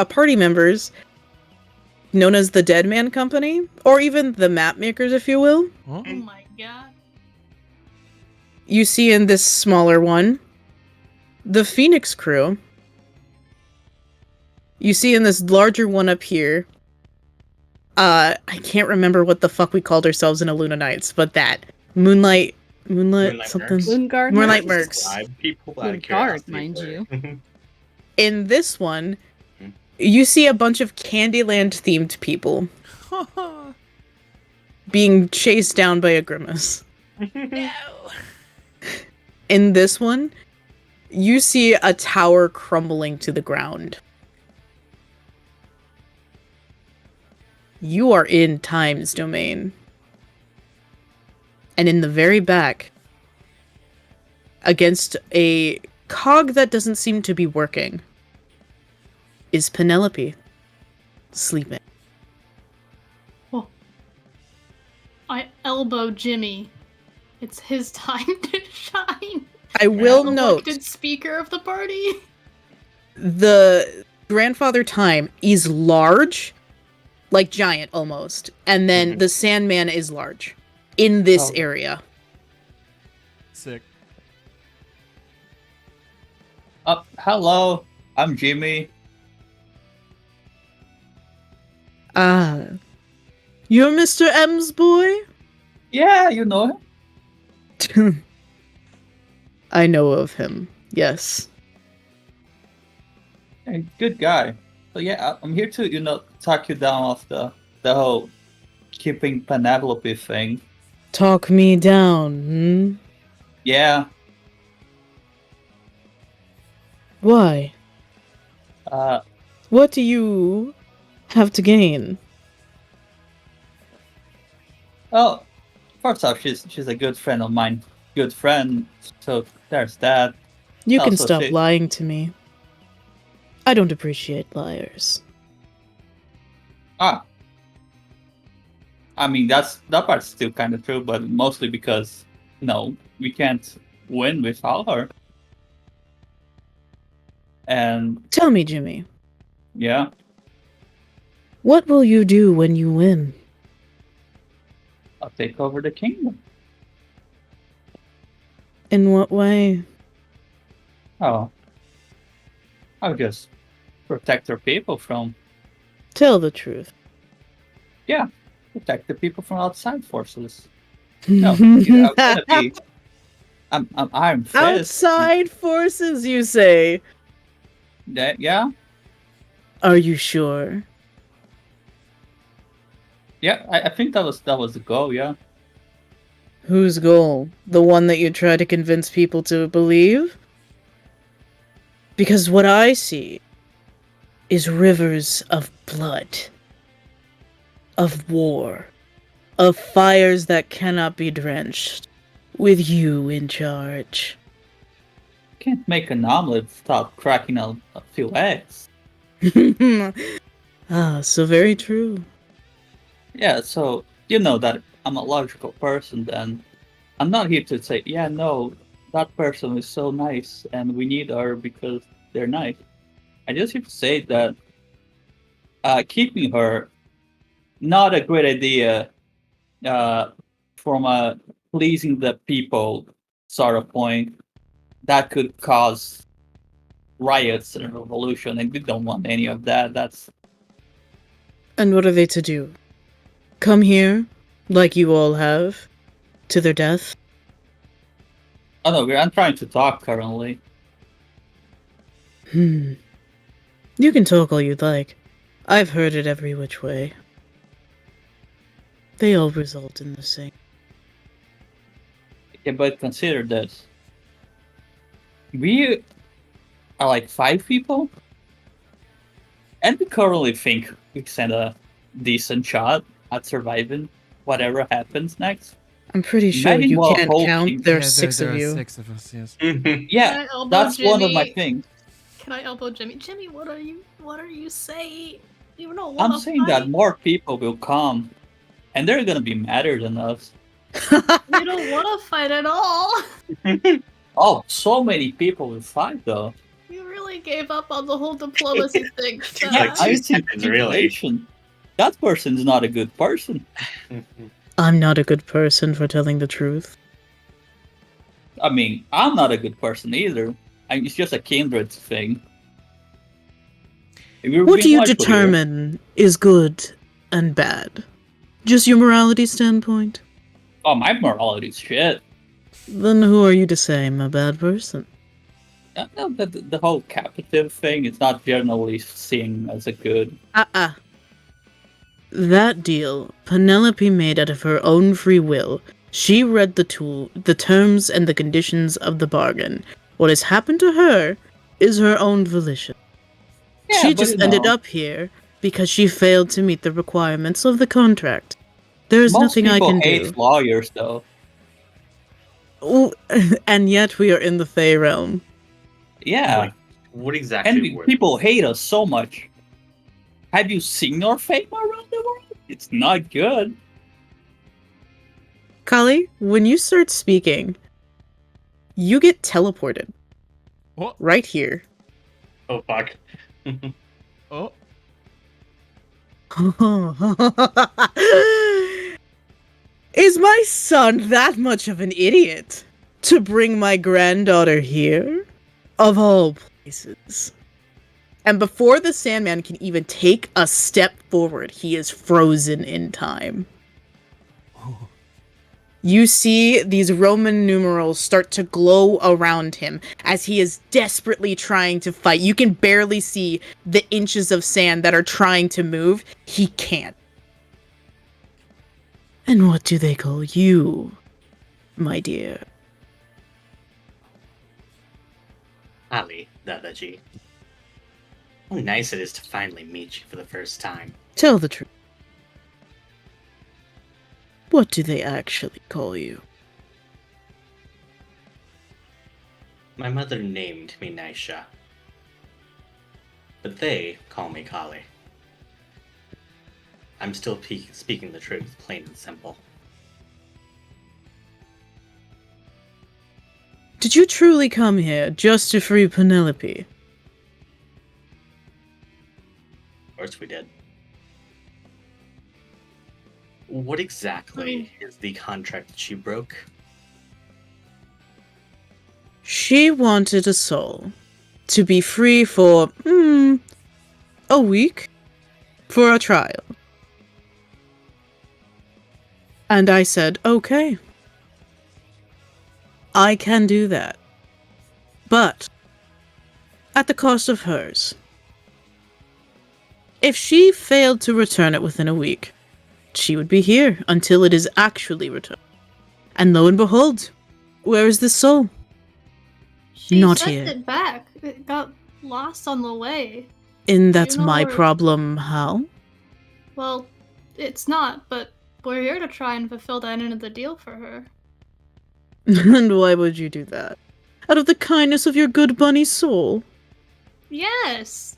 party members known as the Dead Man Company, or even the Map Makers, if you will. Huh? Oh my god. You see in this smaller one, the Phoenix Crew. You see in this larger one up here, I can't remember what the fuck we called ourselves in Aluna Nights, but that. Moonlight something. Mercs. Moonguard. Moonlight Mercs? Mercs. Describe people out of Good curiosity guard, mind for it. you. In this one, you see a bunch of Candyland themed people being chased down by a grimace. No. In this one, you see a tower crumbling to the ground. You are in Time's domain. And in the very back, against a cog that doesn't seem to be working, is Penelope sleeping. I elbow Jimmy. It's his time to shine. I will The note, elected speaker of the party. the grandfather Time is large, like giant almost, and then the Sandman is large in this Oh. area. Sick. Hello, I'm Jimmy. Ah, you're Mr. M's boy? Yeah, you know him. I know of him, yes. Hey, good guy. So yeah, I'm here to talk you down off the the whole keeping Penelope thing. Talk me down, Yeah. Why? Uh, What do you have to gain? well, first off, she's a good friend of mine. Good friend, so there's that. You can Also, stop she- lying to me. I don't appreciate liars. Ah. I mean, that part's still kind of true, but mostly because, no, we can't win without her. And, Tell me, Jimmy, yeah, what will you do when you win? I'll take over the kingdom. In what way? Oh. I'll just protect our people from, Tell the truth. protect the people from outside forces. No, I'm gonna be, I'm Iron Fist. Outside forces, you say? Yeah, Are you sure? yeah, I think that was the goal, yeah. Whose goal? The one that you try to convince people to believe? Because what I see is rivers of blood, of war, of fires that cannot be drenched, with you in charge. Can't make an omelet without cracking a few eggs. Ah, so very true. Yeah, so you know that I'm a logical person, then I'm not here to say, yeah, no, that person is so nice and we need her because they're nice. I just have to say that keeping her not a great idea from a pleasing the people sort of point that could cause riots and revolution, and we don't want any of that. That's And what are they to do? Come here, like you all have, to their death? oh no, I'm trying to talk currently. You can talk all you'd like. I've heard it every which way. They all result in the same. Yeah, but consider this. We are like 5 people, and we currently think we stand a decent shot at surviving whatever happens next. I'm pretty sure Imagine you what can't whole count. team- There's 6 of are you. 6 of us, yes. Yeah, Can I elbow that's one of my Jimmy? things. Can I elbow Jimmy? Jimmy, what are you saying? You don't I'm want to saying that fight? more people will come, and they're gonna be madder than us. You don't want to fight at all. Oh, so many people will fight though. You really gave up on the whole diplomacy thing. Seems Yeah, like Seth. two I see seconds, really. intimidation. That person's not a good person. I'm not a good person for telling the truth. I mean, I'm not a good person either. It's just a kindred thing. If we're What do being you logical here- determine is good and bad? Just your morality standpoint? Oh, my morality is shit. Then who are you to say I'm a bad person? No, the whole captive thing is not generally seen as a good. That deal, Penelope made out of her own free will. She read the terms and the conditions of the bargain. What has happened to her is her own volition. Yeah, She but just you ended know, up here because she failed to meet the requirements of the contract. There is most nothing I people can hate do. lawyers, though. Oh, and yet we are in the Fae realm. Yeah, Like, what exactly? and were people hate us so much. Have you seen our fame around the world? It's not good. Kali, when you start speaking, you get teleported. Oh. Right here. Oh fuck. Oh, Is my son that much of an idiot to bring my granddaughter here? Of all places. And before the Sandman can even take a step forward, he is frozen in time. You see these Roman numerals start to glow around him as he is desperately trying to fight. You can barely see the inches of sand that are trying to move. He can't. And what do they call you, my dear? Ali, Dadaji. How nice it is to finally meet you for the first time. Tell the truth. What do they actually call you? My mother named me Naisha, but they call me Kali. I'm still speaking the truth, plain and simple. Did you truly come here just to free Penelope? Of course we did. What exactly is the contract that she broke? She wanted a soul to be free for, a week for a trial. And I said, okay. I can do that. But at the cost of hers. If she failed to return it within a week, she would be here until it is actually returned. And lo and behold, where is the soul? She Not sent here. it back. It got lost on the way. And that's You know my where- problem, how? Well, it's not, but we're here to try and fulfill that end of the deal for her. And why would you do that? Out of the kindness of your good bunny soul? Yes!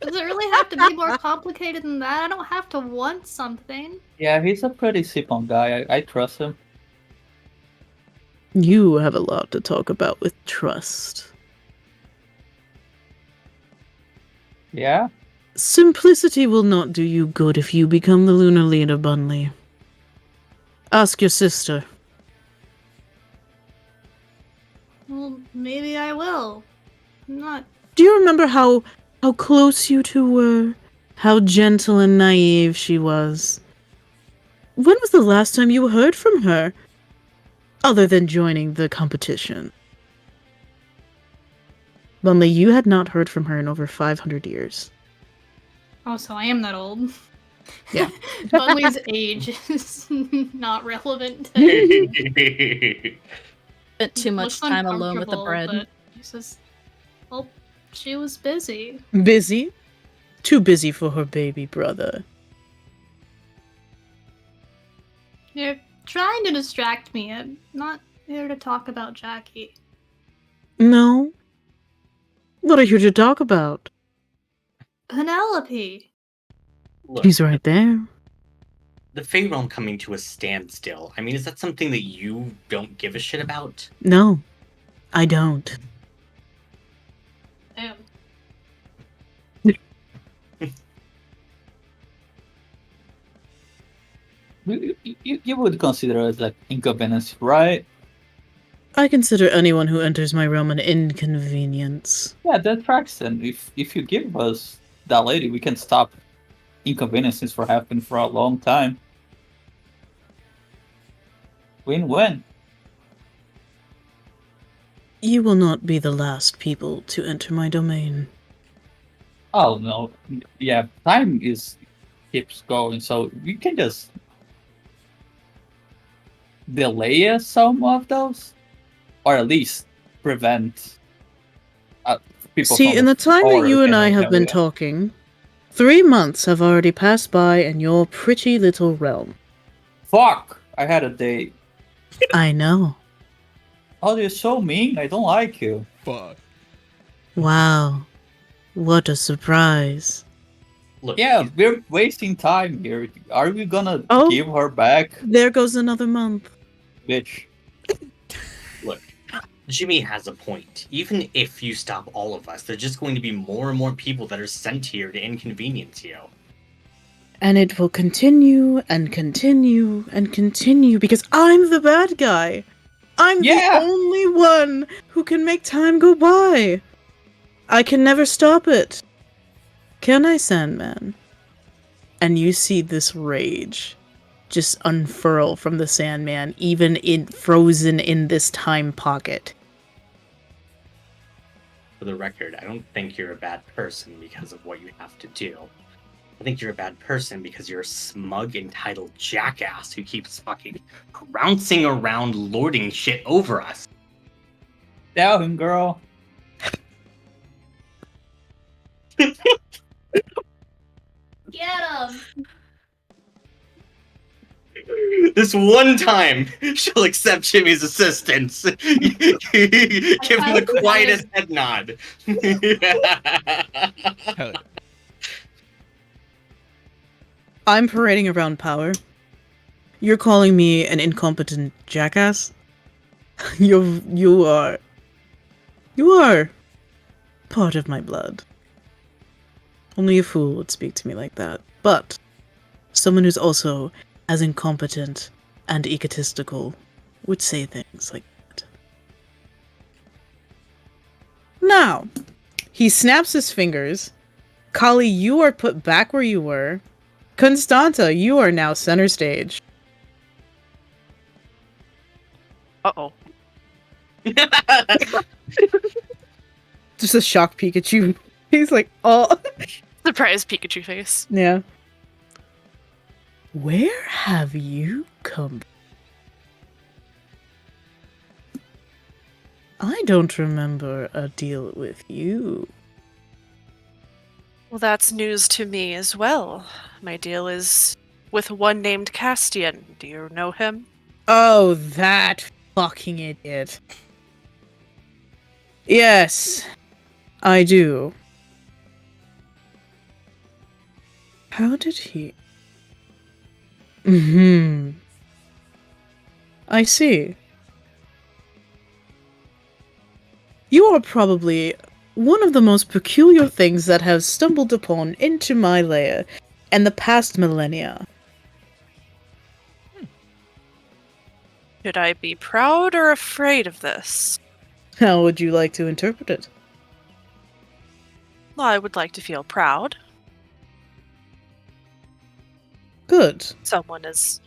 Does it really have to be more complicated than that? I don't have to want something. Yeah, he's a pretty sip-on guy. I trust him. You have a lot to talk about with trust. Yeah? Simplicity will not do you good if you become the Lunar Leader, Bunley. Ask your sister. Well, maybe I will. I'm not. Do you remember how close you two were? How gentle and naive she was? When was the last time you heard from her? Other than joining the competition. Bunley, you had not heard from her in over 500 years. Oh, so I am that old. Yeah. Bunley's age is not relevant to him. Spent too much Looks time alone with the uncomfortable, bread. But he says, well, she was busy. Busy? Too busy for her baby brother. You're trying to distract me. I'm not here to talk about Jackie. No? What are you to talk about? Penelope! Look, She's right there. the Fae realm coming to a standstill. I mean, is that something that you don't give a shit about? No, I don't. Damn. You would consider us like inconvenience, right? I consider anyone who enters my realm an inconvenience. Yeah, that tracks then. If you give us that lady, we can stop inconveniences from happening for a long time. Win-win. You will not be the last people to enter my domain. Oh no, yeah, time keeps going, so we can just delay some of those, or at least prevent people. See, from in the time that or you and I getting have been area. talking, 3 months have already passed by in your pretty little realm. Fuck! I had a date. I know. Oh, you're so mean. I don't like you. Fuck. Wow. What a surprise. Look, Yeah, we're wasting time here. Are we gonna Oh. give her back, There goes another month. bitch? look, Jimmy has a point. Even if you stop all of us, there's just going to be more and more people that are sent here to inconvenience you. And it will continue and continue and continue because I'm the bad guy. I'm Yeah. the only one who can make time go by. I can never stop it. Can I, Sandman? And you see this rage just unfurl from the Sandman, even frozen in this time pocket. For the record, I don't think you're a bad person because of what you have to do. I think you're a bad person because you're a smug, entitled jackass who keeps fucking bouncing around lording shit over us. Down, girl. Get him! This one time, she'll accept Jimmy's assistance. Give him the quietest head nod. Hell yeah. I'm parading around power. You're calling me an incompetent jackass? You are part of my blood. Only a fool would speak to me like that. But someone who's also as incompetent and egotistical would say things like that. Now, he snaps his fingers. Kali, you are put back where you were. Constanta, you are now center stage. Uh-oh. Just a shocked Pikachu. He's like, oh. Surprise Pikachu face. Yeah. Where have you come? I don't remember a deal with you. Well, that's news to me as well. My deal is with one named Castian. Do you know him? Oh, that fucking idiot. Yes, I do. How did he... I see. You are probably one of the most peculiar things that have stumbled upon into my lair in the past millennia. Should I be proud or afraid of this? How would you like to interpret it? Well, I would like to feel proud. Good. Someone as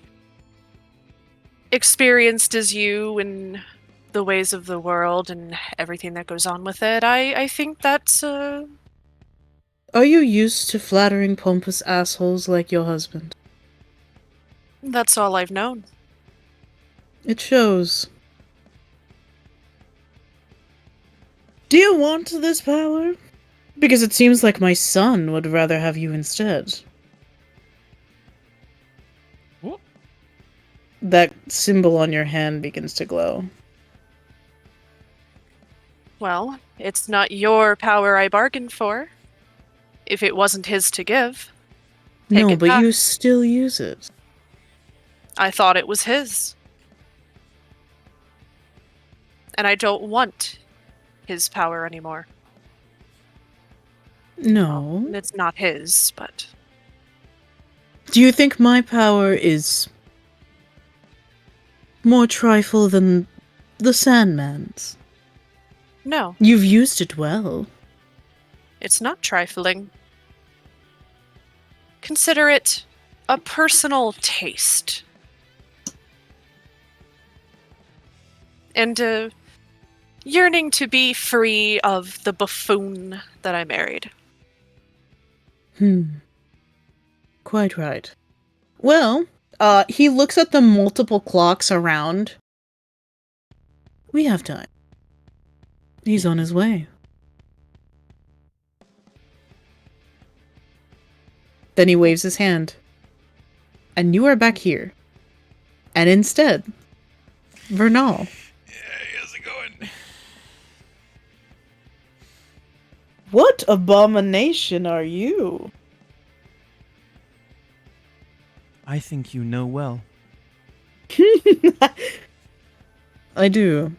experienced as you in the ways of the world and everything that goes on with it, I think that's, Are you used to flattering pompous assholes like your husband? that's all I've known. It shows. Do you want this power? Because it seems like my son would rather have you instead. What? That symbol on your hand begins to glow. Well, it's not your power I bargained for. If it wasn't his to give. Take No, it but back. you still use it. I thought it was his. And I don't want his power anymore. No. It's not his, but Do you think my power is more trifle than the Sandman's? no, You've used it well. it's not trifling. Consider it a personal taste. And a yearning to be free of the buffoon that I married. Quite right. Well, he looks at the multiple clocks around. We have time. He's on his way. Then he waves his hand. And you are back here. And instead, Vernal. Yeah, how's it going? What abomination are you? I think you know well. I do.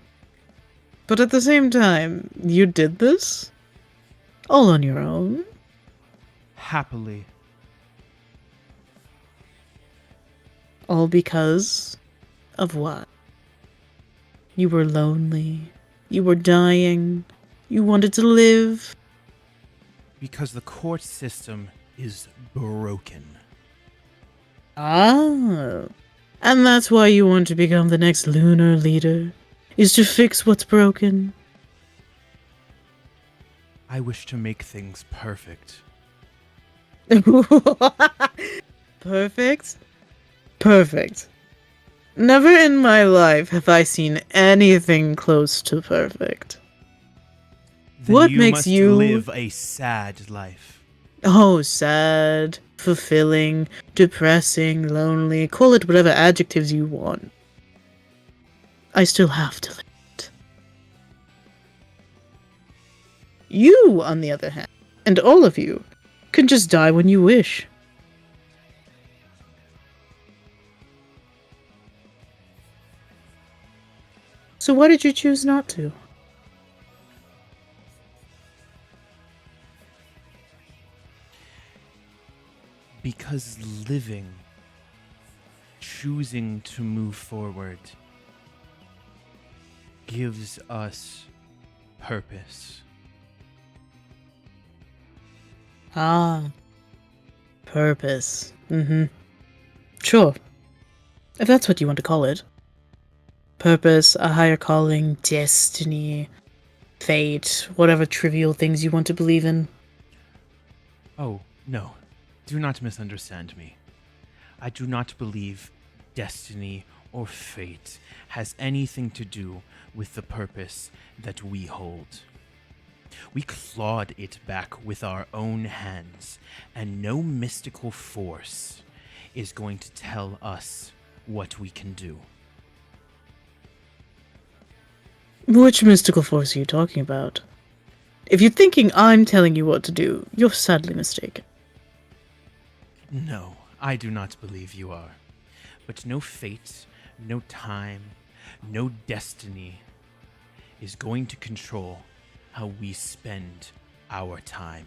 But at the same time, you did this? All on your own? Happily. All because of what? You were lonely. You were dying. You wanted to live. Because the court system is broken. Ah. And that's why you want to become the next Lunar Leader? Is to fix what's broken? I wish to make things perfect. Perfect. Perfect. Never in my life have I seen anything close to perfect. Then What you makes must you- live a sad life. Oh, sad, fulfilling, depressing, lonely, call it whatever adjectives you want. I still have to live it. You, on the other hand, and all of you, can just die when you wish. So why did you choose not to? Because living, choosing to move forward, gives us purpose. Ah. Purpose. Sure. If that's what you want to call it. Purpose, a higher calling, destiny, fate, whatever trivial things you want to believe in. Oh, no. Do not misunderstand me. I do not believe destiny or fate has anything to do with the purpose that we hold. We clawed it back with our own hands, and no mystical force is going to tell us what we can do. Which mystical force are you talking about? If you're thinking I'm telling you what to do, you're sadly mistaken. No, I do not believe you are. But no fate, no time, no destiny is going to control how we spend our time.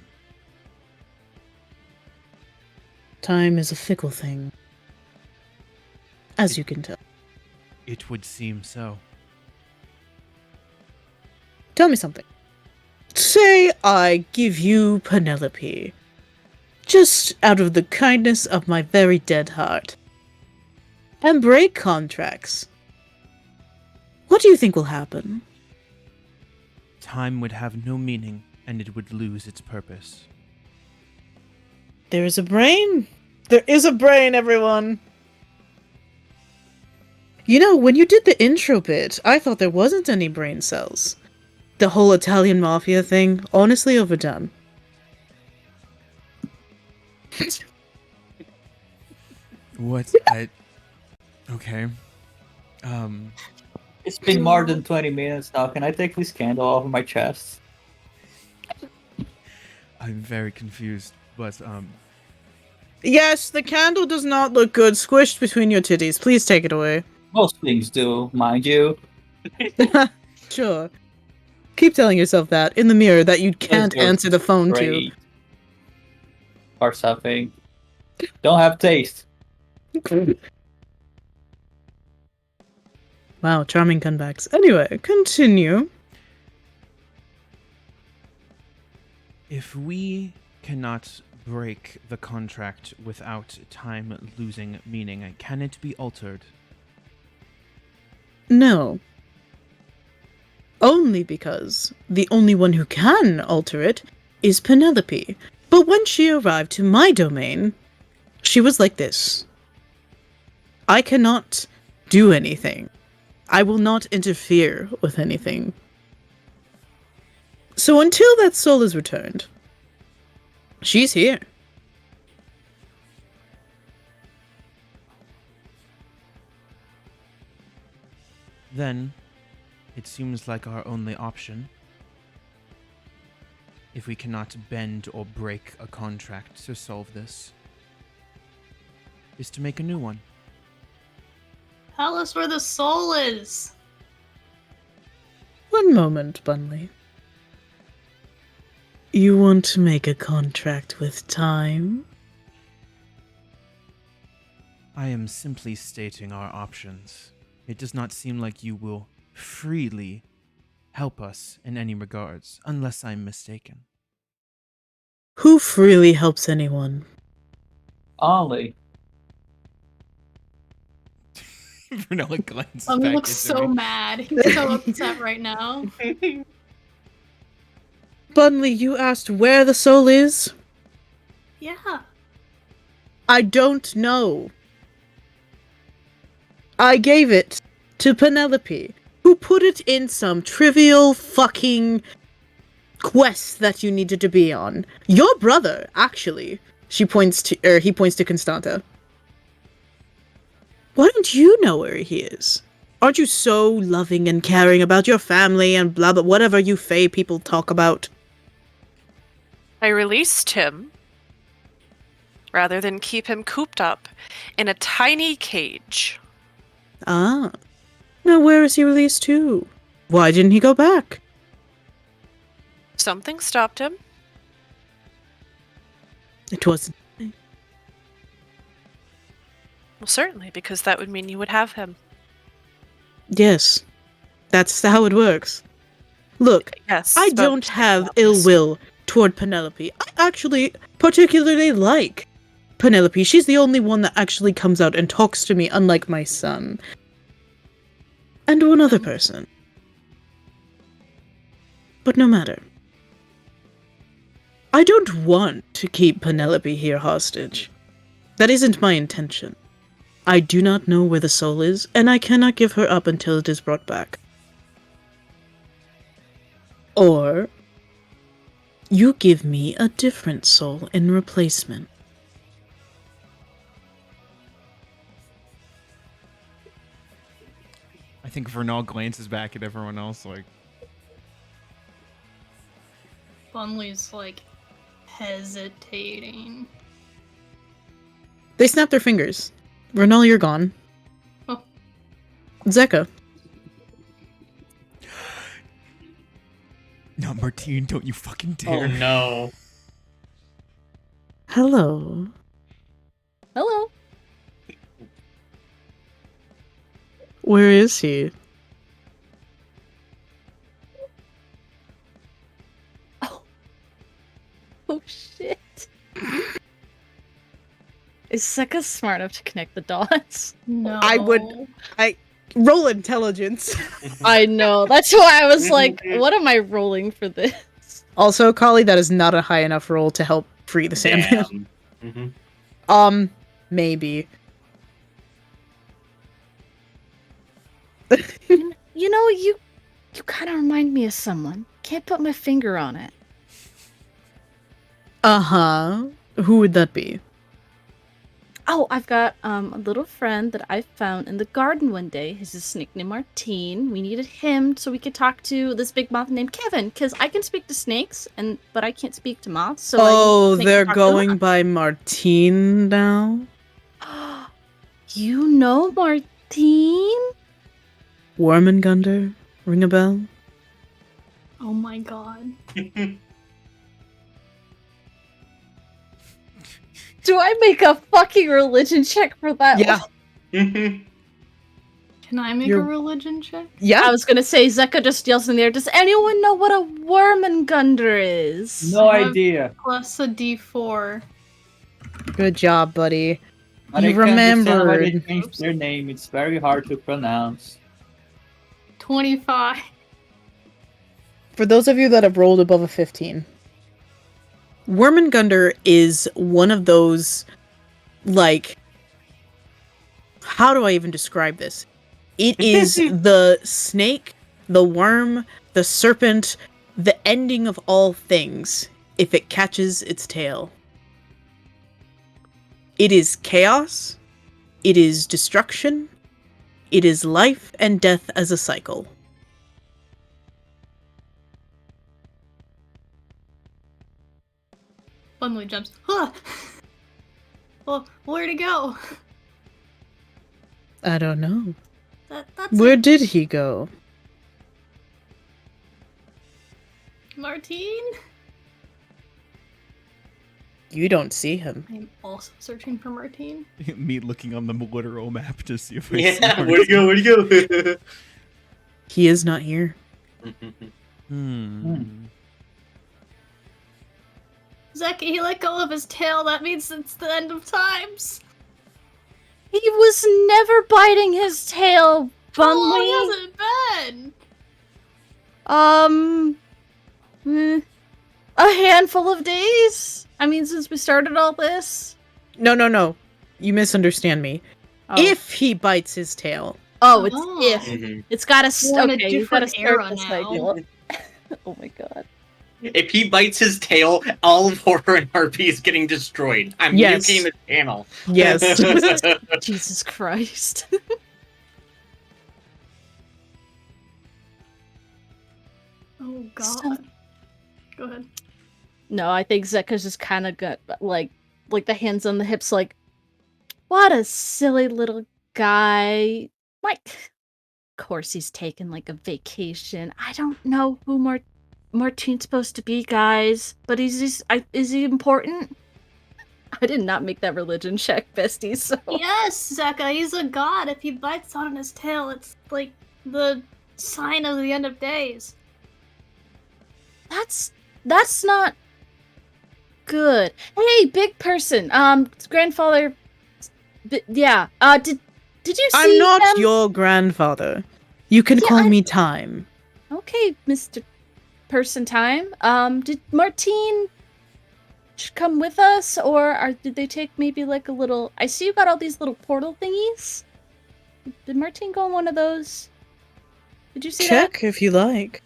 Time is a fickle thing. As you can tell. It would seem so. Tell me something. Say I give you Penelope. Just out of the kindness of my very dead heart. And break contracts. What do you think will happen? Time would have no meaning, and it would lose its purpose. There is a brain. There is a brain, everyone. You know, when you did the intro bit, I thought there wasn't any brain cells. The whole Italian mafia thing, honestly overdone. What? Okay. It's been more than 20 minutes now. Can I take this candle off my chest? I'm very confused, but Yes, the candle does not look good squished between your titties. Please take it away. Most things do, mind you. Sure. Keep telling yourself that in the mirror that you can't Those are answer the phone to. great. Or something. Don't have taste. Wow, charming comebacks. Anyway, continue. if we cannot break the contract without time losing meaning, can it be altered? No. Only because the only one who can alter it is Penelope. But when she arrived to my domain, she was like this. I cannot do anything. I will not interfere with anything. So until that soul is returned, she's here. Then, it seems like our only option, if we cannot bend or break a contract to solve this, is to make a new one. Tell us where the soul is. One moment, Bunley. You want to make a contract with time? I am simply stating our options. It does not seem like you will freely help us in any regards, unless I'm mistaken. Who freely helps anyone? Ollie. Vernal glances He back looks into so me. mad. He's so upset right now. Bunley, you asked where the soul is? Yeah, I don't know. I gave it to Penelope, who put it in some trivial fucking quest that you needed to be on. Your brother, actually. He points to Constanta. Why don't you know where he is? Aren't you so loving and caring about your family and blah blah whatever you Fae people talk about? I released him rather than keep him cooped up in a tiny cage. Ah. Now where is he released to? Why didn't he go back? Something stopped him. It wasn't. Well, certainly, because that would mean you would have him. Yes. That's how it works. Look, Yes. I but- don't have ill will toward Penelope. I actually particularly like Penelope. She's the only one that actually comes out and talks to me, unlike my son. And one other person. But no matter. I don't want to keep Penelope here hostage. That isn't my intention. I do not know where the soul is, and I cannot give her up until it is brought back. Or you give me a different soul in replacement. I think Vernal glances back at everyone else like, Bunley's like hesitating. They snap their fingers. Vernal, you're gone. Oh. Zeka. no, Martine, don't you fucking Oh dare. no. Hello. Hello. Where is he? Oh shit. Is Seka smart enough to connect the dots? No. I would- Roll intelligence. I know. That's why I was like, what am I rolling for this? Also, Kali, that is not a high enough roll to help free the Sandman. Damn. Mhm. Maybe. You know, you kind of remind me of someone. Can't put my finger on it. Uh-huh. Who would that be? Oh, I've got a little friend that I found in the garden one day. He's a snake named Martine. We needed him so we could talk to this big moth named Kevin, because I can speak to snakes, but I can't speak to moths. So Oh, I need they're to talk to going by Martine now? them. You know Martine? Wormengunder? Ring a bell? Oh my god. Do I make a fucking religion check for that? Yeah. Can I make You're- a religion check? Yeah. I was gonna say, Zeka just yells in there, does anyone know what a Wormengunder is? No I have- idea. Plus a d4. Good job, buddy. But You I can't understand why they remembered. changed their name. It's very hard to pronounce. 25. For those of you that have rolled above a 15, Wormengunder is one of those, like, how do I even describe this? It is the snake, the worm, the serpent, the ending of all things if it catches its tail. It is chaos, it is destruction, it is life and death as a cycle. Bunley jumps. Huh! Well, where'd he go? I don't know. That's Where it. did he go? Martine? You don't see him. I'm also searching for Martine. Me looking on the literal map to see if I see Yeah, Martine. where'd he go? Where'd he go? He is not here. Zeki, he let go of his tail. That means it's the end of times. He was never biting his tail, How long Bunley. has it been? A handful of days. I mean, since we started all this. No. You misunderstand me. Oh. If he bites his tail. Oh, it's Oh. if. Mhm. It's gotta We're in a okay, you gotta different start era the now. cycle. Oh my god. If he bites his tail, all of Horror and RP is getting destroyed. I'm Yes. nuking the channel. Yes. Jesus Christ. Oh god. So- Go ahead. No, I think Zeka's just kind of got like the hands on the hips, like, what a silly little guy. Like, of course he's taking like a vacation. I don't know who Martine's supposed to be, guys, but is he important? I did not make that religion check, bestie. So Yes, Zeka, he's a god. If he bites on his tail, it's like the sign of the end of days. that's not good. Hey, big person. Grandfather. Yeah. Did you see I'm not them? your grandfather. You can Yeah, call me Time. Okay, Mr. Person Time. Did Martine come with us, or did they take maybe like a little? I see you got all these little portal thingies. Did Martine go on one of those? Did you see that? Check if you like.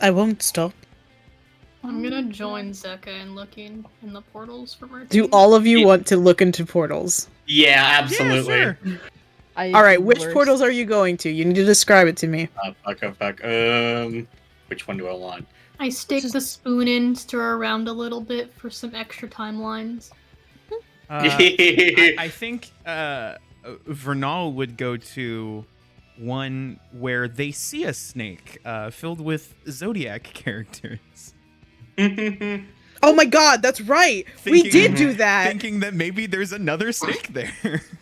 I won't stop. I'm gonna join Zeka in looking in the portals for Martine. Do all of you want to look into portals? Yeah, absolutely. Yeah, sure. All right, which portals are you going to? You need to describe it to me. Fuck. Which one do I want? I stick the spoon in, stir around a little bit for some extra timelines. I think Vernal would go to one where they see a snake filled with Zodiac characters. Oh my god, that's right! We did do that! Thinking that maybe there's another snake there.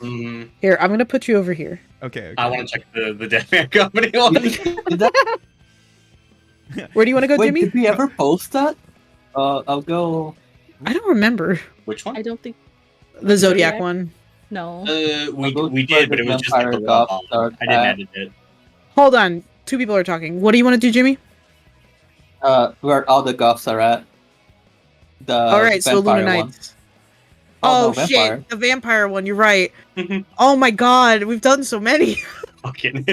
Mhm. Here, I'm gonna put you over here. Okay. I want to check the Deathman Company one. Did that, Where do you want to go, wait, Jimmy? did we ever post that? I'll go. I don't remember. Which one? I don't think. The Zodiac Zodiac? one. No. We did, but it was just like the Vampire one. Goth I didn't edit it. Hold on. Two people are talking. What do you want to do, Jimmy? Where all the goths are at. The Alright, so vampire Luna one. Knights. Oh, Oh, no, vampire. shit, the vampire one, you're right. Oh my god, we've done so many. Fucking.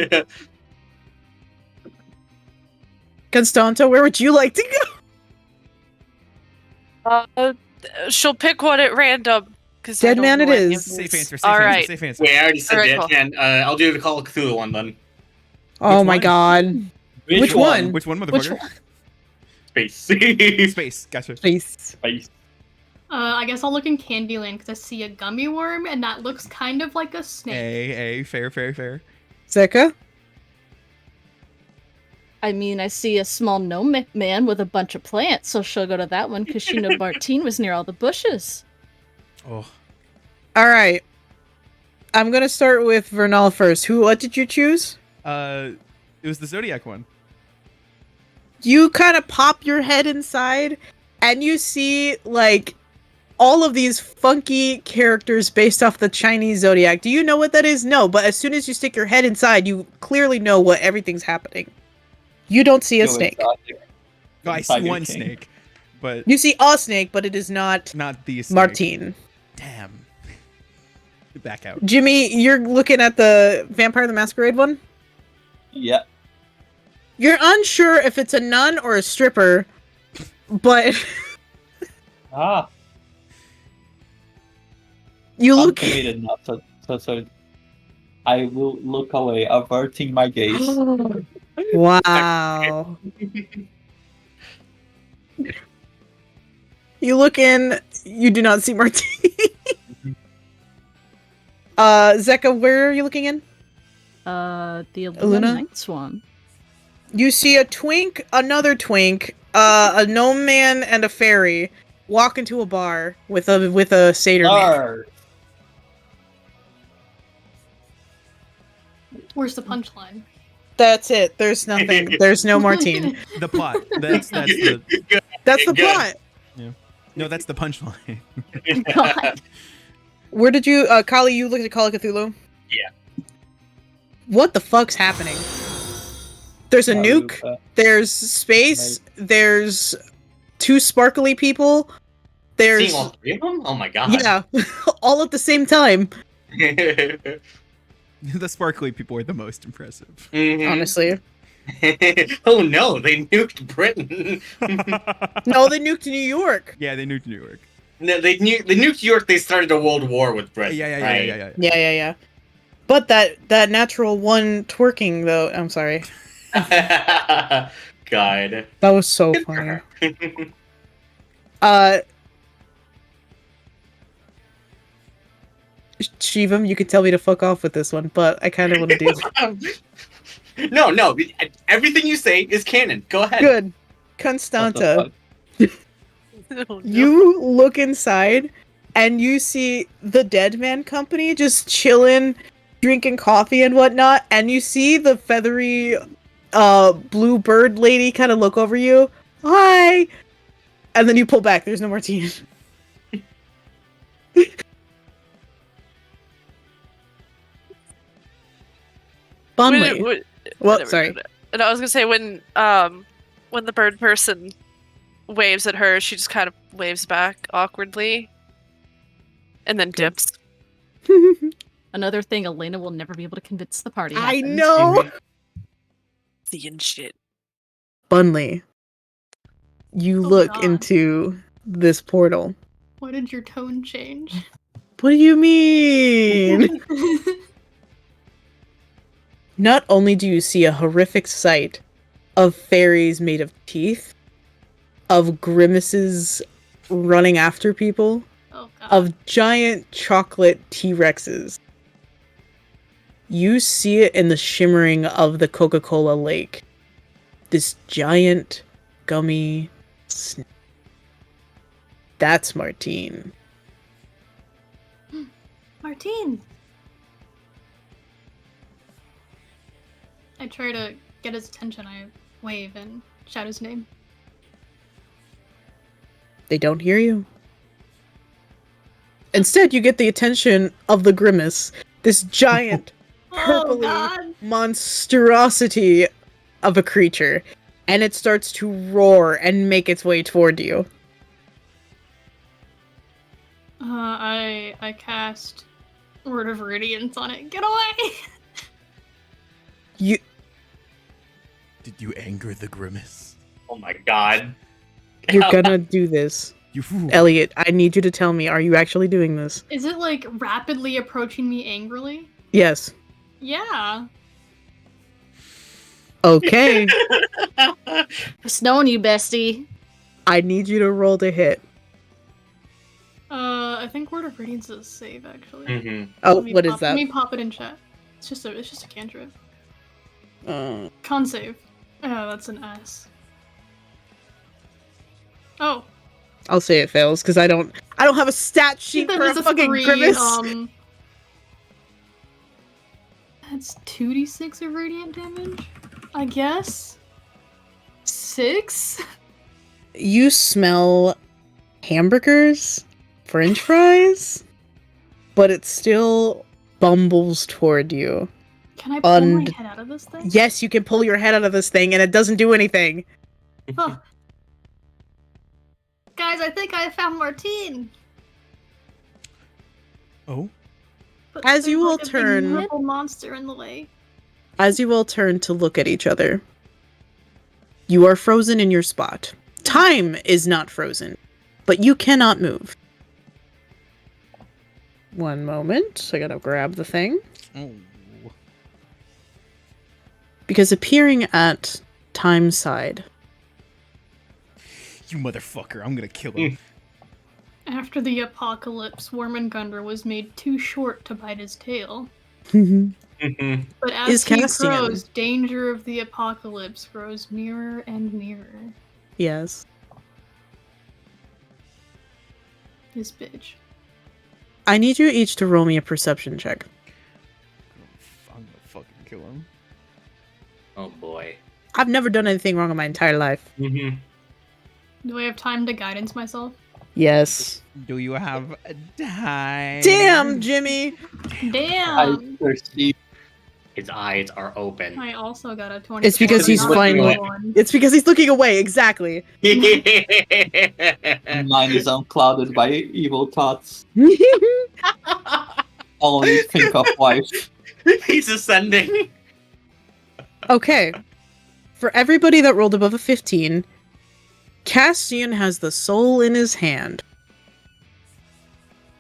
Constanta, where would you like to go? She'll pick one at random. Cause Dead man it is. Safe answer. All right. Safe answer. Wait, I already said Alright, that. cool. And I'll do the Call of Cthulhu one then. Oh Which my one? god. Which one? Which one, Which motherfucker? one? Space. Space. Gotcha. Please. Space. I guess I'll look in Candyland because I see a gummy worm and that looks kind of like a snake. Fair. Zeka? I mean, I see a small gnome man with a bunch of plants, so she'll go to that one because she knew Martine was near all the bushes. Oh. Alright. I'm gonna start with Vernal first. What did you choose? It was the Zodiac one. You kind of pop your head inside and you see, like, all of these funky characters based off the Chinese zodiac. Do you know what that is? No, but as soon as you stick your head inside, you clearly know what everything's happening. You don't see a snake. No, I see one snake, but You see a snake, but it is not the snake. Martine. Damn. Back out. Jimmy, you're looking at the Vampire the Masquerade one? Yeah. You're unsure if it's a nun or a stripper, but Ah. you I'm look. committed now, so I will look away, averting my gaze. Wow. You look in, you do not see Martine. Zeka, where are you looking in? The Luna? Night Swan. You see a twink, another twink, a gnome man, and a fairy walk into a bar with a satyr man. Arr. Where's the punchline? That's it. There's nothing. There's no Martine. The plot. That's the. That's the Good. plot. No, that's the punchline. God. Where did you, Kali? You looked at Call of Cthulhu. Yeah. What the fuck's happening? There's a nuke. Maruka. There's space. There's two sparkly people. There's Seeing all three of them? Oh my god. yeah, all at the same time. Mhm. The sparkly people are the most impressive. Honestly, Oh no, they nuked Britain. no, they nuked New York. Yeah, they nuked New York. No, they nuked New York. They started a world war with Britain. Yeah. Yeah. But that natural one twerking though. I'm sorry. God. That was so Good for funny. her. Shivam, you could tell me to fuck off with this one, but I kind of want to do it. No. Everything you say is canon. Go ahead. Good. What the Constanta, fuck? Oh, no. you look inside and you see the Dead Man Company just chilling, drinking coffee and whatnot, and you see the feathery blue bird lady kind of look over you. Hi! And then you pull back. There's no more tea. Bonley. Well, Whatever. sorry. And I was gonna say when the bird person waves at her, she just kind of waves back awkwardly, and then dips. Another thing Elena will never be able to convince the party. I happens. know! Seeing shit. Bunley, you Oh look God. into this portal. Why did your tone change? What do you mean? Not only do you see a horrific sight of fairies made of teeth, of grimaces running after people, Oh god. of giant chocolate T-Rexes. You see it in the shimmering of the Coca-Cola lake. This giant, gummy snake. That's Martine. Martine! I try to get his attention. I wave and shout his name. They don't hear you. Instead, you get the attention of the grimace. This giant, Oh purpley god! monstrosity of a creature. And it starts to roar and make its way toward you. I cast Word of Radiance on it. Get away! You Did you anger the grimace? Oh my god. You're gonna do this. You fool. Elliot, I need you to tell me, are you actually doing this? Is it like rapidly approaching me angrily? Yes. Yeah. Okay. Just knowing you, bestie. I need you to roll to hit. I think Word of Radiance is a save actually. Mm-hmm. Oh, Let me what is pop- that? Let me pop it in chat. It's just a cantrip. Uh, Con save. Oh, that's an S. Oh, I'll say it fails because I don't have a stat sheet that for a was a fucking 3. grimace. That's 2d6 of radiant damage, I guess. 6. You smell hamburgers, French fries, but it still bumbles toward you. Can I pull my Und- head out of this thing? Yes, you can pull your head out of this thing, and it doesn't do anything. Huh. Guys, I think I found Martine. Oh, But As you there's, all like, a big turn- purple monster in the lake. As you all turn to look at each other, you are frozen in your spot. Time is not frozen, but you cannot move. One moment, I gotta grab the thing. Oh. Because appearing at Time's side, You motherfucker, I'm gonna kill him. After the apocalypse, Wormengundr was made too short to bite his tail. Mm-hmm. But Is as he Castian. grows, danger of the apocalypse grows nearer and nearer. yes. This bitch. I need you each to roll me a perception check. I'm gonna fucking kill him. Oh boy. I've never done anything wrong in my entire life. Mm-hmm. Do I have time to guidance myself? Yes. Do you have a time? Damn, Jimmy! I Damn! perceive His eyes are open. I also got a 20. It's because he's finally. It's because he's looking away. Exactly. My mind is unclouded by evil thoughts. Only think of wife. He's ascending. Okay. For everybody that rolled above a 15, Castian has the soul in his hand.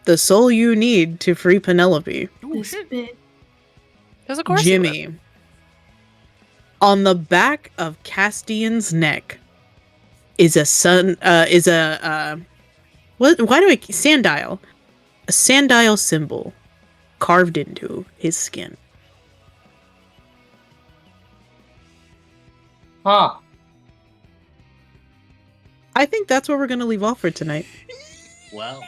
The soul you need to free Penelope. This bit. Because of course he would. Jimmy. On the back of Castian's neck is a sandile. A sandile symbol carved into his skin. Huh. I think that's where we're gonna leave off for tonight. Well,